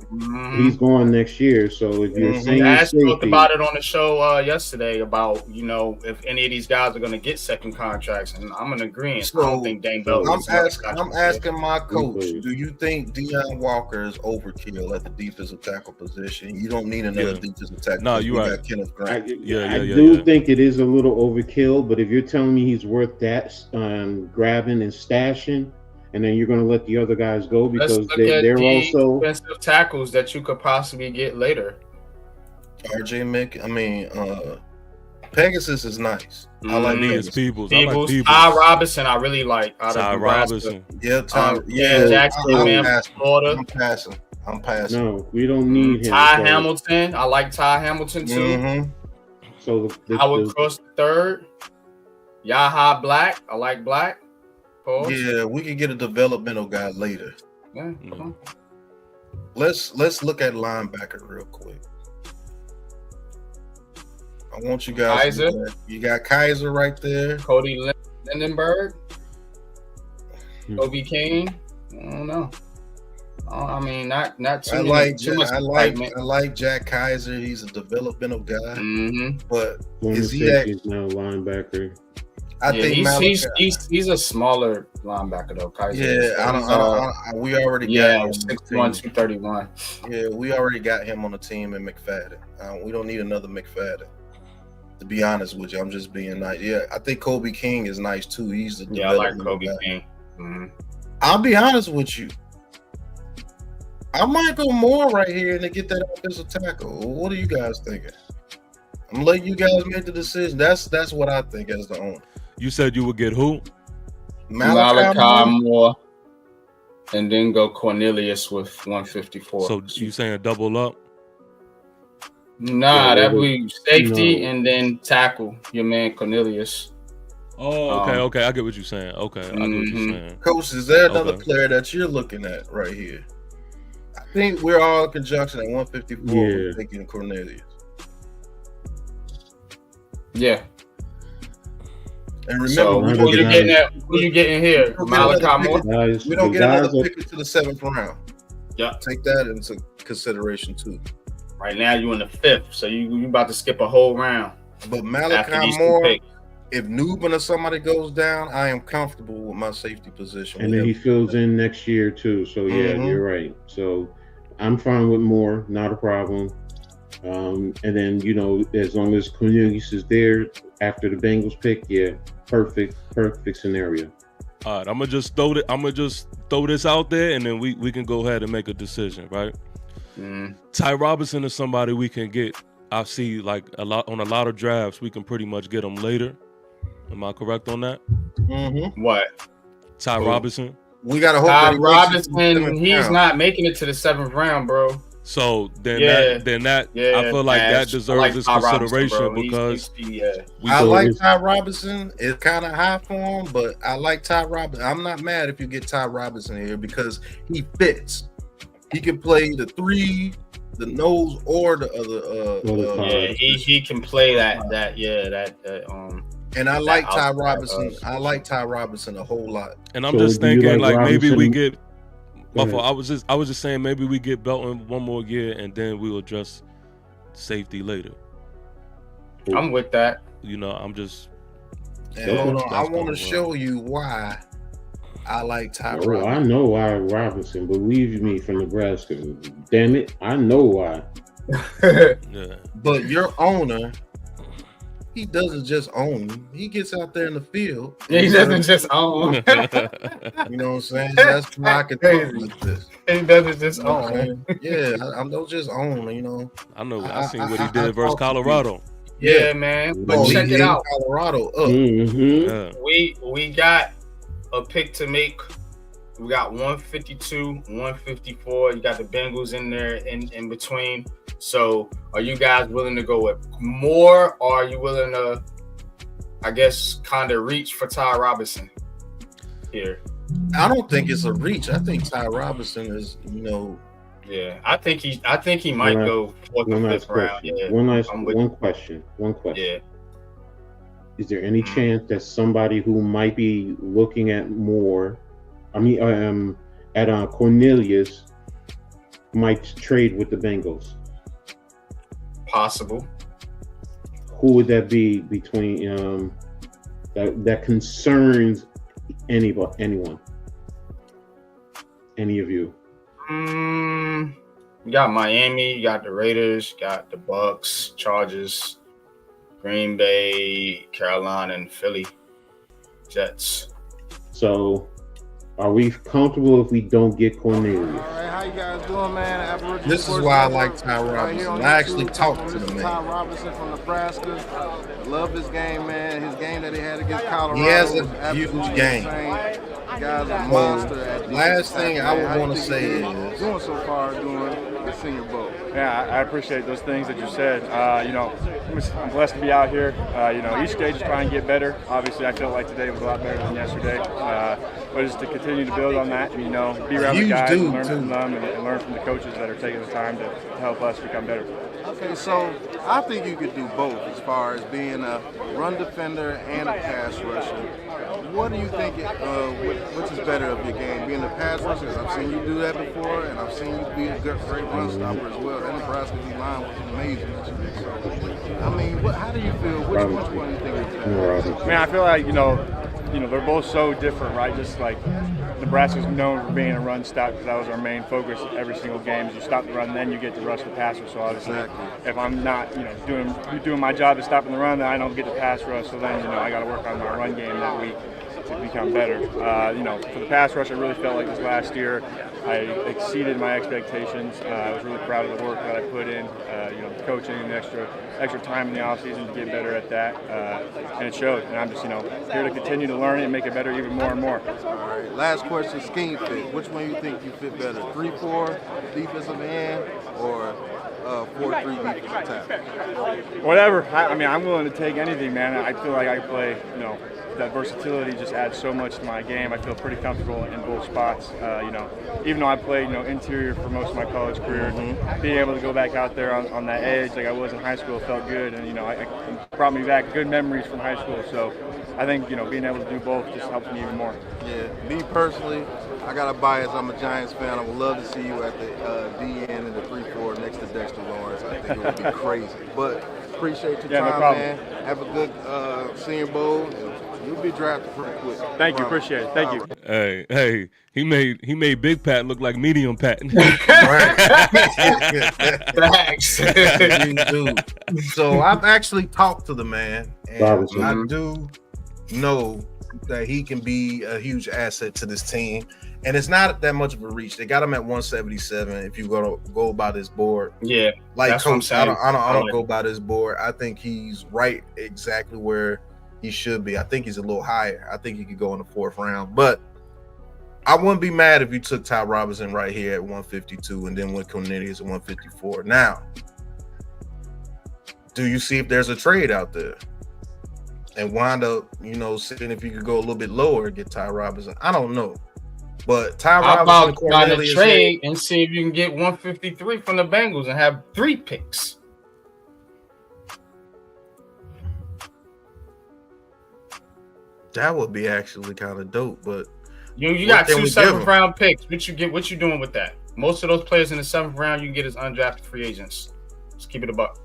he's going next year. So if you're saying I spoke about it on the show yesterday about if any of these guys are going to get second contracts, and I'm in agreement. So I don't think Dane Belton. I'm asking my coach, do you think Deion Walker is overkill at the defensive tackle position? You don't need another defensive tackle. No, you're right. Kenneth Grant. I do think it is a little overkill, but if you're telling me he's worth that grabbing and stashing. And then you're going to let the other guys go because they're also defensive tackles that you could possibly get later. RJ Mick, Pegasus is nice. I like Peebles. Ty Robinson, I really like. Ty Robinson. Yeah, Jackson, Florida. I'm passing. No, we don't need him. Ty Hamilton, I like Ty Hamilton too. Mm-hmm. So I would cross the third. Yaha Black, I like Black. Pause. Yeah, we can get a developmental guy later. Yeah. Let's look at linebacker real quick. I want you guys. You got Kaiser right there. Cody Lindenberg. Kobe King. I don't know. I mean, not too much. I like Jack Kaiser. He's a developmental guy. Mm-hmm. But is he now linebacker? I think he's a smaller linebacker though. Kaiser. Yeah, we already got him 6'1", 231. Yeah, we already got him on the team in McFadden. We don't need another McFadden. To be honest with you, I'm just being nice. Yeah, I think Kobe King is nice too. He's the I like Kobe King. Mm-hmm. I'll be honest with you. I might go more right here and get that offensive tackle. What are you guys thinking? I'm letting you guys make the decision. That's what I think as the owner. You said you would get who? Malachi Moore, and then go Cornelius with 154. So you saying double up? Nah, that would be safety and then tackle your man Cornelius. Oh, okay. I get what you're saying. Okay, I get what you're saying. Coach, is there another player that you're looking at right here? think we're all in conjunction at 154. Yeah. We're taking Cornelius. Yeah. And remember, So who you getting here? Malachi Moore? We don't get another pick into the 7th round. Yeah. Take that into consideration too. Right now you in the 5th, so you about to skip a whole round. But Malachi Moore, if Newman or somebody goes down, I am comfortable with my safety position. And then he fills in next year too. So yeah, you're right. So I'm fine with Moore, not a problem. And then, you know, as long as Cornelius is there after the Bengals pick, yeah, perfect scenario. All right, I'm gonna just throw this out there, and then we can go ahead and make a decision, right? Ty Robinson is somebody we can get. I see like a lot of drafts, we can pretty much get him later. Am I correct on that? What? Ty Robinson. We gotta hope Ty Robinson. He's not making it to the 7th round, bro. So then I feel like that deserves this consideration because I like Ty Robinson. It's kind of high for him, but I like Ty Robinson. I'm not mad if you get Ty Robinson here because he fits. He can play the 3, the nose, or the other. He can play that. And I like Ty Robinson. I like Ty Robinson a whole lot. And I'm just thinking like maybe we get. I was just saying maybe we get Belton one more year and then we'll address safety later. I'm with that. You know, I'm just. And hold on, I want to show you why I like Ty Robinson. I know why Robinson. Believe me, from Nebraska. Damn it, I know why. Yeah. But your owner, he doesn't just own. He gets out there in the field. He doesn't just own. You know what I'm saying? That's why I can talk like this. He doesn't just own. Yeah, I don't just own. You know. I know. I seen what he did versus Colorado. Yeah, man. But check it out. Colorado up. Yeah. We got a pick to make. We got 152, 154. You got the Bengals in there in between. So are you guys willing to go with more, or are you willing to, I guess, kind of reach for Ty Robinson here? I don't think it's a reach. I think Ty Robinson is, you know. Yeah, I think he might go 4th or 5th round. Yeah. One question. Yeah. Is there any chance that somebody who might be looking at more, at Cornelius, might trade with the Bengals? Possible. Who would that be between that concerns anyone? Any of you? You got Miami, you got the Raiders, you got the Bucks, Chargers, Green Bay, Carolina, and Philly, Jets. So, are we comfortable if we don't get Cornelius? All right, how you guys doing, man? This is why I like Ty Robinson. I actually talked to the man. Ty Robinson from Nebraska. I love this game, man. His game that he had against Colorado. He has a huge game. The guy's a monster. Last thing I would want to say is doing so far doing the Senior Bowl. Yeah, I appreciate those things that you said. I'm blessed to be out here. Each stage is trying to get better. Obviously, I feel like today was a lot better than yesterday. But just to continue to build on that, and, be around the guys and learn from them and learn from the coaches that are taking the time to help us become better. Okay, so I think you could do both as far as being a run defender and a pass rusher. What do you think, which is better of your game, being a pass rusher? Because I've seen you do that before, and I've seen you be a great run stopper as well. That Nebraska D-line was amazing. So, how do you feel? Which one do you think is better? Man, I feel like, they're both so different, right? Just like Nebraska's known for being a run stop because that was our main focus every single game. Is you stop the run, then you get to rush the passer. So obviously, if I'm not, doing my job of stopping the run, then I don't get to pass rush. So then, I got to work on my run game that week to become better. For the pass rush, I really felt like this last year I exceeded my expectations. I was really proud of the work that I put in, coaching and extra time in the offseason to get better at that, and it showed. And I'm just, here to continue to learn it and make it better even more and more. All right, last question, scheme fit. Which one you think you fit better, 3-4 defensive end or 4-3 defense attack? Whatever. I mean, I'm willing to take anything, man. I feel like I play, that versatility just adds so much to my game. I feel pretty comfortable in both spots. Even though I played, interior for most of my college career, being able to go back out there on that edge like I was in high school felt good, and it brought me back good memories from high school. So I think being able to do both just helps me even more. Yeah, me personally, I got a bias. I'm a Giants fan. I would love to see you at the DN in the 3-4 next to Dexter Lawrence. I think it would be crazy. But appreciate your time, man. Have a good Senior Bowl. You'll be drafted pretty quick. Thank you, appreciate it. Thank you. Hey, he made Big Pat look like Medium Pat. Thanks. Dude. So I've actually talked to the man, and I do know that he can be a huge asset to this team. And it's not that much of a reach. They got him at 177. If you go by this board, yeah, like Coach, I don't go by this board. I think he's right exactly where he should be. I think he's a little higher. I think he could go in the 4th round. But I wouldn't be mad if you took Ty Robinson right here at 152 and then went Cornelius at 154. Now, do you see if there's a trade out there and wind up, seeing if you could go a little bit lower and get Ty Robinson? I don't know. But Ty Robinson, Cornelius, trade and see if you can get 153 from the Bengals and have 3 picks. That would be actually kind of dope, but you got 2 7th round picks. What you doing with that? Most of those players in the 7th round you can get as undrafted free agents. Just keep it a buck.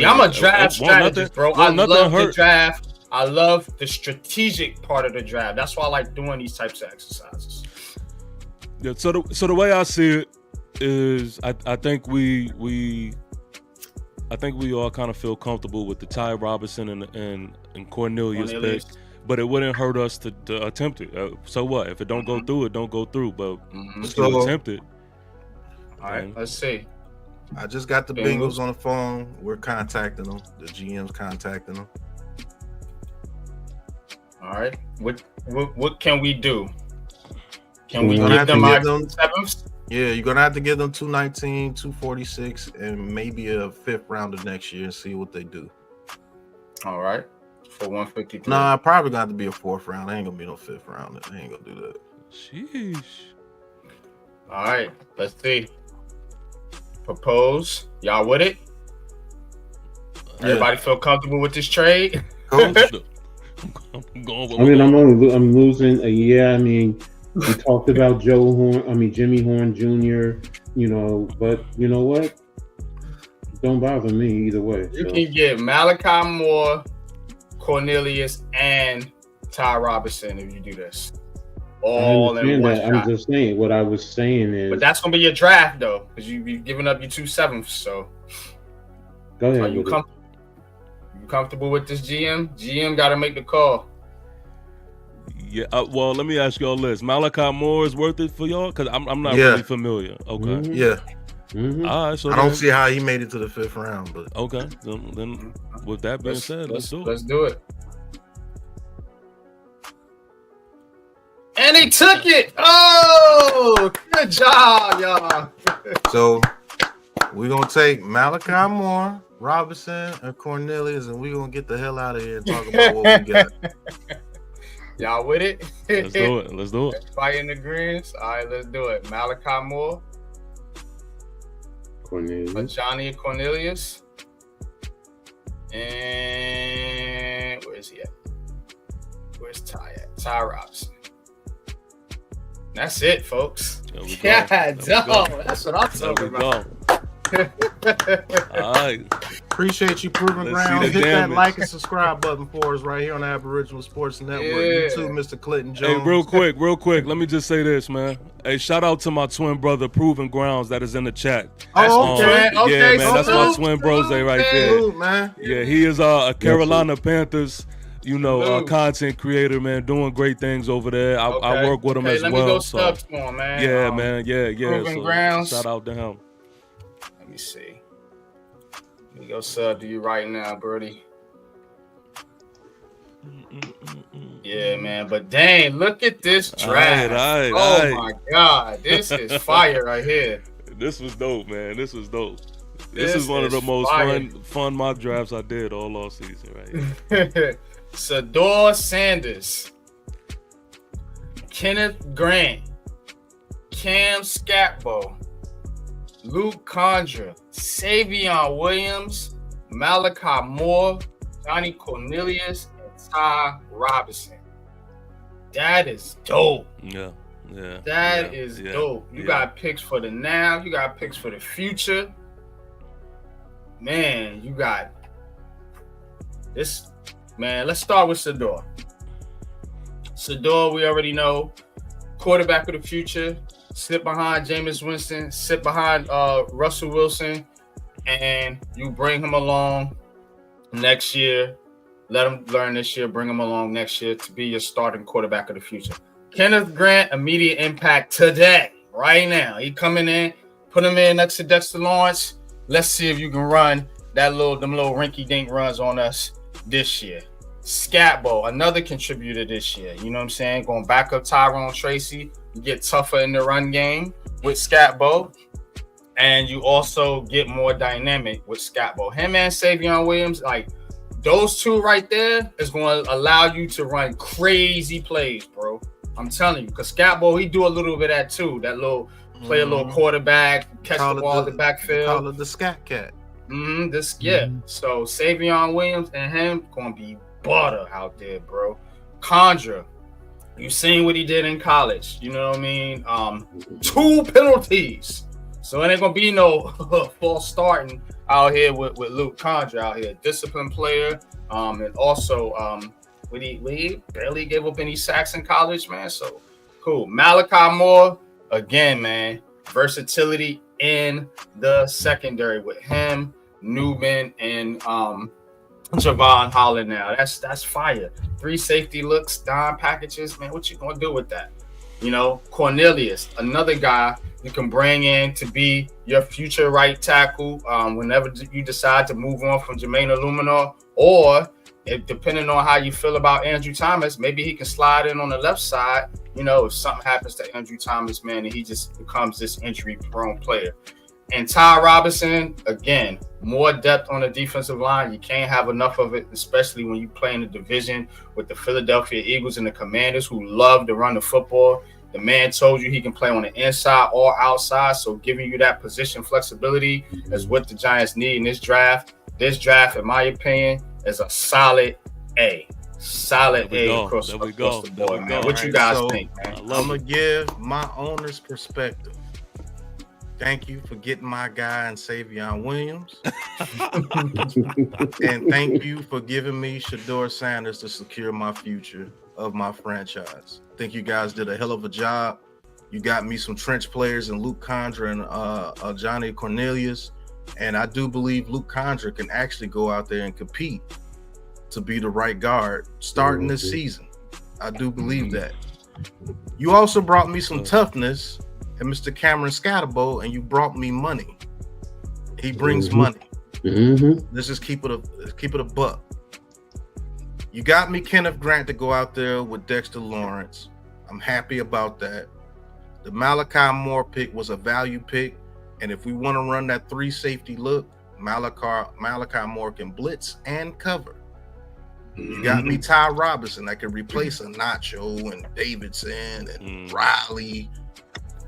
I'm a draft strategist, bro. I love the draft. I love the strategic part of the draft. That's why I like doing these types of exercises. Yeah. So the way I see it is, I think we all kind of feel comfortable with the Ty Robinson and Cornelius pick, but it wouldn't hurt us to attempt it. So what? If it don't go through, it don't go through, but we still attempt it. All right, let's see. I just got the Bengals on the phone. We're contacting them. The GM's contacting them. All right. What can we do? Can we give them our 7th? Yeah, you're gonna have to give them 219, 246, and maybe a 5th rounder next year and see what they do. All right. For 153. Nah, probably gonna have to be a 4th round. Ain't gonna be no 5th round. They ain't gonna do that. Sheesh. All right, let's see. Propose. Y'all with it? Yeah. Everybody feel comfortable with this trade? I'm losing. We talked about Jimmy Horn Jr. But you know what? Don't bother me either way. You can get Malachi Moore, Cornelius, and Ty Robinson if you do this. All in one shot. I'm just saying. What I was saying is, but that's gonna be your draft though, because you're giving up your 2 7ths. So go ahead. Are you comfortable with this GM? GM got to make the call. Yeah. Well, let me ask y'all this: Malachi Moore is worth it for y'all? Because I'm not really familiar. Okay. Mm-hmm. Yeah. Mm-hmm. All right. So I don't see how he made it to the 5th round, but okay. Then with that being said, let's do it. Let's do it. And he took it. Oh, good job, y'all. So we're gonna take Malachi Moore, Robinson, and Cornelius, and we're gonna get the hell out of here and talk about what we got. Y'all with it? Let's do it. Let's do it. Everybody in the greens? All right, let's do it. Malachi Moore, Cornelius, Johnny Cornelius, and where's he at? Where's Ty at? Ty Robinson. That's it, folks. Yeah, that's what I'm talking about. All right. Appreciate you, Proving Ground. Hit that like and subscribe button for us right here on the Aboriginal Sports Network. You too, Mr. Clinton Jones. Hey, real quick. Let me just say this, man. Hey, shout out to my twin brother, Proving Grounds, that is in the chat. Oh, okay. Yeah, man, that's my twin brose right there. Dude, man. Yeah, he is a Carolina Panthers, content creator, man, doing great things over there. I work with him as well. Let me go sub to him, man. Yeah, man. Yeah. Proving Grounds. Shout out to him. Let me see. Let me go sub to you right now, Birdie. Yeah, man. But dang, look at this draft. All right. My God. This is fire right here. This was dope, man. This was dope. This is one of the most fun mock drafts I did all off season, right? Shedeur Sanders, Kenneth Grant, Cam Scatbo, Luke Condra, Savion Williams, Malachi Moore, Johnny Cornelius, and Ty Robinson. That is dope. Yeah. That is dope. You got picks for the now. You got picks for the future. Man, you got this. Man, let's start with Shedeur. Shedeur, we already know, quarterback of the future. Sit behind Jameis Winston. Sit behind Russell Wilson, and you bring him along next year. Let him learn this year. Bring him along next year to be your starting quarterback of the future. Kenneth Grant, immediate impact today, right now. He coming in, put him in next to Dexter Lawrence. Let's see if you can run them little rinky-dink runs on us this year. Scatbo, another contributor this year. You know what I'm saying? Going back up Tyrone Tracy. You get tougher in the run game with Scatbo. And you also get more dynamic with Scatbo. Him and Savion Williams, like those two right there is going to allow you to run crazy plays, bro. I'm telling you, because Scatbo, he do a little bit of that too. That little play a little quarterback, catch the ball in the backfield. Call it the Scat Cat. So Savion Williams and him gonna be butter out there, bro. Condra, you seen what he did in college. You know what I mean? 2 penalties. So it ain't gonna be no false starting out here with Luke Condra out here. Disciplined player. And also he barely gave up any sacks in college, man. So cool. Malachi Moore, again, man, versatility in the secondary with him, Newman, and Javon Holland now. That's fire. 3 safety looks, dime packages, man. What you gonna do with that? You know, Cornelius, another guy you can bring in to be your future right tackle whenever you decide to move on from Jermaine Illuminor, or if, depending on how you feel about Andrew Thomas, maybe he can slide in on the left side. You know, if something happens to Andrew Thomas, man, and he just becomes this injury-prone player. And Ty Robinson, again, more depth on the defensive line. You can't have enough of it, especially when you play in the division with the Philadelphia Eagles and the Commanders, who love to run the football. The man told you he can play on the inside or outside, so giving you that position flexibility is what the Giants need in this draft. This draft, in my opinion, is a solid A. Solid A across the board, man. What you guys think, man? I'm going to give my owner's perspective. Thank you for getting my guy in Savion Williams. And thank you for giving me Shedeur Sanders to secure my future of my franchise. I think you guys did a hell of a job. You got me some trench players in Luke Condra and Johnny Cornelius. And I do believe Luke Condra can actually go out there and compete to be the right guard starting this season. I do believe that. You also brought me some toughness and Mr. Cameron Scatterbo, and you brought me money. He brings money. Let's just keep it a buck. You got me Kenneth Grant to go out there with Dexter Lawrence. I'm happy about that. The Malachi Moore pick was a value pick, and if we want to run that 3 safety look, Malachi Moore can blitz and cover. You got me Ty Robinson that can replace a Nacho and Davidson and Riley.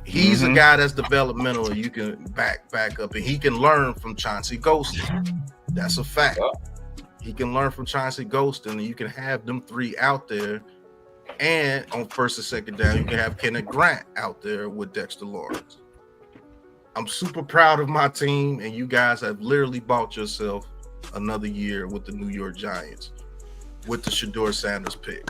He's a guy that's developmental. You can back up, and he can learn from Chauncey Golston. That's a fact. He can learn from Chauncey Golston, and you can have them 3 out there. And on first and second down, you can have Kenneth Grant out there with Dexter Lawrence. I'm super proud of my team, and you guys have literally bought yourself another year with the New York Giants with the Shedeur Sanders pick.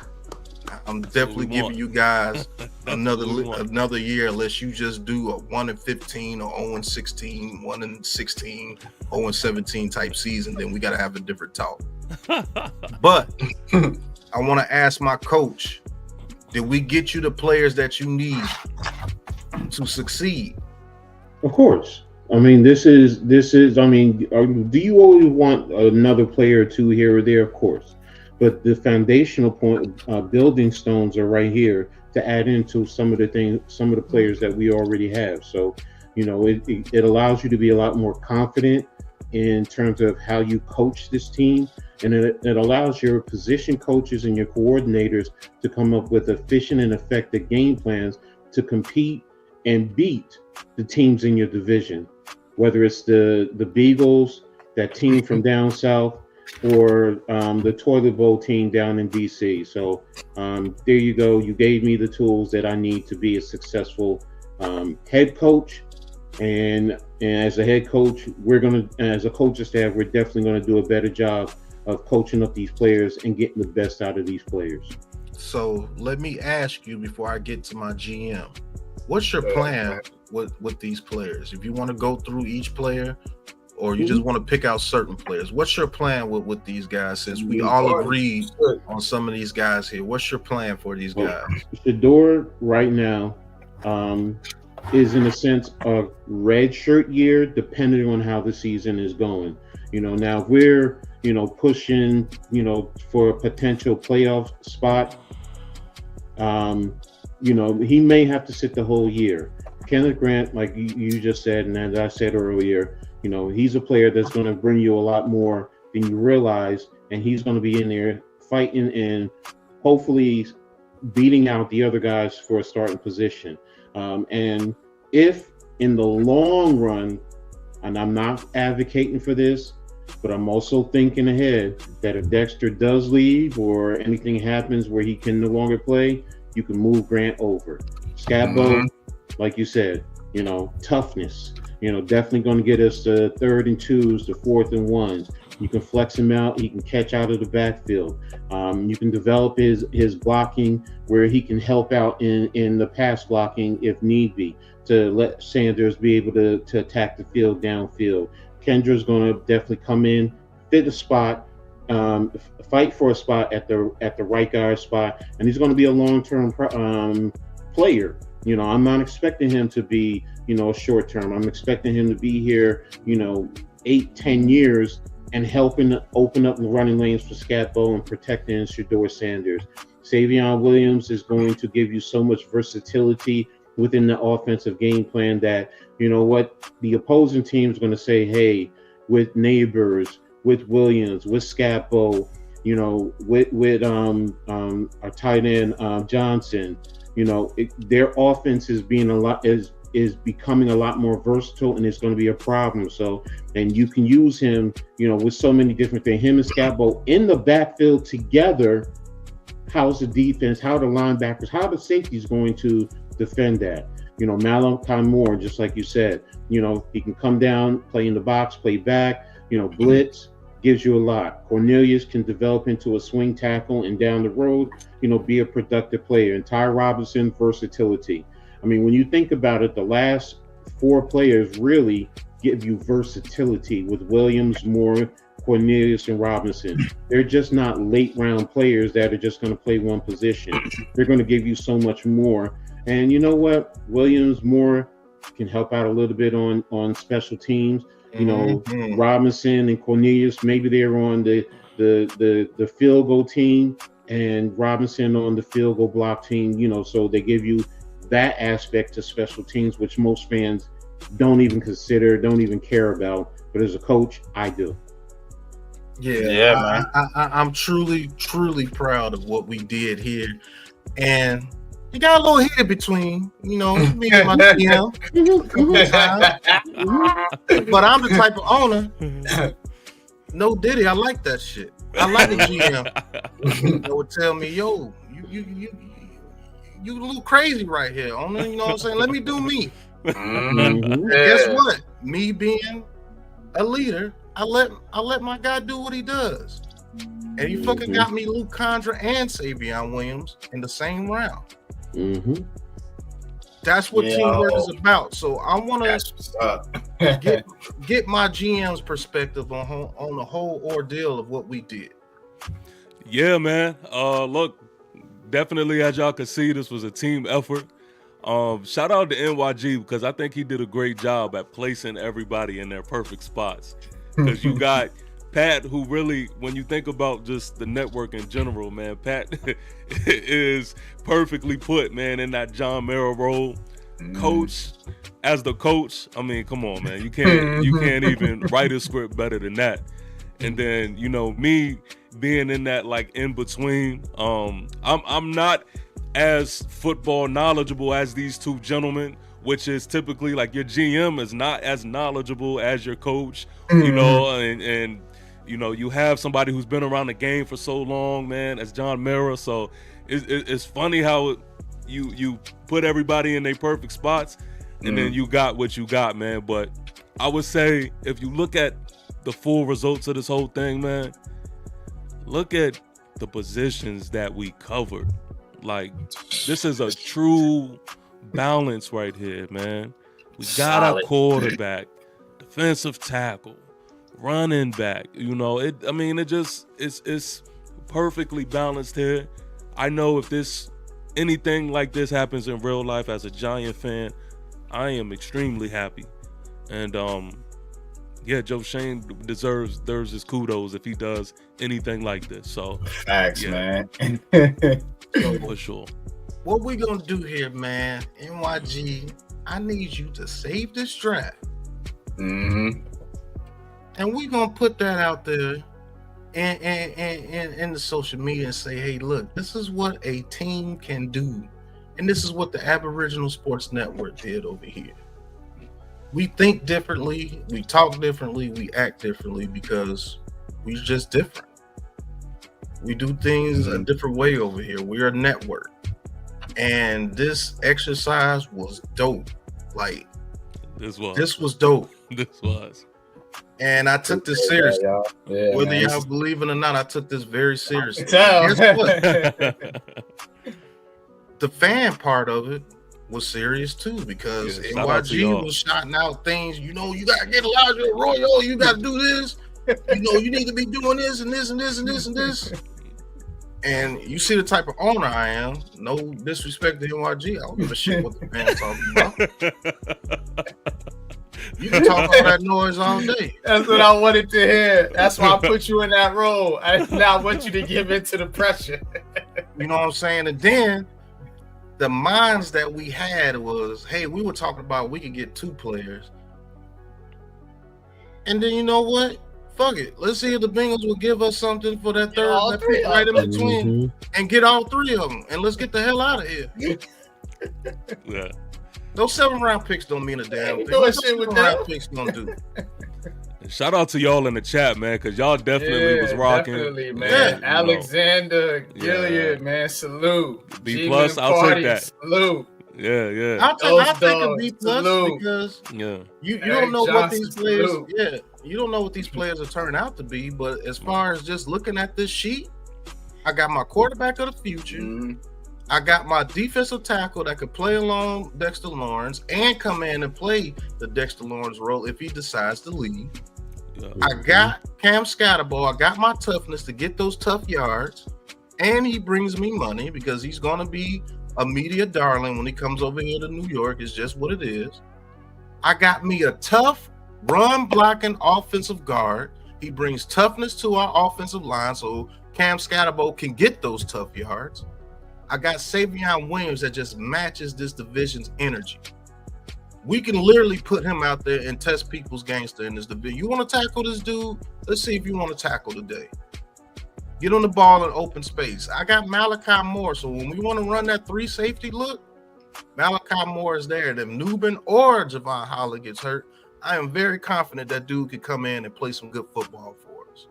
I'm definitely giving you guys another year, unless you just do a 1-15 or 0-16, 1-16, 0-17 type season. Then we got to have a different talk. But I want to ask my coach: did we get you the players that you need to succeed? Of course. I mean, this is. I mean, do you always want another player or 2 here or there? Of course. But the foundational point, building stones are right here to add into some of the players that we already have. So, It allows you to be a lot more confident in terms of how you coach this team. And it allows your position coaches and your coordinators to come up with efficient and effective game plans to compete and beat the teams in your division, whether it's the Beagles, that team from down south, or the Toilet Bowl team down in DC. So there you go. You gave me the tools that I need to be a successful head coach. And as a head coach, as a coaching staff, we're definitely going to do a better job of coaching up these players and getting the best out of these players. So let me ask you before I get to my GM, what's your plan with these players? If you want to go through each player, or you just want to pick out certain players, what's your plan with these guys? Since we all agreed on some of these guys here, what's your plan for these guys? Shedeur right now is in a sense a red shirt year, depending on how the season is going. Now if we're pushing for a potential playoff spot, he may have to sit the whole year. Kenneth Grant, like you just said, and as I said earlier, he's a player that's going to bring you a lot more than you realize, and he's going to be in there fighting and hopefully beating out the other guys for a starting position. And if in the long run, and I'm not advocating for this, but I'm also thinking ahead that if Dexter does leave or anything happens where he can no longer play, you can move Grant over. Scabo, like you said, toughness, definitely going to get us the 3rd and 2s, the 4th and 1s. You can flex him out. He can catch out of the backfield. You can develop his blocking where he can help out in the pass blocking if need be, to let Sanders be able to attack the field downfield. Kendra's going to definitely come in, fit a spot, fight for a spot at the right guard spot, and he's going to be a long-term player. I'm not expecting him to be, short-term. I'm expecting him to be here, 8-10 years and helping to open up the running lanes for Scatbo and protecting Shedeur Sanders. Savion Williams is going to give you so much versatility within the offensive game plan that, the opposing team is going to say, hey, with Neighbors, with Williams, with Scatbo, with our tight end Johnson, their offense is becoming a lot more versatile, and it's going to be a problem. So, and you can use him, with so many different things. Him and Scatbo in the backfield together. How's the defense? How the linebackers? How the safeties going to defend that? Malachi Moore, just like you said, he can come down, play in the box, play back. Blitz gives you a lot. Cornelius can develop into a swing tackle and down the road, be a productive player. And Ty Robinson, versatility. I mean, when you think about it, the last 4 players really give you versatility with Williams, Moore, Cornelius, and Robinson. They're just not late round players that are just going to play one position. They're going to give you so much more. And you know what? Williams, Moore can help out a little bit on special teams. Robinson and Cornelius, maybe they're on the field goal team, and Robinson on the field goal block team, so they give you that aspect to special teams, which most fans don't even consider, don't even care about. But as a coach, I do. Yeah, man. I'm truly proud of what we did here. And you got a little hit between, me and my GM a couple of times. But I'm the type of owner. No Diddy, I like that shit. I like the GM that would tell me, yo, you a little crazy right here, owner. You know what I'm saying? Let me do me. Guess what? Me being a leader, I let my guy do what he does. And he fucking got me Luke Condra and Savion Williams in the same round. That's what teamwork is about. So I want to get my GM's perspective on the whole ordeal of what we did. Yeah, man. Look, definitely, as y'all can see, this was a team effort. Shout out to NYG, because I think he did a great job at placing everybody in their perfect spots. Because you got Pat, who really, when you think about just the network in general, man, Pat is perfectly put, man, in that John Merrill role. coach, as the coach, I mean, come on, man. You can't even write a script better than that. And then, you know, me being in that like in between, I'm not as football knowledgeable as these two gentlemen, which is typically like your GM is not as knowledgeable as your coach, you know, and you know, you have somebody who's been around the game for so long, man, as John Mara. So it's funny how you put everybody in their perfect spots, and then you got what you got, man. But I would say if you look at the full results of this whole thing, man, look at the positions that we covered. Like, this is a true balance right here, man. We got our quarterback, defensive tackle, running back. You know, it's perfectly balanced here. I know if anything like this happens in real life as a Giant fan, I am extremely happy. And yeah, Joe Shane deserves his kudos if he does anything like this. So facts, yeah. Man. For sure. What we gonna do here, man? NYG, I need you to save this draft. And we gonna put that out there and in the social media and say, hey, look, this is what a team can do. And this is what the Aboriginal Sports Network did over here. We think differently, we talk differently, we act differently because we're just different. We do things a different way over here. We're a network. And this exercise was dope. Like, this was dope. This was. And I took this seriously. Yeah, whether y'all believe it or not, I took this very seriously. Guess what? The fan part of it was serious too, because NYG was shouting out things, you know, you gotta get Elijah Arroyo, you gotta do this, you know, you need to be doing this and this and this and this and this. And you see the type of owner I am. No disrespect to NYG, I don't give a shit what the fans talking about. You can talk all that noise all day. That's what I wanted to hear. That's why I put you in that role. I now want you to give in to the pressure. You know what I'm saying? And then the minds that we had was, hey, we were talking about we could get 2 players. And then you know what? Fuck it. Let's see if the Bengals will give us something for that third pick right in between and get all 3 of them. And let's get the hell out of here. Yeah. Those 7th-round picks don't mean a damn thing. Doing shit with them. Picks don't do. Shout out to y'all in the chat, man, because y'all definitely was rocking. Definitely, man. Yeah. Alexander Gilead, man, salute. B+, I'll take that. Salute. Yeah. I'll take a B+ because you don't know what these players. Salute. Yeah, you don't know what these players are turning out to be. But as far as just looking at this sheet, I got my quarterback of the future. I got my defensive tackle that could play along Dexter Lawrence and come in and play the Dexter Lawrence role if he decides to leave. I got Cam Scatterbo. I got my toughness to get those tough yards, and he brings me money because he's going to be a media darling when he comes over here to New York. It's just what it is. I got me a tough run-blocking offensive guard. He brings toughness to our offensive line so Cam Scatterbo can get those tough yards. I got Savion Williams that just matches this division's energy. We can literally put him out there and test people's gangster in this division. You want to tackle this dude? Let's see if you want to tackle today. Get on the ball in open space. I got Malachi Moore. So when we want to run that 3 safety look, Malachi Moore is there. And if Nubin or Javon Holland gets hurt, I am very confident that dude could come in and play some good football for us.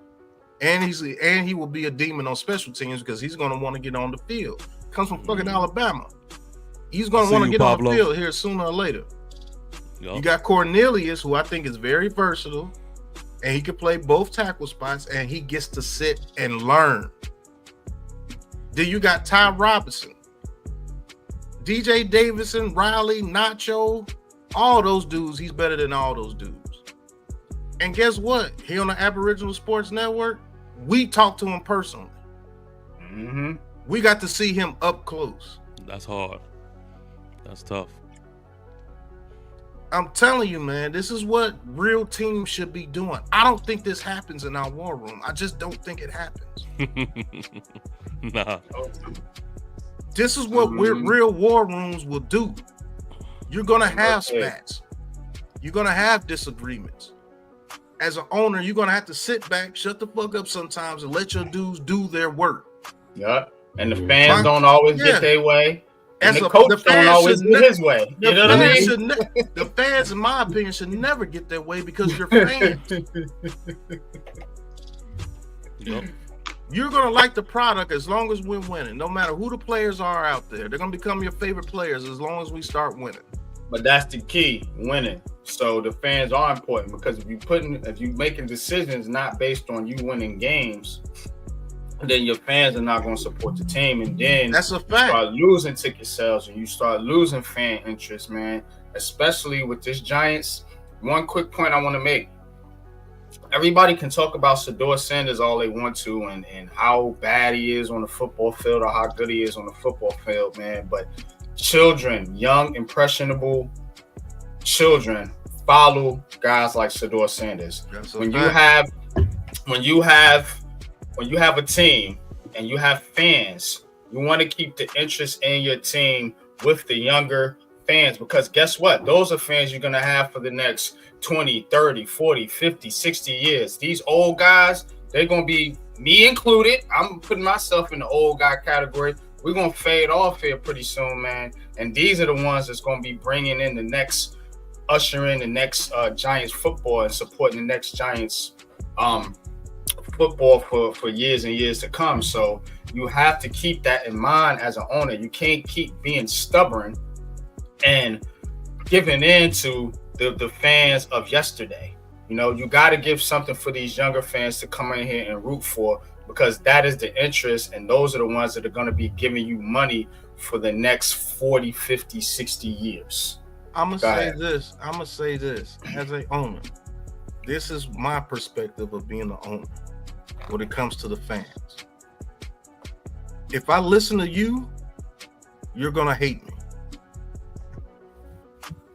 And he will be a demon on special teams because he's going to want to get on the field. Comes from fucking Alabama. He's going to want to get on the field here sooner or later. Yep. You got Cornelius, who I think is very versatile, and he can play both tackle spots, and he gets to sit and learn. Then you got Ty Robinson, DJ Davidson, Riley, Nacho, all those dudes. He's better than all those dudes. And guess what? Here on the Aboriginal Sports Network, we talked to him personally. We got to see him up close. That's hard. That's tough. I'm telling you, man, this is what real teams should be doing. I don't think this happens in our war room. I just don't think it happens. Nah. This is what real war rooms will do. You're gonna have spats. You're gonna have disagreements. As an owner, you're gonna have to sit back, shut the fuck up sometimes, and let your dudes do their work. Yeah, and the fans don't always get their way. And the coach don't always get his way. You know what I mean? The fans, in my opinion, should never get their way because you're fans. Yep. You're gonna like the product as long as we're winning. No matter who the players are out there, they're gonna become your favorite players as long as we start winning. But that's the key, winning. So the fans are important because if you making decisions not based on you winning games, then your fans are not going to support the team, and then that's a fact. You start losing ticket sales and you start losing fan interest, man. Especially with this Giants. One quick point I want to make: everybody can talk about Shedeur Sanders all they want to, and how bad he is on the football field or how good he is on the football field, man. But children, young, impressionable children, follow guys like Shedeur Sanders. When you have a team and you have fans, you want to keep the interest in your team with the younger fans, because guess what? Those are fans you're going to have for the next 20, 30, 40, 50, 60 years. These old guys, they're going to be, me included, I'm putting myself in the old guy category. We're going to fade off here pretty soon, man. And these are the ones that's going to be bringing in the next, ushering the next Giants football and supporting the next Giants football for years and years to come. So you have to keep that in mind as an owner. You can't keep being stubborn and giving in to the fans of yesterday. You know, you got to give something for these younger fans to come in here and root for, because that is the interest, and those are the ones that are going to be giving you money for the next 40, 50, 60 years. I'm going to say this as an owner. This is my perspective of being an owner when it comes to the fans. If I listen to you, you're going to hate me.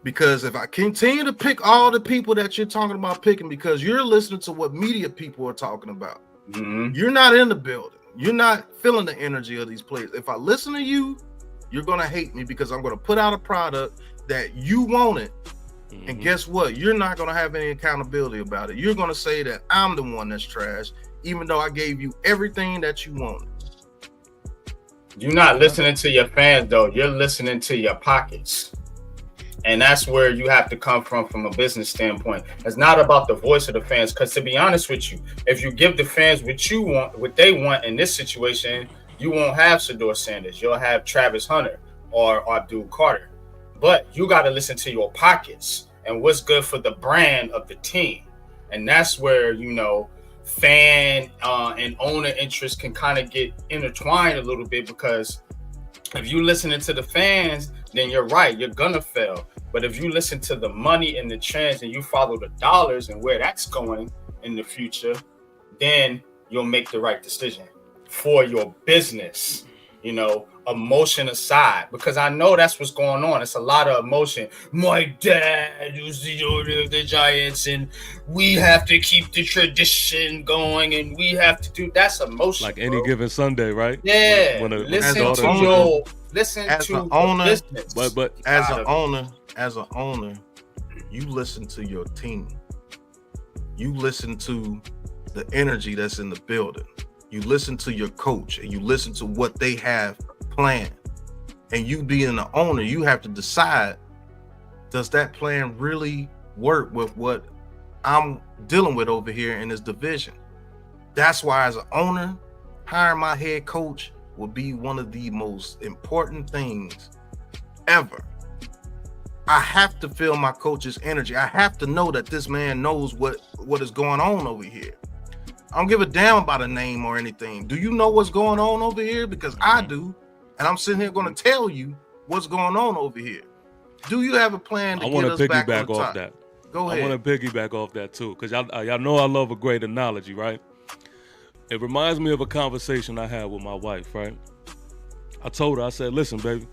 Because if I continue to pick all the people that you're talking about picking, because you're listening to what media people are talking about, you're not in the building. You're not feeling the energy of these players. If I listen to you, you're going to hate me because I'm going to put out a product that you wanted. And guess what? You're not going to have any accountability about it. You're going to say that I'm the one that's trash, even though I gave you everything that you wanted. You're not listening to your fans, though. You're listening to your pockets. And that's where you have to come from a business standpoint. It's not about the voice of the fans, because to be honest with you, if you give the fans what you want, what they want in this situation, you won't have Shedeur Sanders. You'll have Travis Hunter or Abdul Carter. But you got to listen to your pockets and what's good for the brand of the team. And that's where, you know, fan and owner interest can kind of get intertwined a little bit, because if you listening to the fans, then you're right, you're gonna fail. But if you listen to the money and the trends and you follow the dollars and where that's going in the future, then you'll make the right decision for your business, you know, emotion aside, because I know that's what's going on. It's a lot of emotion. My dad was the owner of the Giants, and we have to keep the tradition going, and we have to do. That's emotion. Like any given Sunday, right? Yeah. Listen to the business. But as an owner, you listen to your team. You listen to the energy that's in the building. You listen to your coach, and you listen to what they have planned. And you being the owner, you have to decide, does that plan really work with what I'm dealing with over here in this division? That's why, as an owner, hiring my head coach will be one of the most important things ever. I have to feel my coach's energy. I have to know that this man knows what is going on over here. I don't give a damn about a name or anything. Do you know what's going on over here? Because I do. And I'm sitting here going to tell you what's going on over here. Do you have a plan to get us back on top? Off that. Go ahead. I want to piggyback off that too, because y'all know I love a great analogy, right? It reminds me of a conversation I had with my wife, right? I told her, I said, listen, baby,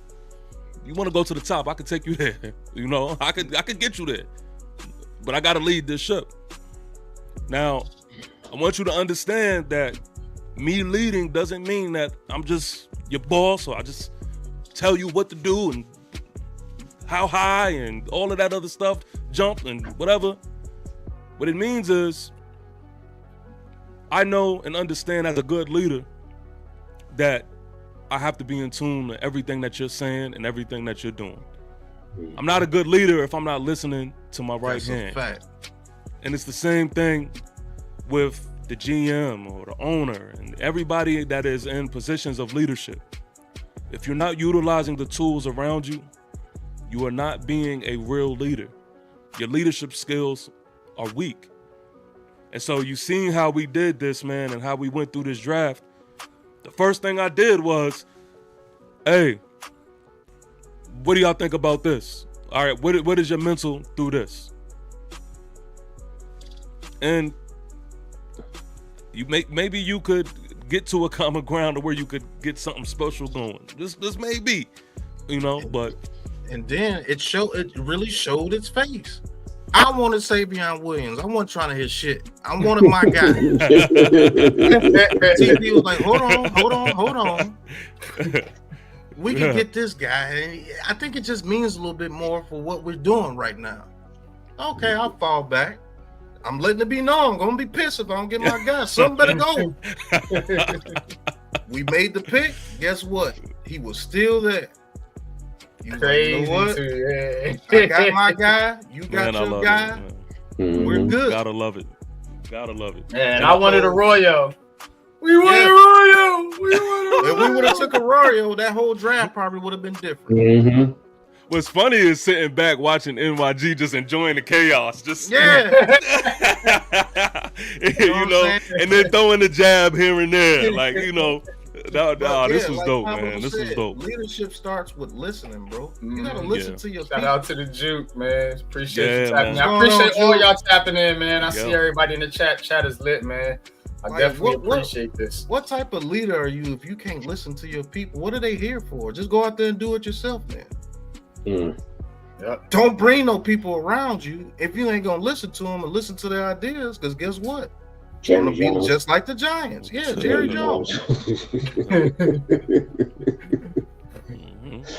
you want to go to the top, I can take you there. You know, I could get you there. But I got to lead this ship. Now, I want you to understand that me leading doesn't mean that I'm just your boss, or I just tell you what to do and how high and all of that other stuff, jump and whatever. What it means is I know and understand as a good leader that I have to be in tune to everything that you're saying and everything that you're doing. I'm not a good leader if I'm not listening to my right hand. Fact. And it's the same thing with the GM or the owner and everybody that is in positions of leadership. If you're not utilizing the tools around you, you are not being a real leader. Your leadership skills are weak. And so you seen how we did this, man, and how we went through this draft. The first thing I did was, hey, what do y'all think about this? All right, what is your mental through this? And maybe you could get to a common ground to where you could get something special going. This may be, but. And then it really showed its face. I wanted Savion Williams. I wasn't trying to hit shit. I wanted my guy. TV was like, hold on. We can get this guy. And I think it just means a little bit more for what we're doing right now. Okay, I'll fall back. I'm letting it be known. I'm going to be pissed if I don't get my guy. Something better go. We made the pick. Guess what? He was still there. You crazy know what? Too, yeah. I got my guy. You got your guy. We're good. Gotta love it. Man, I wanted Arroyo. We wanted Arroyo. If we would have took Arroyo, that whole draft probably would have been different. What's funny is sitting back watching NYG just enjoying the chaos. Just and then throwing the jab here and there. Like, this was dope, man. This was dope. Leadership starts with listening, bro. You gotta listen to your Shout people. out to the Juke, man. Appreciate you tapping in. Man. I appreciate all y'all tapping in, man. I see everybody in the chat. Chat is lit, man. I definitely appreciate this. What type of leader are you if you can't listen to your people? What are they here for? Just go out there and do it yourself, man. Yep. Don't bring no people around you if you ain't gonna listen to them and listen to their ideas, because guess what? Jerry Jones. Just like the Giants. Yeah, Jerry Jones.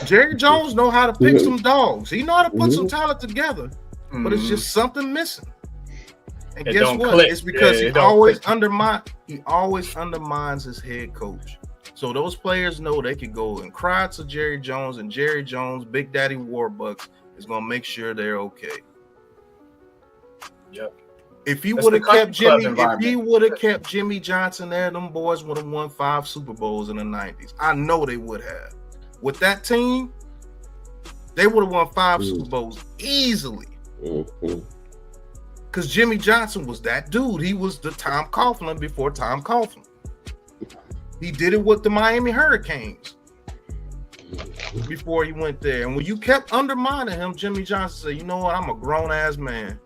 Jerry Jones know how to pick some dogs. He know how to put some talent together, but it's just something missing. And guess what? Click. It's because he always undermines his head coach. So those players know they could go and cry to Jerry Jones, and Jerry Jones, Big Daddy Warbucks, is gonna make sure they're okay. Yep. If he would have kept Jimmy Johnson there, them boys would have won 5 Super Bowls in the 90s. I know they would have. With that team, they would have won 5 Super Bowls easily. Because Jimmy Johnson was that dude. He was the Tom Coughlin before Tom Coughlin. He did it with the Miami Hurricanes before he went there. And when you kept undermining him, Jimmy Johnson said, you know what? I'm a grown-ass man.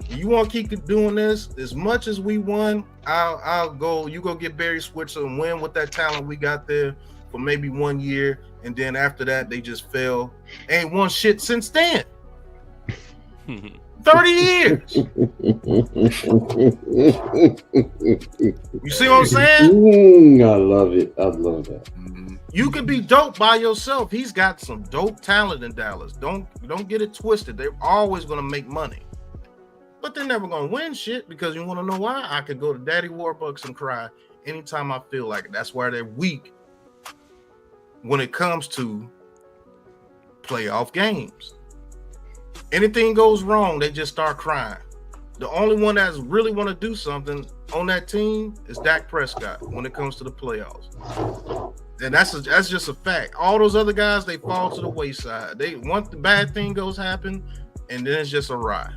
You want to keep doing this? As much as we won, I'll go. You go get Barry Switzer and win with that talent we got there for maybe 1 year. And then after that, they just fell. Ain't won shit since then. 30 years. You see what I'm saying? I love it. I love that. You can be dope by yourself. He's got some dope talent in Dallas. Don't get it twisted. They're always going to make money. But they're never going to win shit, because you want to know why? I could go to Daddy Warbucks and cry anytime I feel like it. That's why they're weak when it comes to playoff games. Anything goes wrong, they just start crying. The only one that's really want to do something on that team is Dak Prescott when it comes to the playoffs. And that's just a fact. All those other guys, they fall to the wayside. Once the bad thing happen, and then it's just a ride.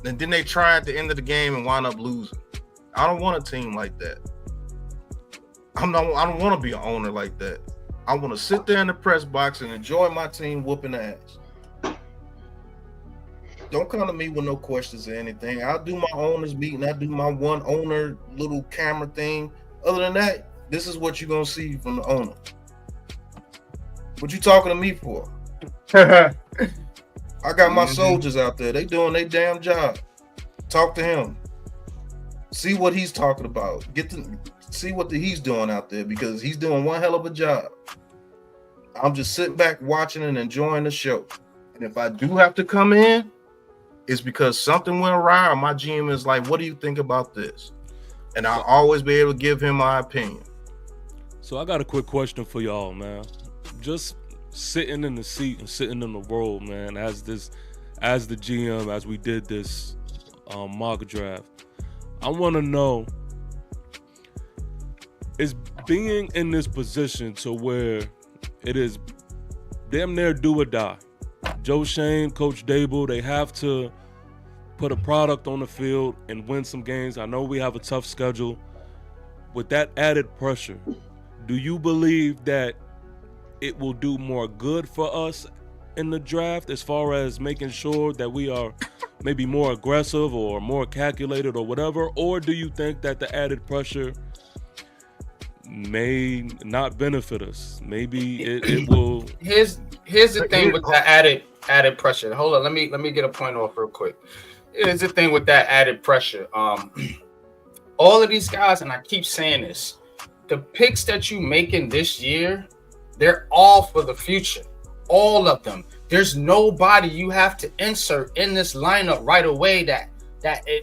And then they try at the end of the game and wind up losing. I don't want a team like that. I don't want to be an owner like that. I want to sit there in the press box and enjoy my team whooping ass. Don't come to me with no questions or anything. I'll do my owners meeting. I'll do my one owner little camera thing. Other than that, this is what you're going to see from the owner. What you talking to me for? I got my soldiers out there. They doing their damn job. Talk to him. See what he's talking about. See what he's doing out there, because he's doing one hell of a job. I'm just sitting back watching and enjoying the show. And if I do have to come in, it's because something went awry. Or my GM is like, "What do you think about this?" And I'll always be able to give him my opinion. So I got a quick question for y'all, man. Just sitting in the seat and sitting in the role, man, as the GM, as we did this mock draft, I want to know, is being in this position to where it is damn near do or die. Joe Shane, Coach Dable, they have to put a product on the field and win some games. I know we have a tough schedule. With that added pressure, do you believe that it will do more good for us in the draft as far as making sure that we are maybe more aggressive or more calculated or whatever? Or do you think that the added pressure may not benefit us? Maybe it will. Here's the thing with the added pressure. Hold on, let me get a point off real quick. Here's the thing with that added pressure. All of these guys, and I keep saying this, the picks that you making this year, they're all for the future. All of them. There's nobody you have to insert in this lineup right away that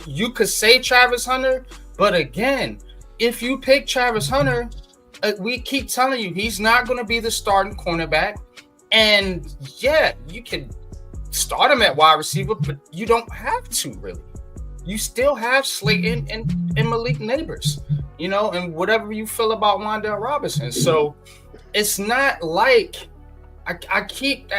you could say Travis Hunter, but again, if you pick Travis Hunter, we keep telling you he's not going to be the starting cornerback. And yeah, you can start him at wide receiver, but you don't have to really. You still have Slayton and Malik Neighbors, and whatever you feel about Wan'Dale Robinson. So it's not like I keep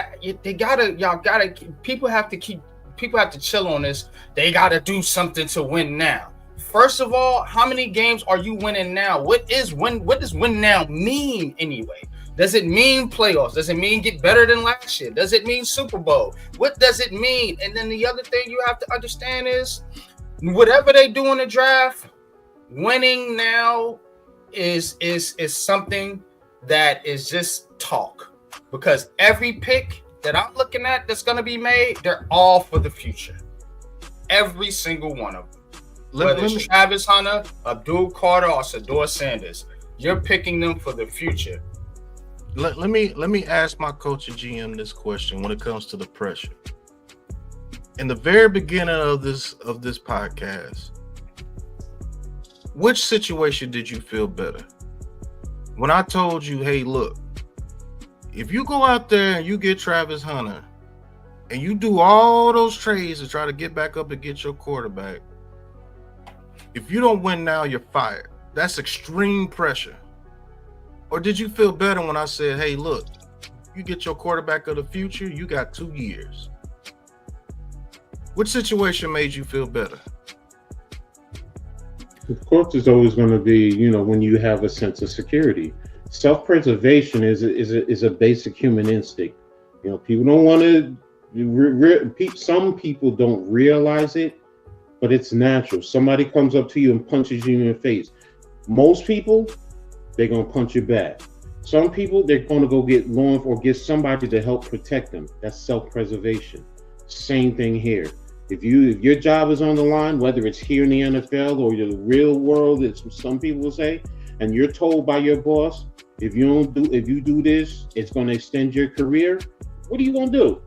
people have to chill on this. They got to do something to win now. First of all, how many games are you winning now? What does win now mean anyway? Does it mean playoffs? Does it mean get better than last year? Does it mean Super Bowl? What does it mean? And then the other thing you have to understand is whatever they do in the draft, winning now is something that is just talk. Because every pick that I'm looking at that's going to be made, they're all for the future. Every single one of them. Whether it's Travis Hunter, Abdul Carter, or Sador Sanders, you're picking them for the future. Let me ask my coach and GM this question when it comes to the pressure. In the very beginning of this podcast, which situation did you feel better? When I told you, hey, look, if you go out there and you get Travis Hunter and you do all those trades to try to get back up and get your quarterback, if you don't win now, you're fired. That's extreme pressure. Or did you feel better when I said, hey, look, you get your quarterback of the future, you got 2 years? Which situation made you feel better? Of course, it's always going to be, when you have a sense of security. Self-preservation is a basic human instinct. People don't want to. Some people don't realize it, but it's natural. Somebody comes up to you and punches you in the face. Most people, they're gonna punch you back. Some people, they're gonna go get law or get somebody to help protect them. That's self-preservation. Same thing here. If your job is on the line, whether it's here in the NFL or the real world, as some people will say, and you're told by your boss, if you do this, it's going to extend your career. What are you going to do?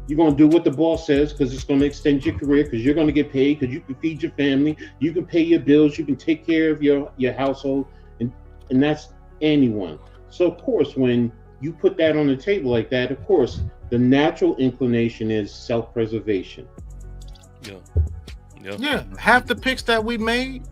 You're going to do what the boss says because it's going to extend your career, because you're going to get paid, because you can feed your family, you can pay your bills, you can take care of your household, and that's anyone. So of course, when you put that on the table like that, of course, the natural inclination is self-preservation. Yeah. Half the picks that we made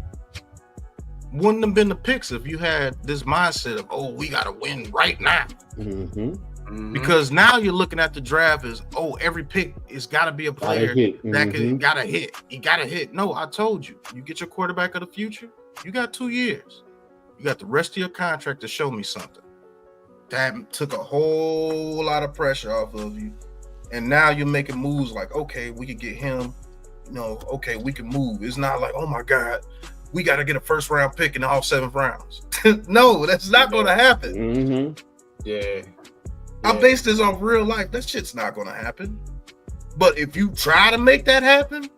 wouldn't have been the picks if you had this mindset of, we got to win right now. Mm-hmm. Because now you're looking at the draft as, every pick is got to be a player that got to hit. You got to hit. No, I told you. You get your quarterback of the future, you got 2 years. You got the rest of your contract to show me something. That took a whole lot of pressure off of you. And now you're making moves like, okay, we could get him. Okay, we can move. It's not like, oh my God, we got to get a first round pick in all 7 rounds. No, that's not going to happen. Mm-hmm. Yeah. I base this on real life. That shit's not going to happen. But if you try to make that happen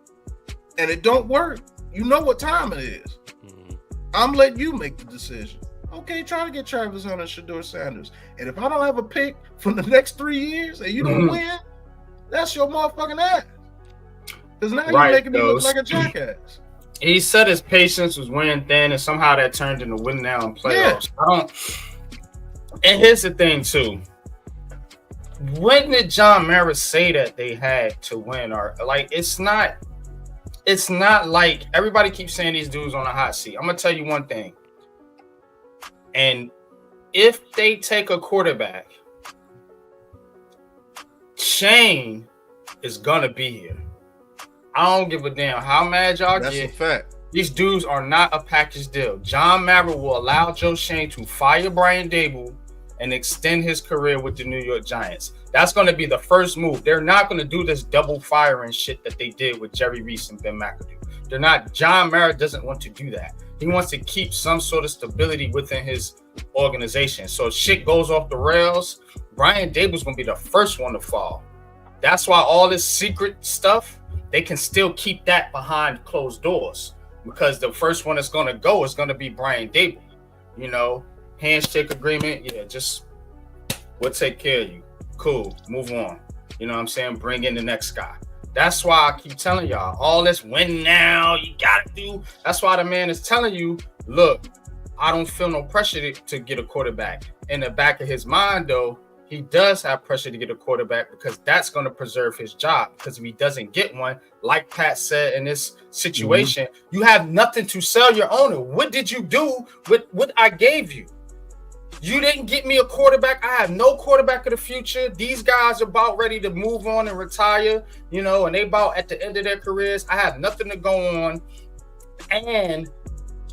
and it don't work, you know what time it is. Mm-hmm. I'm letting you make the decision. Okay, try to get Travis Hunter and Shedeur Sanders. And if I don't have a pick for the next 3 years and you don't win, That's your motherfucking ass. Because now you're making me look like a jackass. He said his patience was wearing thin, and somehow that turned into win now in playoffs. Yeah. And here's the thing, too. When did John Mara say that they had to win? Or like, it's not like everybody keeps saying these dudes on the hot seat. I'm gonna tell you one thing. And if they take a quarterback, Shane is gonna be here. I don't give a damn how mad y'all get. That's a fact. These dudes are not a package deal. John Mara will allow Joe Shane to fire Brian Daboll and extend his career with the New York Giants. That's going to be the first move. They're not going to do this double firing shit that they did with Jerry Reese and Ben McAdoo. They're not. John Mara doesn't want to do that. He wants to keep some sort of stability within his organization. So if shit goes off the rails, Brian Daboll's going to be the first one to fall. That's why all this secret stuff, they can still keep that behind closed doors, because the first one that's going to go is going to be Brian Daboll. You know, handshake agreement. Yeah, just we'll take care of you. Cool. Move on. You know what I'm saying? Bring in the next guy. That's why I keep telling y'all, all this win now, you got to do. That's why the man is telling you, look, I don't feel no pressure to get a quarterback. In the back of his mind, though, he does have pressure to get a quarterback, because that's going to preserve his job. Because if he doesn't get one, like Pat said in this situation, you have nothing to sell your owner. What did you do with what I gave you? You didn't get me a quarterback. I have no quarterback of the future. These guys are about ready to move on and retire, you know, and they about at the end of their careers. I have nothing to go on. And,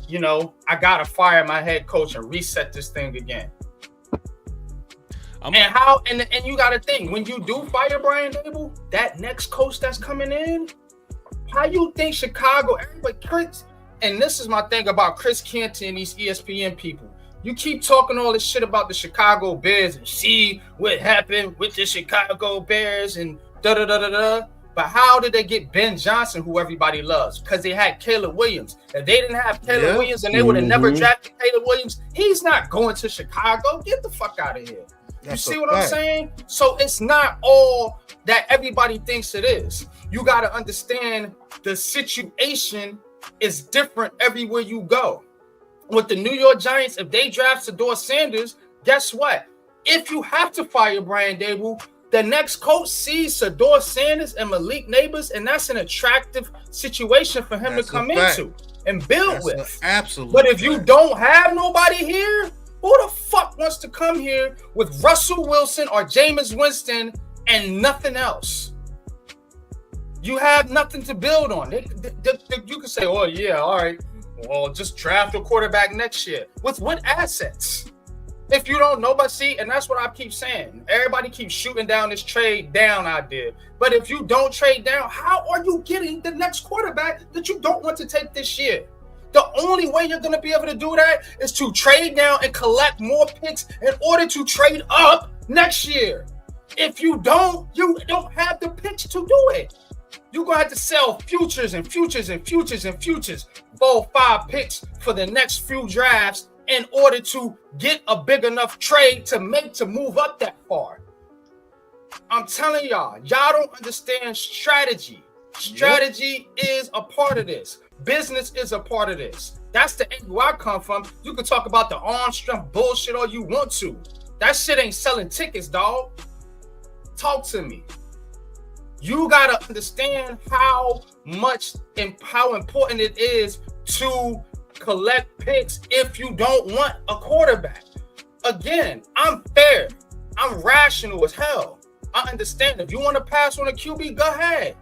you know, I got to fire my head coach and reset this thing again. And you got to think, when you do fire Brian Daboll, that next coach that's coming in, how you think Chicago, everybody, Chris, and this is my thing about Chris Canty and these ESPN people. You keep talking all this shit about the Chicago Bears and see what happened with the Chicago Bears and da-da-da-da-da. But how did they get Ben Johnson, who everybody loves? Because they had Caleb Williams. If they didn't have Caleb Williams and they would have never drafted Caleb Williams, he's not going to Chicago. Get the fuck out of here. That's you see what I'm saying? So it's not all that everybody thinks it is. You got to understand the situation is different everywhere you go. With the New York Giants, if they draft Shedeur Sanders, guess what? If you have to fire Brian Daboll, the next coach sees Shedeur Sanders and Malik Neighbors, and that's an attractive situation for him to come into and build with. Absolutely. But if you don't have nobody here, who the fuck wants to come here with Russell Wilson or Jameis Winston and nothing else? You have nothing to build on. You can say, oh, yeah, all right. Well, just draft a quarterback next year. With what assets? If you don't know, but see, and that's what I keep saying. Everybody keeps shooting down this trade down idea. But if you don't trade down, how are you getting the next quarterback that you don't want to take this year? The only way you're going to be able to do that is to trade down and collect more picks in order to trade up next year. If you don't have the picks to do it. You're going to have to sell futures and futures and futures and futures, 4-5 picks for the next few drafts in order to get a big enough trade to move up that far. I'm telling y'all don't understand strategy. Strategy is a part of this. Business is a part of this. That's the angle I come from. You can talk about the arm strength bullshit all you want to. That shit ain't selling tickets, dog. Talk to me. You got to understand how much and how important it is to collect picks if you don't want a quarterback. Again, I'm fair. I'm rational as hell. I understand. If you want to pass on a QB, go ahead.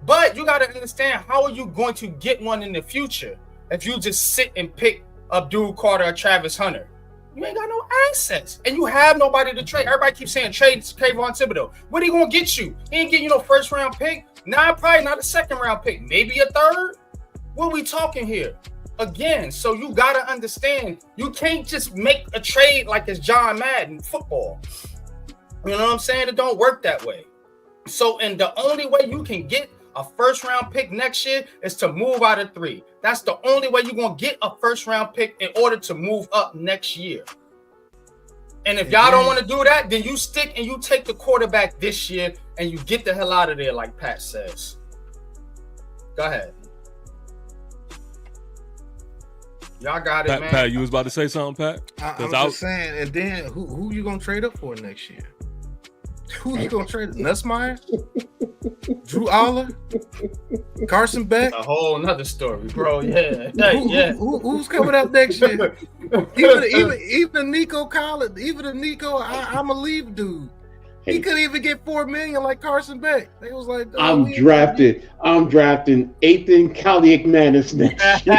But you got to understand, how are you going to get one in the future if you just sit and pick Abdul Carter or Travis Hunter? You ain't got no assets, and you have nobody to trade. Everybody keeps saying trade Kayvon Thibodeau. What are he gonna get you? He ain't getting you no first round pick. Nah, probably not a second round pick. Maybe a third. What are we talking here? Again, so you gotta understand, you can't just make a trade like it's John Madden football. You know what I'm saying? It don't work that way. So, and the only way you can get a first round pick next year is to move out of 3. That's the only way you're going to get a first round pick in order to move up next year. And if y'all don't want to do that, then you stick and you take the quarterback this year and you get the hell out of there, like Pat says. Go ahead. Y'all got it, man. Pat, you was about to say something, Pat? I'm just saying, and then who you gonna trade up for next year? Who you gonna trade? Nussmeier? Drew Aller? Carson Beck? A whole nother story, bro. Yeah. Who's coming up next year? even Nico Collins, even Nico, I'm a leave dude. He couldn't even get $4 million like Carson Beck. They was like, I'm drafting 8th in Kaliakmanis next year.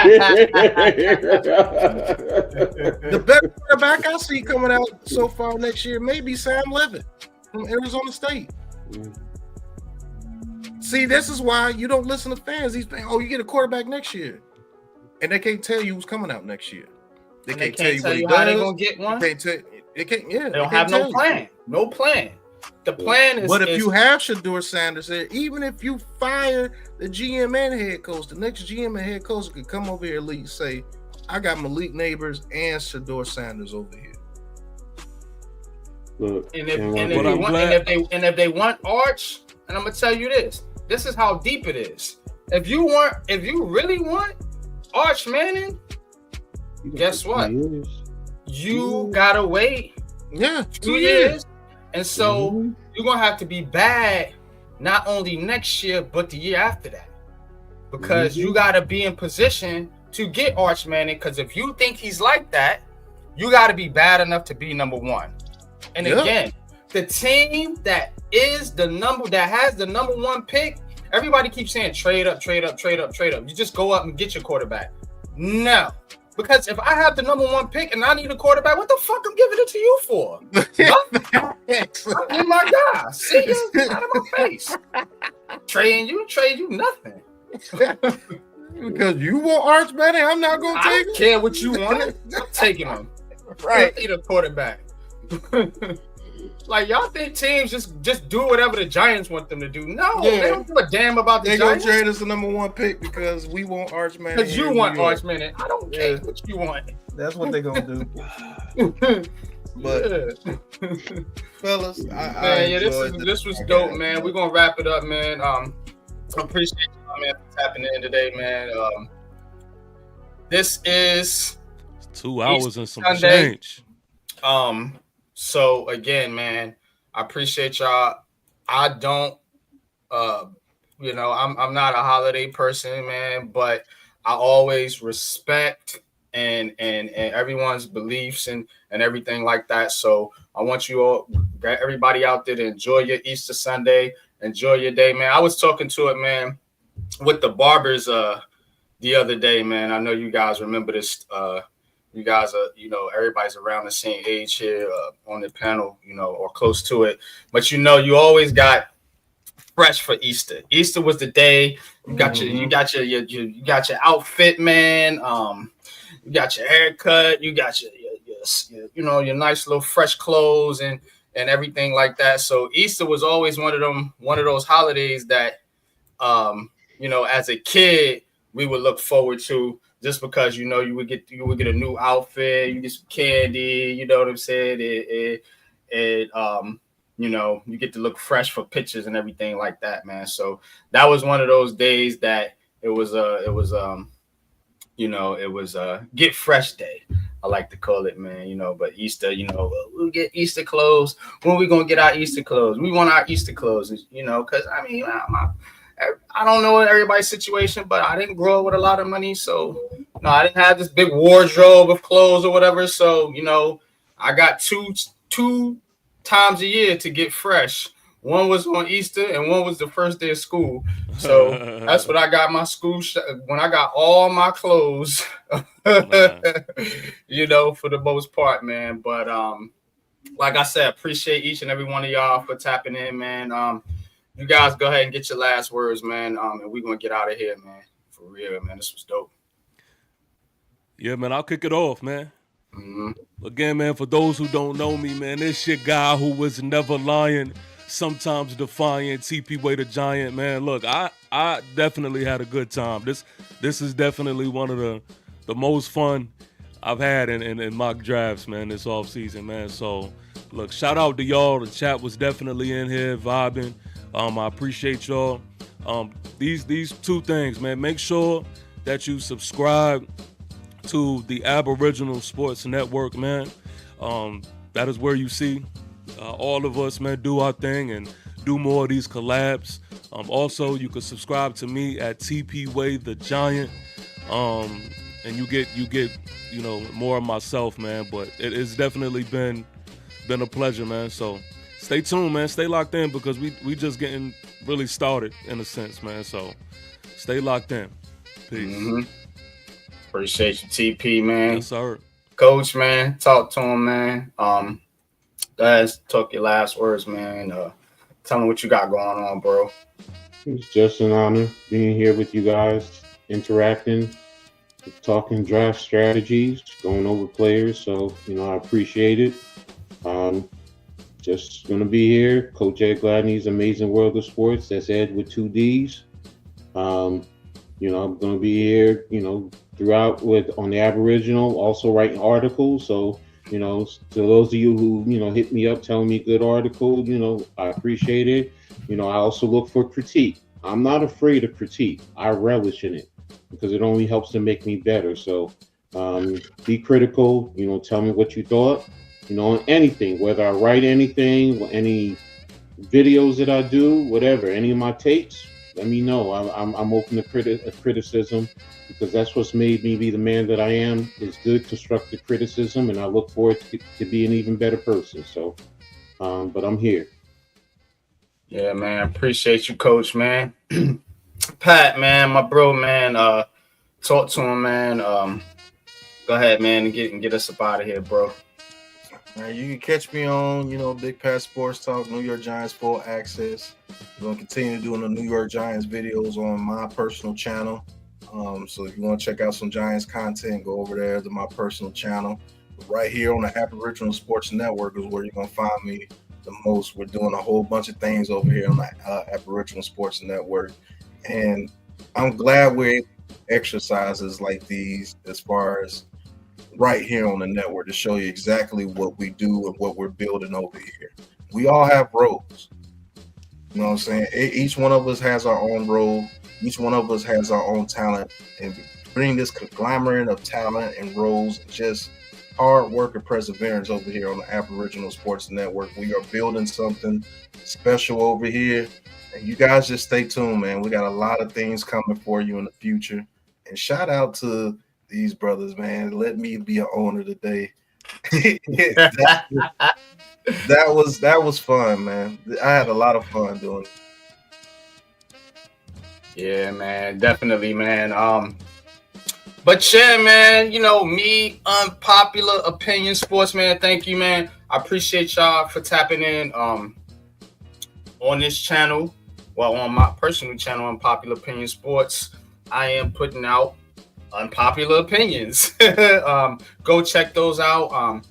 The best quarterback I see coming out so far next year may be Sam Levitt from Arizona State. See, this is why you don't listen to fans. These fans, you get a quarterback next year, and they can't tell you who's coming out next year. They can't tell you what he does. How they gonna get one? They don't have no plan. No plan. The plan is. But if you have Shedeur Sanders there, even if you fire the GM and head coach, the next GM and head coach could come over here and say, "I got Malik Neighbors and Shedeur Sanders over here." Look, if they want Arch, and I'm gonna tell you this is how deep it is. If you really want Arch Manning, guess what? You gotta wait. 2 years. And so you're gonna have to be bad not only next year, but the year after that. Because you gotta be in position to get Arch Manning. Because if you think he's like that, you gotta be bad enough to be number one. And again, the team that has the number one pick, everybody keeps saying trade up. You just go up and get your quarterback. No. Because if I have the number one pick and I need a quarterback, what the fuck I'm giving it to you for? I'm my guy. See you out of my face. Trade you nothing. Because you want Arch Manning, I'm not going to take him. I don't care what you want. I'm taking him. Right. I need a quarterback. Like, y'all think teams just do whatever the Giants want them to do? No, they don't give a damn about the Giants. They're going to trade us the number one pick because we want Arch Manning. Because you want Arch Manning. I don't care what you want. That's what they're going to do. But, fellas, this was dope, man. We're going to wrap it up, man. I appreciate you, man, for tapping in today, man. This is 2 hours and some Sunday. Change. So again, man, I appreciate y'all. I don't, I'm not a holiday person, man, but I always respect and everyone's beliefs and everything like that. So I want you all, everybody out there, to enjoy your Easter Sunday, enjoy your day, man. I was talking to it, man, with the barbers the other day, man. I know you guys remember this. You guys are, everybody's around the same age here on the panel, or close to it. But you always got fresh for Easter. Easter was the day you got your outfit, man. You got your haircut. You got your nice little fresh clothes and everything like that. So Easter was always one of those holidays that, as a kid we would look forward to. Just because you would get a new outfit, you get some candy, you know what I'm saying? You get to look fresh for pictures and everything like that, man. So that was one of those days that it was get fresh day, I like to call it, man. But Easter, we'll get Easter clothes. When we gonna get our Easter clothes? We want our Easter clothes, because I don't know everybody's situation, but I didn't grow up with a lot of money, so I didn't have this big wardrobe of clothes or whatever. So I got two times a year to get fresh. One was on Easter, and one was the first day of school. So that's what I got my school when I got all my clothes. For the most part, man. But like I said, appreciate each and every one of y'all for tapping in, man. You guys go ahead and get your last words, man. And we're going to get out of here, man. For real, man. This was dope. Yeah, man. I'll kick it off, man. Mm-hmm. Again, man, for those who don't know me, man, this your guy who was never lying, sometimes defiant, TP Way the Giant, man. Look, I definitely had a good time. This is definitely one of the most fun I've had in mock drafts, man, this offseason, man. So, look, shout out to y'all. The chat was definitely in here vibing. I appreciate y'all. These two things, man. Make sure that you subscribe to the Aboriginal Sports Network, man. That is where you see all of us, man, do our thing and do more of these collabs. Also, you can subscribe to me at TP Way the Giant, and you get more of myself, man. But it's definitely been a pleasure, man. So stay tuned, man. Stay locked in because we just getting really started in a sense, man. So stay locked in. Peace. Mm-hmm. Appreciate you, TP, man. Yes, sir. Coach, man, talk to him, man. Guys, talk your last words, man. Tell me what you got going on, bro. It's just an honor being here with you guys, interacting, talking draft strategies, going over players. So, I appreciate it. Just going to be here. Coach Ed Gladney's Amazing World of Sports. That's Ed with 2 Ds. I'm going to be here, throughout on the Aboriginal, also writing articles. So, to those of you who, hit me up, telling me good article, I appreciate it. I also look for critique. I'm not afraid of critique. I relish in it because it only helps to make me better. So be critical, tell me what you thought, on anything, whether I write anything, any videos that I do, whatever, any of my tapes, let me know. I'm open to criticism because that's what's made me be the man that I am, is good constructive criticism, and I look forward to be an even better person. So, but I'm here. Yeah, man. Appreciate you, Coach, man. Pat, man, my bro, man. Talk to him, man. Go ahead, man, and get us up out of here, bro. You can catch me on, Big Pat Sports Talk, New York Giants Full Access. We're going to continue doing the New York Giants videos on my personal channel. So if you want to check out some Giants content, go over there to my personal channel. Right here on the Aboriginal Sports Network is where you're going to find me the most. We're doing a whole bunch of things over here on the Aboriginal Sports Network. And I'm glad we're exercises like these as far as right here on the network to show you exactly what we do and what we're building over here. We all have roles. You know what I'm saying? Each one of us has our own role. Each one of us has our own talent. And bring this conglomerate of talent and roles, just hard work and perseverance over here on the Aboriginal Sports Network. We are building something special over here. And you guys just stay tuned, man. We got a lot of things coming for you in the future. And shout out to these brothers, man. Let me be an owner today. that was fun, man. I had a lot of fun doing it. Yeah, man, definitely, man. But yeah, man, me, Unpopular Opinion Sports, man. Thank you, man. I appreciate y'all for tapping in on this channel. Well, on my personal channel, Unpopular Opinion Sports, I am putting out unpopular opinions. Go check those out.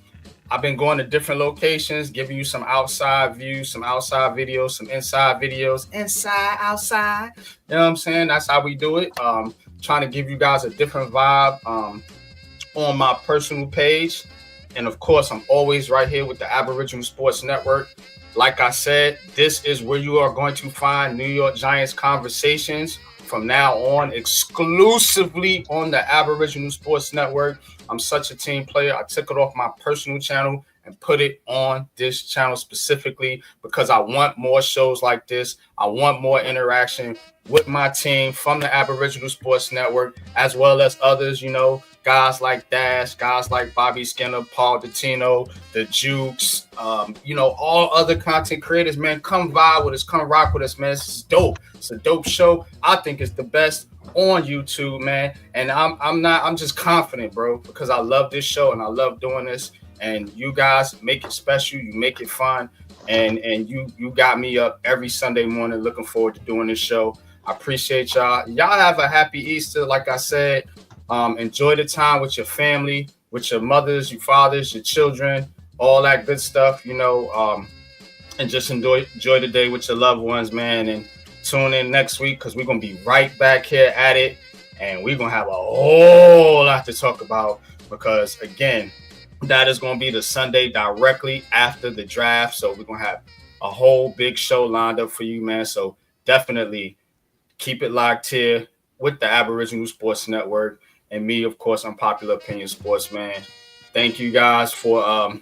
I've been going to different locations, giving you some outside views, some outside videos, some inside videos, inside, outside. You know what I'm saying? That's how we do it. Trying to give you guys a different vibe on my personal page. And of course, I'm always right here with the Aboriginal Sports Network. Like I said, this is where you are going to find New York Giants conversations from now on, exclusively on the Aboriginal Sports Network. I'm such a team player. I took it off my personal channel and put it on this channel specifically because I want more shows like this. I want more interaction with my team from the Aboriginal Sports Network, as well as others, guys like Dash, guys like Bobby Skinner, Paul Dottino, the Jukes, all other content creators, man. Come vibe with us, come rock with us, man. This is dope. It's a dope show. I think it's the best on YouTube, man. And I'm just confident, bro, because I love this show and I love doing this. And you guys make it special, you make it fun, and you got me up every Sunday morning looking forward to doing this show. I appreciate y'all. Y'all have a happy Easter, like I said. Enjoy the time with your family, with your mothers, your fathers, your children, all that good stuff, and just enjoy the day with your loved ones, man. And tune in next week because we're going to be right back here at it. And we're going to have a whole lot to talk about because, again, that is going to be the Sunday directly after the draft. So we're going to have a whole big show lined up for you, man. So definitely keep it locked here with the Aboriginal Sports Network and me, of course, Unpopular Opinion Sports, man. Thank you guys for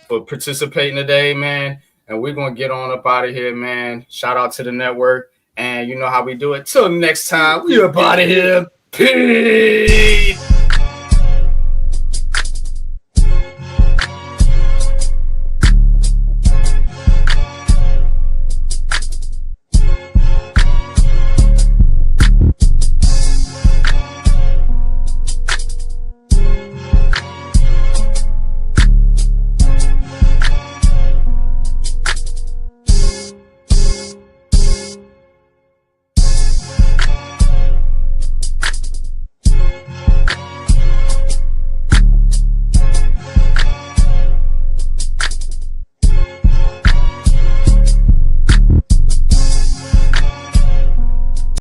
participating today, man. And we're going to get on up out of here, man. Shout out to the network. And you know how we do it. Till next time, we up out of here. Peace.